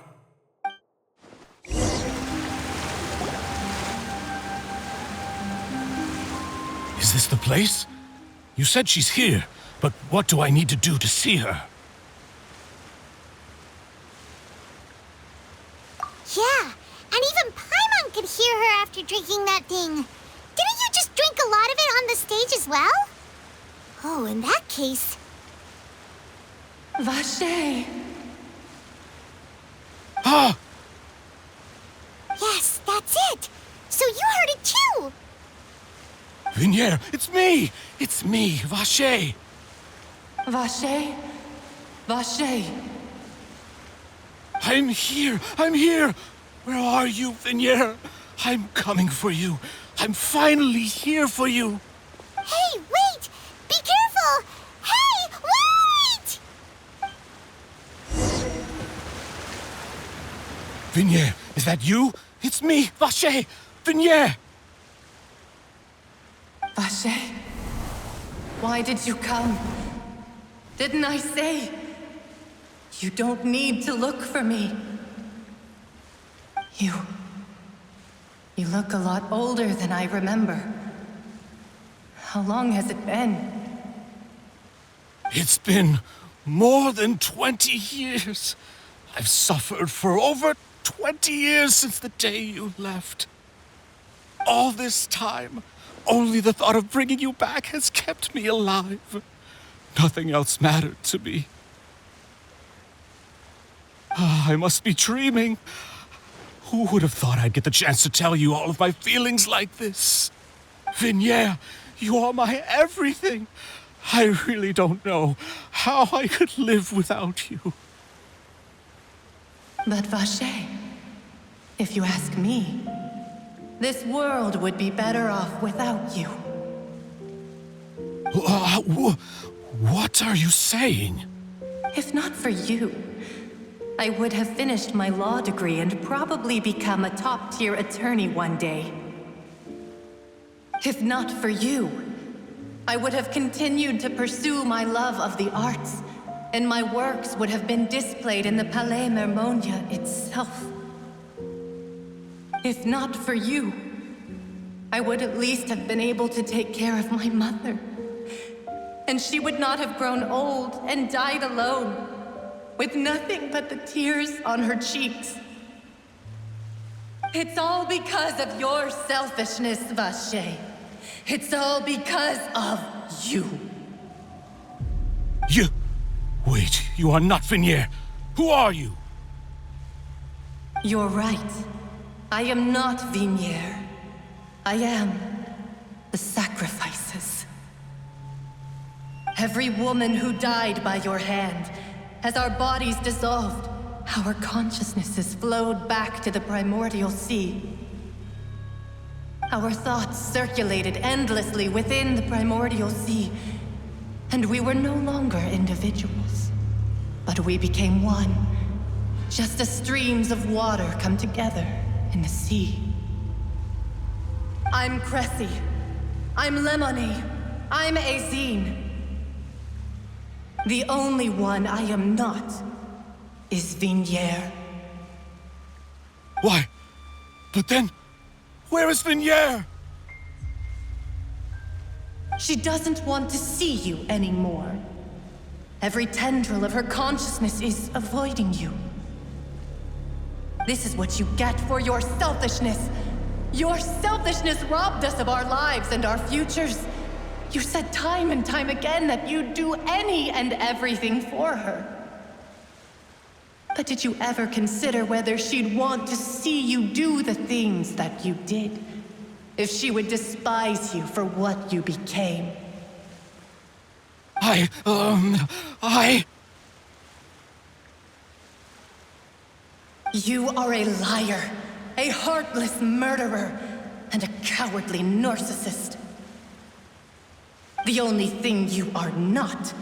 Is this the place? You said she's here, but what do I need to do to see her? Yeah, and even Paimon could hear her after drinking that thing. Didn't you just drink a lot of it on the stage as well? Oh, in that case... Vache! Ah! Yes, that's it! So you heard it too! Vinier, it's me! It's me, Vache! Vache? Vache! I'm here! I'm here! Where are you, Vinier? I'm coming for you. I'm finally here for you. Hey, wait! Be careful! Hey, wait! Vinier, is that you? It's me, Vache! Vinier! Vache? Why did you come? Didn't I say? You don't need to look for me. You look a lot older than I remember. How long has it been? It's been more than 20 years. I've suffered for over 20 years since the day you left. All this time, only the thought of bringing you back has kept me alive. Nothing else mattered to me. I must be dreaming. Who would have thought I'd get the chance to tell you all of my feelings like this? Vinier, you are my everything. I really don't know how I could live without you. But Vache, if you ask me, this world would be better off without you. What are you saying? If not for you, I would have finished my law degree and probably become a top-tier attorney one day. If not for you, I would have continued to pursue my love of the arts, and my works would have been displayed in the Palais Mermonia itself. If not for you, I would at least have been able to take care of my mother. And she would not have grown old and died alone, with nothing but the tears on her cheeks. It's all because of your selfishness, Vache. It's all because of you. You... Wait, you are not Vinier. Who are you? You're right. I am not Vinier. I am the sacrifices. Every woman who died by your hand, as our bodies dissolved, our consciousnesses flowed back to the primordial sea. Our thoughts circulated endlessly within the primordial sea, and we were no longer individuals, but we became one, just as streams of water come together in the sea. I'm Cressy. I'm Lemony. I'm Azine. The only one I am not is Vinier. Why? But then, where is Vinier? She doesn't want to see you anymore. Every tendril of her consciousness is avoiding you. This is what you get for your selfishness. Your selfishness robbed us of our lives and our futures. You said time and time again that you'd do any and everything for her. But did you ever consider whether she'd want to see you do the things that you did? if she would despise you for what you became. You are a liar, a heartless murderer, and a cowardly narcissist. The only thing you are not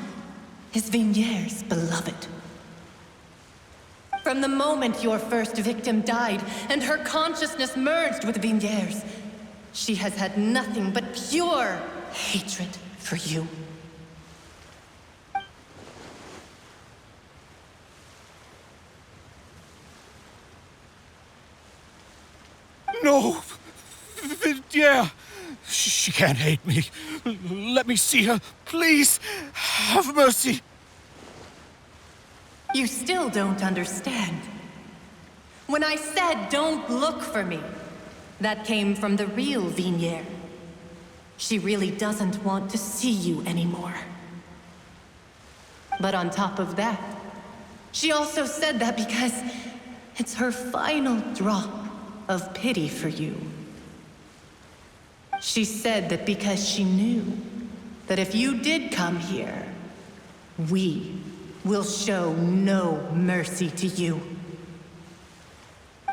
is Vigniere's beloved. From the moment your first victim died and her consciousness merged with Vigniere's, she has had nothing but pure hatred for you. No! Vidier! She can't hate me. Let me see her, please. Have mercy. You still don't understand. When I said don't look for me, that came from the real Vigniere. She really doesn't want to see you anymore. But on top of that, she also said that because it's her final drop of pity for you. She said that because she knew that if you did come here, we will show no mercy to you.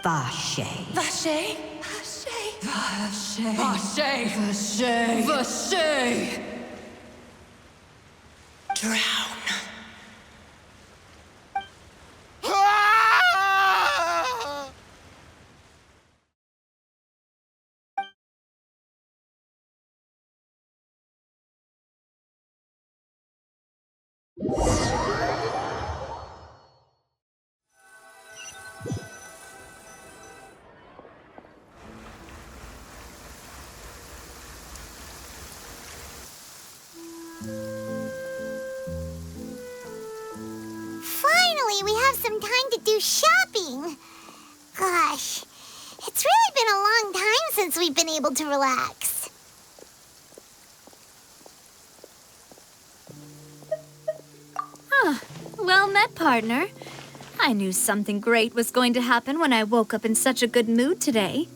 Vache. Vache? Vache? Vache. Vache. Vache. Vache. Drown. Finally, we have some time to do shopping. Gosh, it's really been a long time since we've been able to relax. Well met, partner. I knew something great was going to happen when I woke up in such a good mood today.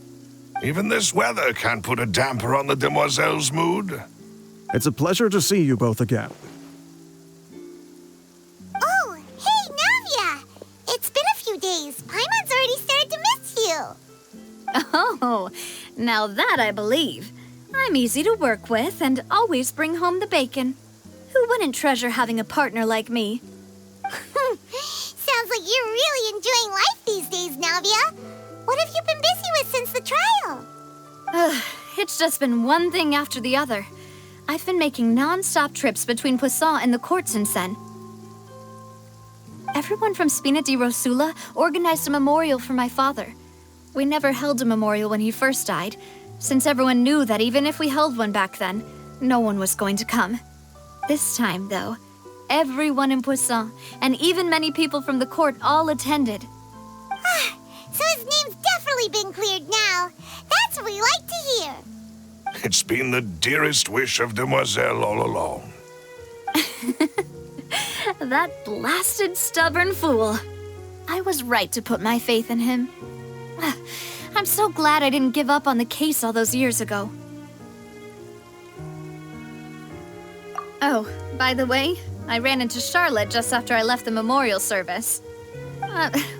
Even this weather can't put a damper on the demoiselle's mood. It's a pleasure to see you both again. Oh, hey, Navia! It's been a few days. Paimon's already started to miss you. Oh, now that I believe. I'm easy to work with and always bring home the bacon. Who wouldn't treasure having a partner like me? Sounds like you're really enjoying life these days, Navia. What have you been busy with since the trial? It's just been one thing after the other. I've been making non-stop trips between Poisson and the courts in Sen. Everyone from Spina di Rosula organized a memorial for my father. We never held a memorial when he first died, since everyone knew that even if we held one back then, no one was going to come. This time, though, everyone in Poisson, and even many people from the court, all attended. So his name's definitely been cleared now. That's what we like to hear. It's been the dearest wish of Demoiselle all along. That blasted stubborn fool. I was right to put my faith in him. I'm so glad I didn't give up on the case all those years ago. Oh, by the way, I ran into Charlotte just after I left the memorial service.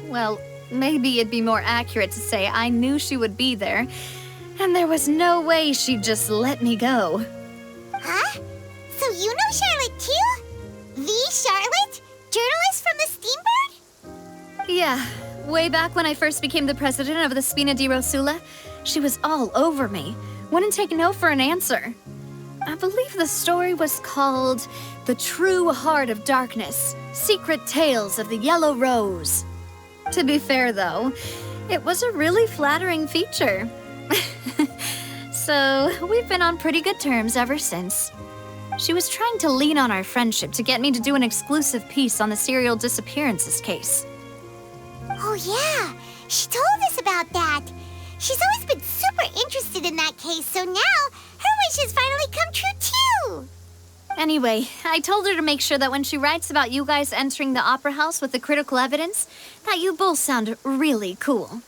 Well, maybe it'd be more accurate to say I knew she would be there, and there was no way she'd just let me go. Huh? So you know Charlotte too? The Charlotte? Journalist from the Steambird? Yeah, way back when I first became the president of the Spina di Rosula, she was all over me. Wouldn't take no for an answer. I believe the story was called The True Heart of Darkness, Secret Tales of the Yellow Rose. To be fair, though, it was a really flattering feature. So, we've been on pretty good terms ever since. She was trying to lean on our friendship to get me to do an exclusive piece on the serial disappearances case. Oh yeah, she told us about that. She's always been super interested in that case, so now her wish has finally come true too. Anyway, I told her to make sure that when she writes about you guys entering the opera house with the critical evidence, that you both sound really cool.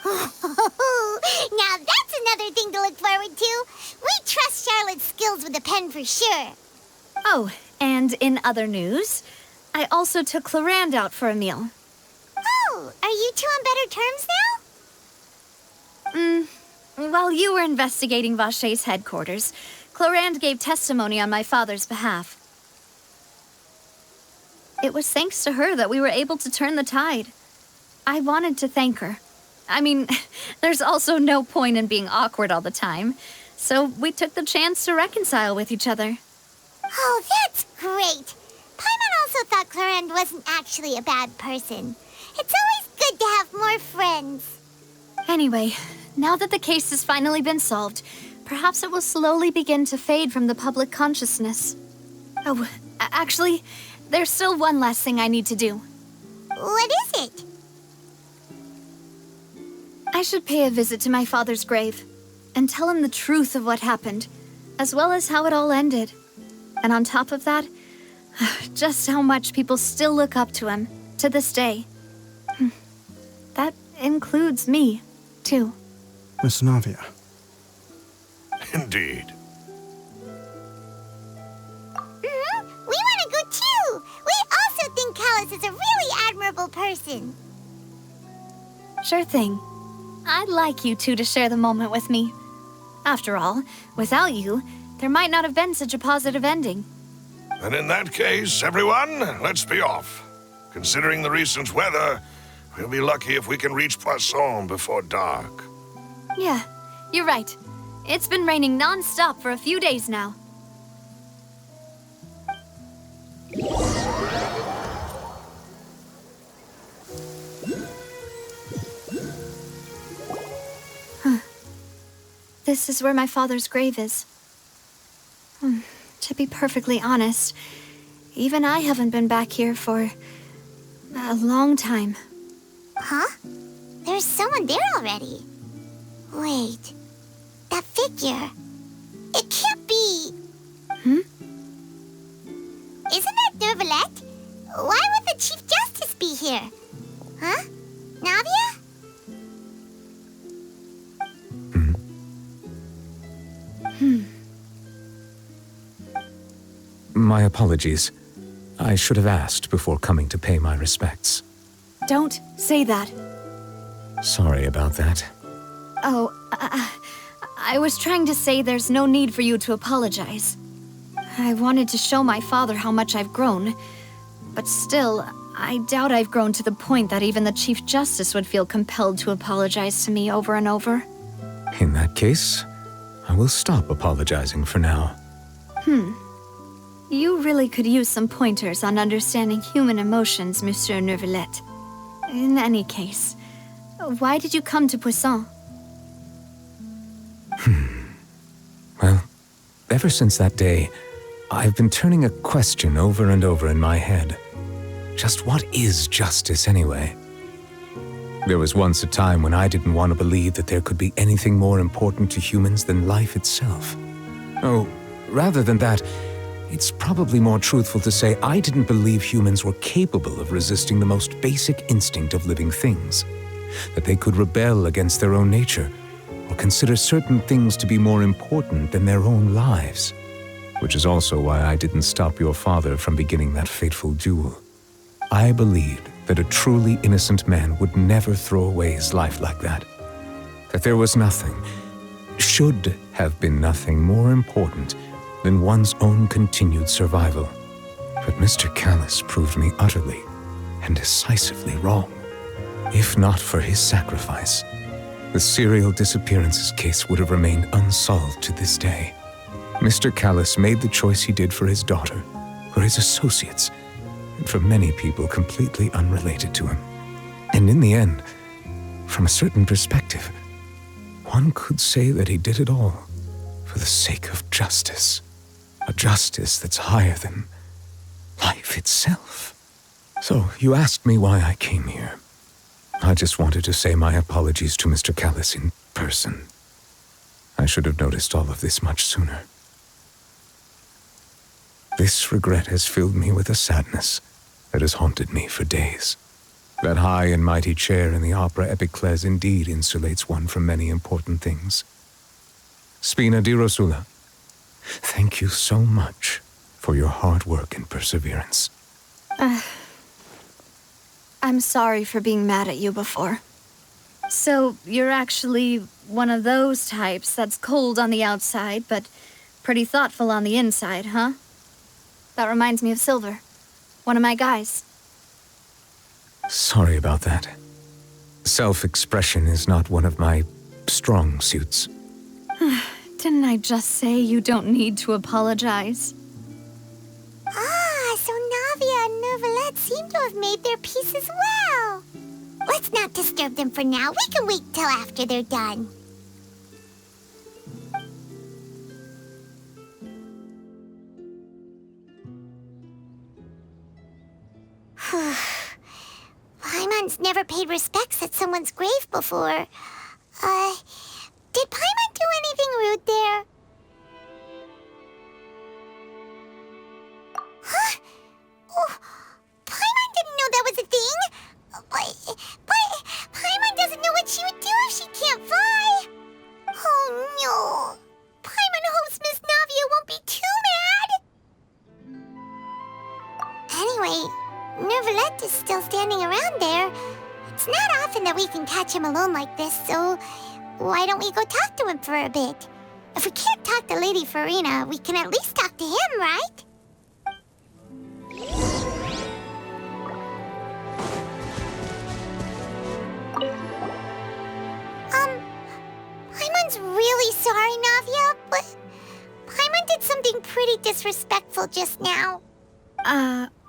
Now that's another thing to look forward to. We trust Charlotte's skills with a pen for sure. Oh, and in other news, I also took Clorand out for a meal. Oh, are you two on better terms now? While you were investigating Vashay's headquarters, Clorand gave testimony on my father's behalf. It was thanks to her that we were able to turn the tide. I wanted to thank her. I mean, there's also no point in being awkward all the time, so we took the chance to reconcile with each other. Oh, that's great. Paimon also thought Clorand wasn't actually a bad person. It's always good to have more friends. Anyway, now that the case has finally been solved, perhaps it will slowly begin to fade from the public consciousness. Oh, actually, there's still one last thing I need to do. What is it? I should pay a visit to my father's grave and tell him the truth of what happened, as well as how it all ended. And on top of that, just how much people still look up to him to this day. That includes me, too. Miss Navia. Indeed. We want to go too. We also think Callus is a really admirable person. Sure thing. I'd like you two to share the moment with me. After all, without you, there might not have been such a positive ending. And in that case, everyone, let's be off. Considering the recent weather, we'll be lucky if we can reach Poisson before dark. Yeah, you're right. It's been raining non-stop for a few days now. This is where my father's grave is. To be perfectly honest, even I haven't been back here for a long time. Huh? There's someone there already. Wait, that figure. It can't be. Isn't that Neuvillette? Why would the Chief Justice be here? Huh? Navia? My apologies. I should have asked before coming to pay my respects. Don't say that. Sorry about that. Oh, I was trying to say there's no need for you to apologize. I wanted to show my father how much I've grown, but still, I doubt I've grown to the point that even the Chief Justice would feel compelled to apologize to me over and over. In that case, I will stop apologizing for now. You really could use some pointers on understanding human emotions, Monsieur Neuvillette. In any case, why did you come to Poisson? Well, ever since that day, I've been turning a question over and over in my head. Just what is justice anyway? There was once a time when I didn't want to believe that there could be anything more important to humans than life itself. Oh, rather than that, it's probably more truthful to say I didn't believe humans were capable of resisting the most basic instinct of living things. That they could rebel against their own nature, or consider certain things to be more important than their own lives. Which is also why I didn't stop your father from beginning that fateful duel. I believed that a truly innocent man would never throw away his life like that. That there was nothing, should have been nothing more important than one's own continued survival. But Mr. Callus proved me utterly and decisively wrong. If not for his sacrifice, the serial disappearances case would have remained unsolved to this day. Mr. Callus made the choice he did for his daughter, for his associates, and for many people completely unrelated to him. And in the end, from a certain perspective, one could say that he did it all for the sake of justice. A justice that's higher than life itself. So, you asked me why I came here. I just wanted to say my apologies to Mr. Callus in person. I should have noticed all of this much sooner. This regret has filled me with a sadness that has haunted me for days. That high and mighty chair in the Opera Epiclese indeed insulates one from many important things. Spina di Rosula, thank you so much for your hard work and perseverance. I'm sorry for being mad at you before. So, you're actually one of those types that's cold on the outside, but pretty thoughtful on the inside, huh? That reminds me of Silver, one of my guys. Sorry about that. Self-expression is not one of my strong suits. Didn't I just say you don't need to apologize? Ah, so Navia and Neuvillette seem to have made their peace as well. Let's not disturb them for now. We can wait till after they're done. Paimon's never paid respects at someone's grave before. Did Paimon do anything rude there? Huh? Oh, Paimon didn't know that was a thing. But Paimon doesn't know what she would do if she can't fly. Oh no. Paimon hopes Miss Navia won't be too mad. Anyway, Neuvillette is still standing around there. It's not often that we can catch him alone like this, so why don't we go talk to him for a bit? If we can't talk to Lady Farina, we can at least talk to him, right? Paimon's really sorry, Navia, but Paimon did something pretty disrespectful just now.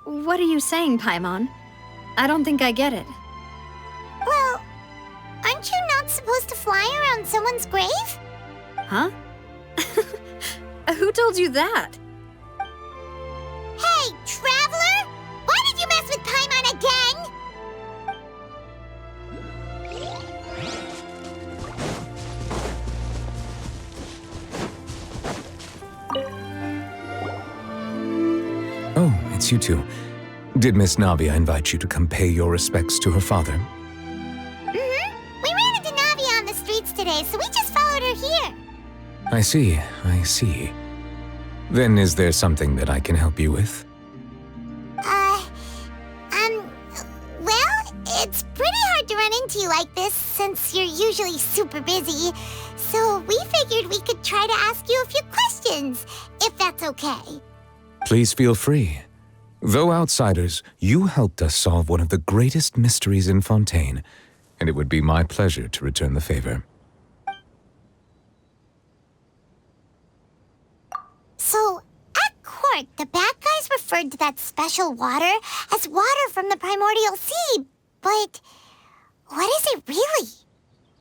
What are you saying, Paimon? I don't think I get it. Well, aren't you not supposed to fly around someone's grave? Huh? Who told you that? Hey, Traveler! Why did you mess with Paimon again? Oh, it's you two. Did Miss Navia invite you to come pay your respects to her father? Mm-hmm. We ran into Navia on the streets today, so we just followed her here. I see. Then is there something that I can help you with? Well, it's pretty hard to run into you like this since you're usually super busy. So we figured we could try to ask you a few questions, if that's okay. Please feel free. Though outsiders, you helped us solve one of the greatest mysteries in Fontaine, and it would be my pleasure to return the favor. So, at court, the bad guys referred to that special water as water from the primordial sea, but what is it really?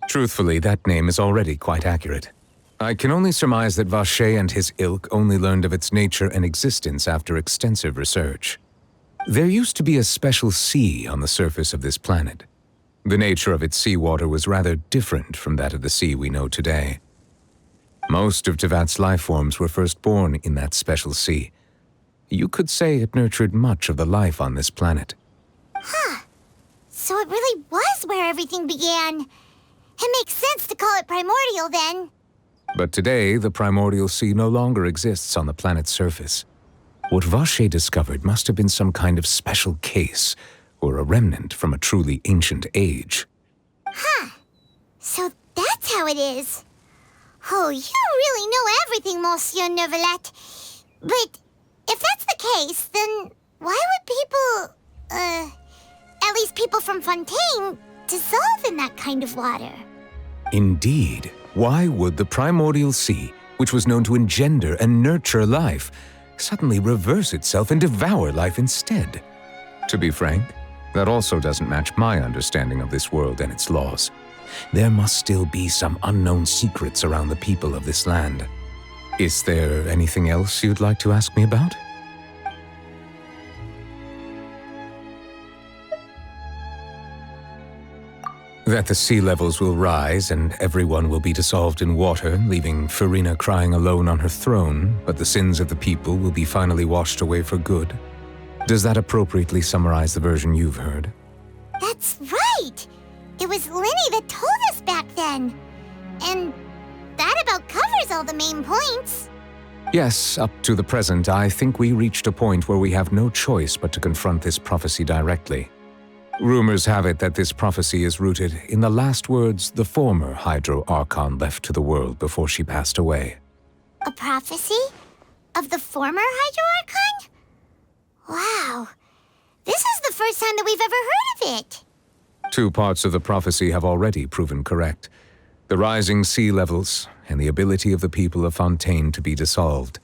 Truthfully, that name is already quite accurate. I can only surmise that Vacher and his ilk only learned of its nature and existence after extensive research. There used to be a special sea on the surface of this planet. The nature of its seawater was rather different from that of the sea we know today. Most of Tevat's life forms were first born in that special sea. You could say it nurtured much of the life on this planet. Huh. So it really was where everything began. It makes sense to call it primordial then. But today, the primordial sea no longer exists on the planet's surface. What Vacher discovered must have been some kind of special case, or a remnant from a truly ancient age. Huh. So that's how it is. Oh, you really know everything, Monsieur Neuvillette. But if that's the case, then why would people, at least people from Fontaine, dissolve in that kind of water? Indeed. Why would the primordial sea, which was known to engender and nurture life, suddenly reverse itself and devour life instead? To be frank, that also doesn't match my understanding of this world and its laws. There must still be some unknown secrets around the people of this land. Is there anything else you'd like to ask me about? That the sea levels will rise and everyone will be dissolved in water, leaving Farina crying alone on her throne, but the sins of the people will be finally washed away for good. Does that appropriately summarize the version you've heard? That's right! It was Linny that told us back then. And that about covers all the main points. Yes, up to the present, I think we reached a point where we have no choice but to confront this prophecy directly. Rumors have it that this prophecy is rooted in the last words the former Hydro Archon left to the world before she passed away. A prophecy? Of the former Hydro Archon? Wow. This is the first time that we've ever heard of it. 2 parts of the prophecy have already proven correct. The rising sea levels and the ability of the people of Fontaine to be dissolved.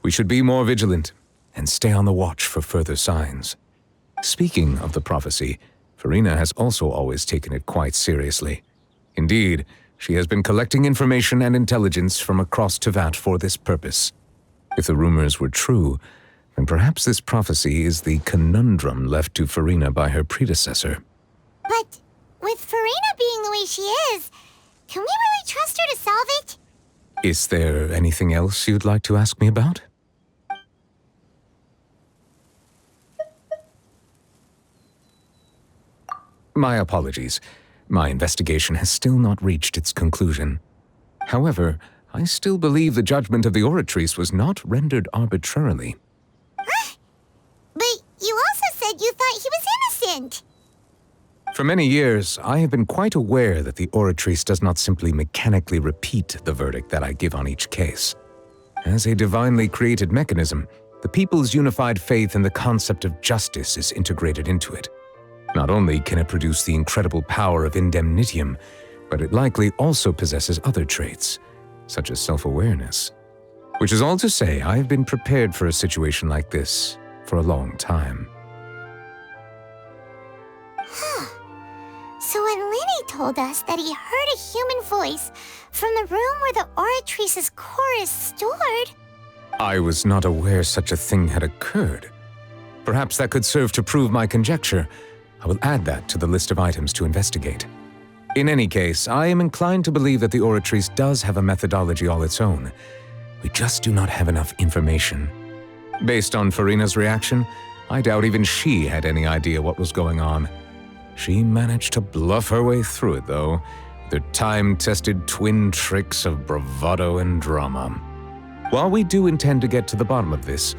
We should be more vigilant and stay on the watch for further signs. Speaking of the prophecy, Farina has also always taken it quite seriously. Indeed, she has been collecting information and intelligence from across Tevat for this purpose. If the rumors were true, then perhaps this prophecy is the conundrum left to Farina by her predecessor. But with Farina being the way she is, can we really trust her to solve it? Is there anything else you'd like to ask me about? My apologies. My investigation has still not reached its conclusion. However, I still believe the judgment of the Oratrice was not rendered arbitrarily. Huh? But you also said you thought he was innocent. For many years, I have been quite aware that the Oratrice does not simply mechanically repeat the verdict that I give on each case. As a divinely created mechanism, the people's unified faith in the concept of justice is integrated into it. Not only can it produce the incredible power of indemnitium, but it likely also possesses other traits, such as self-awareness. Which is all to say, I have been prepared for a situation like this for a long time. So when Linny told us that he heard a human voice from the room where the Oratrice's core is stored... I was not aware such a thing had occurred. Perhaps that could serve to prove my conjecture. I will add that to the list of items to investigate. In any case, I am inclined to believe that the Oratrice does have a methodology all its own. We just do not have enough information. Based on Farina's reaction, I doubt even she had any idea what was going on. She managed to bluff her way through it, though, with her time-tested twin tricks of bravado and drama. While we do intend to get to the bottom of this,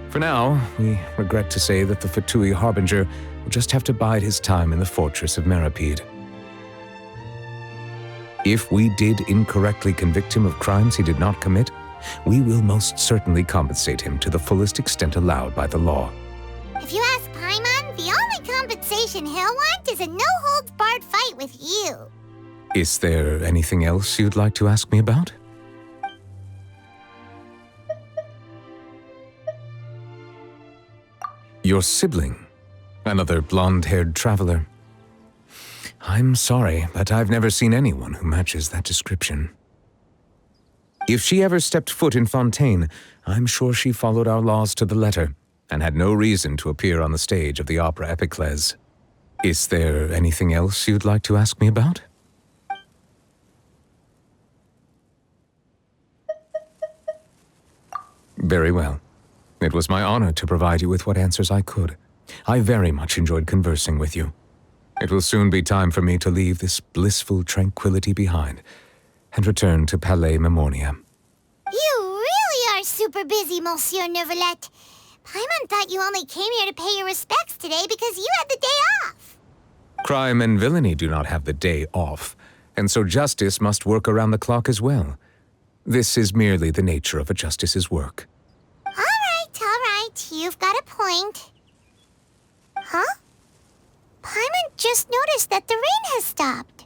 for now, we regret to say that the Fatui Harbinger will just have to bide his time in the fortress of Meripede. If we did incorrectly convict him of crimes he did not commit, we will most certainly compensate him to the fullest extent allowed by the law. If you ask Paimon, the only compensation he'll want is a no-holds-barred fight with you. Is there anything else you'd like to ask me about? Your sibling, another blonde-haired traveler. I'm sorry, but I've never seen anyone who matches that description. If she ever stepped foot in Fontaine, I'm sure she followed our laws to the letter and had no reason to appear on the stage of the opera Epiclese. Is there anything else you'd like to ask me about? Very well. It was my honor to provide you with what answers I could. I very much enjoyed conversing with you. It will soon be time for me to leave this blissful tranquility behind and return to Palais Memornia. You really are super busy, Monsieur Neuvillette. Paimon thought you only came here to pay your respects today because you had the day off. Crime and villainy do not have the day off, and so justice must work around the clock as well. This is merely the nature of a justice's work. All right, you've got a point. Huh? Paimon just noticed that the rain has stopped.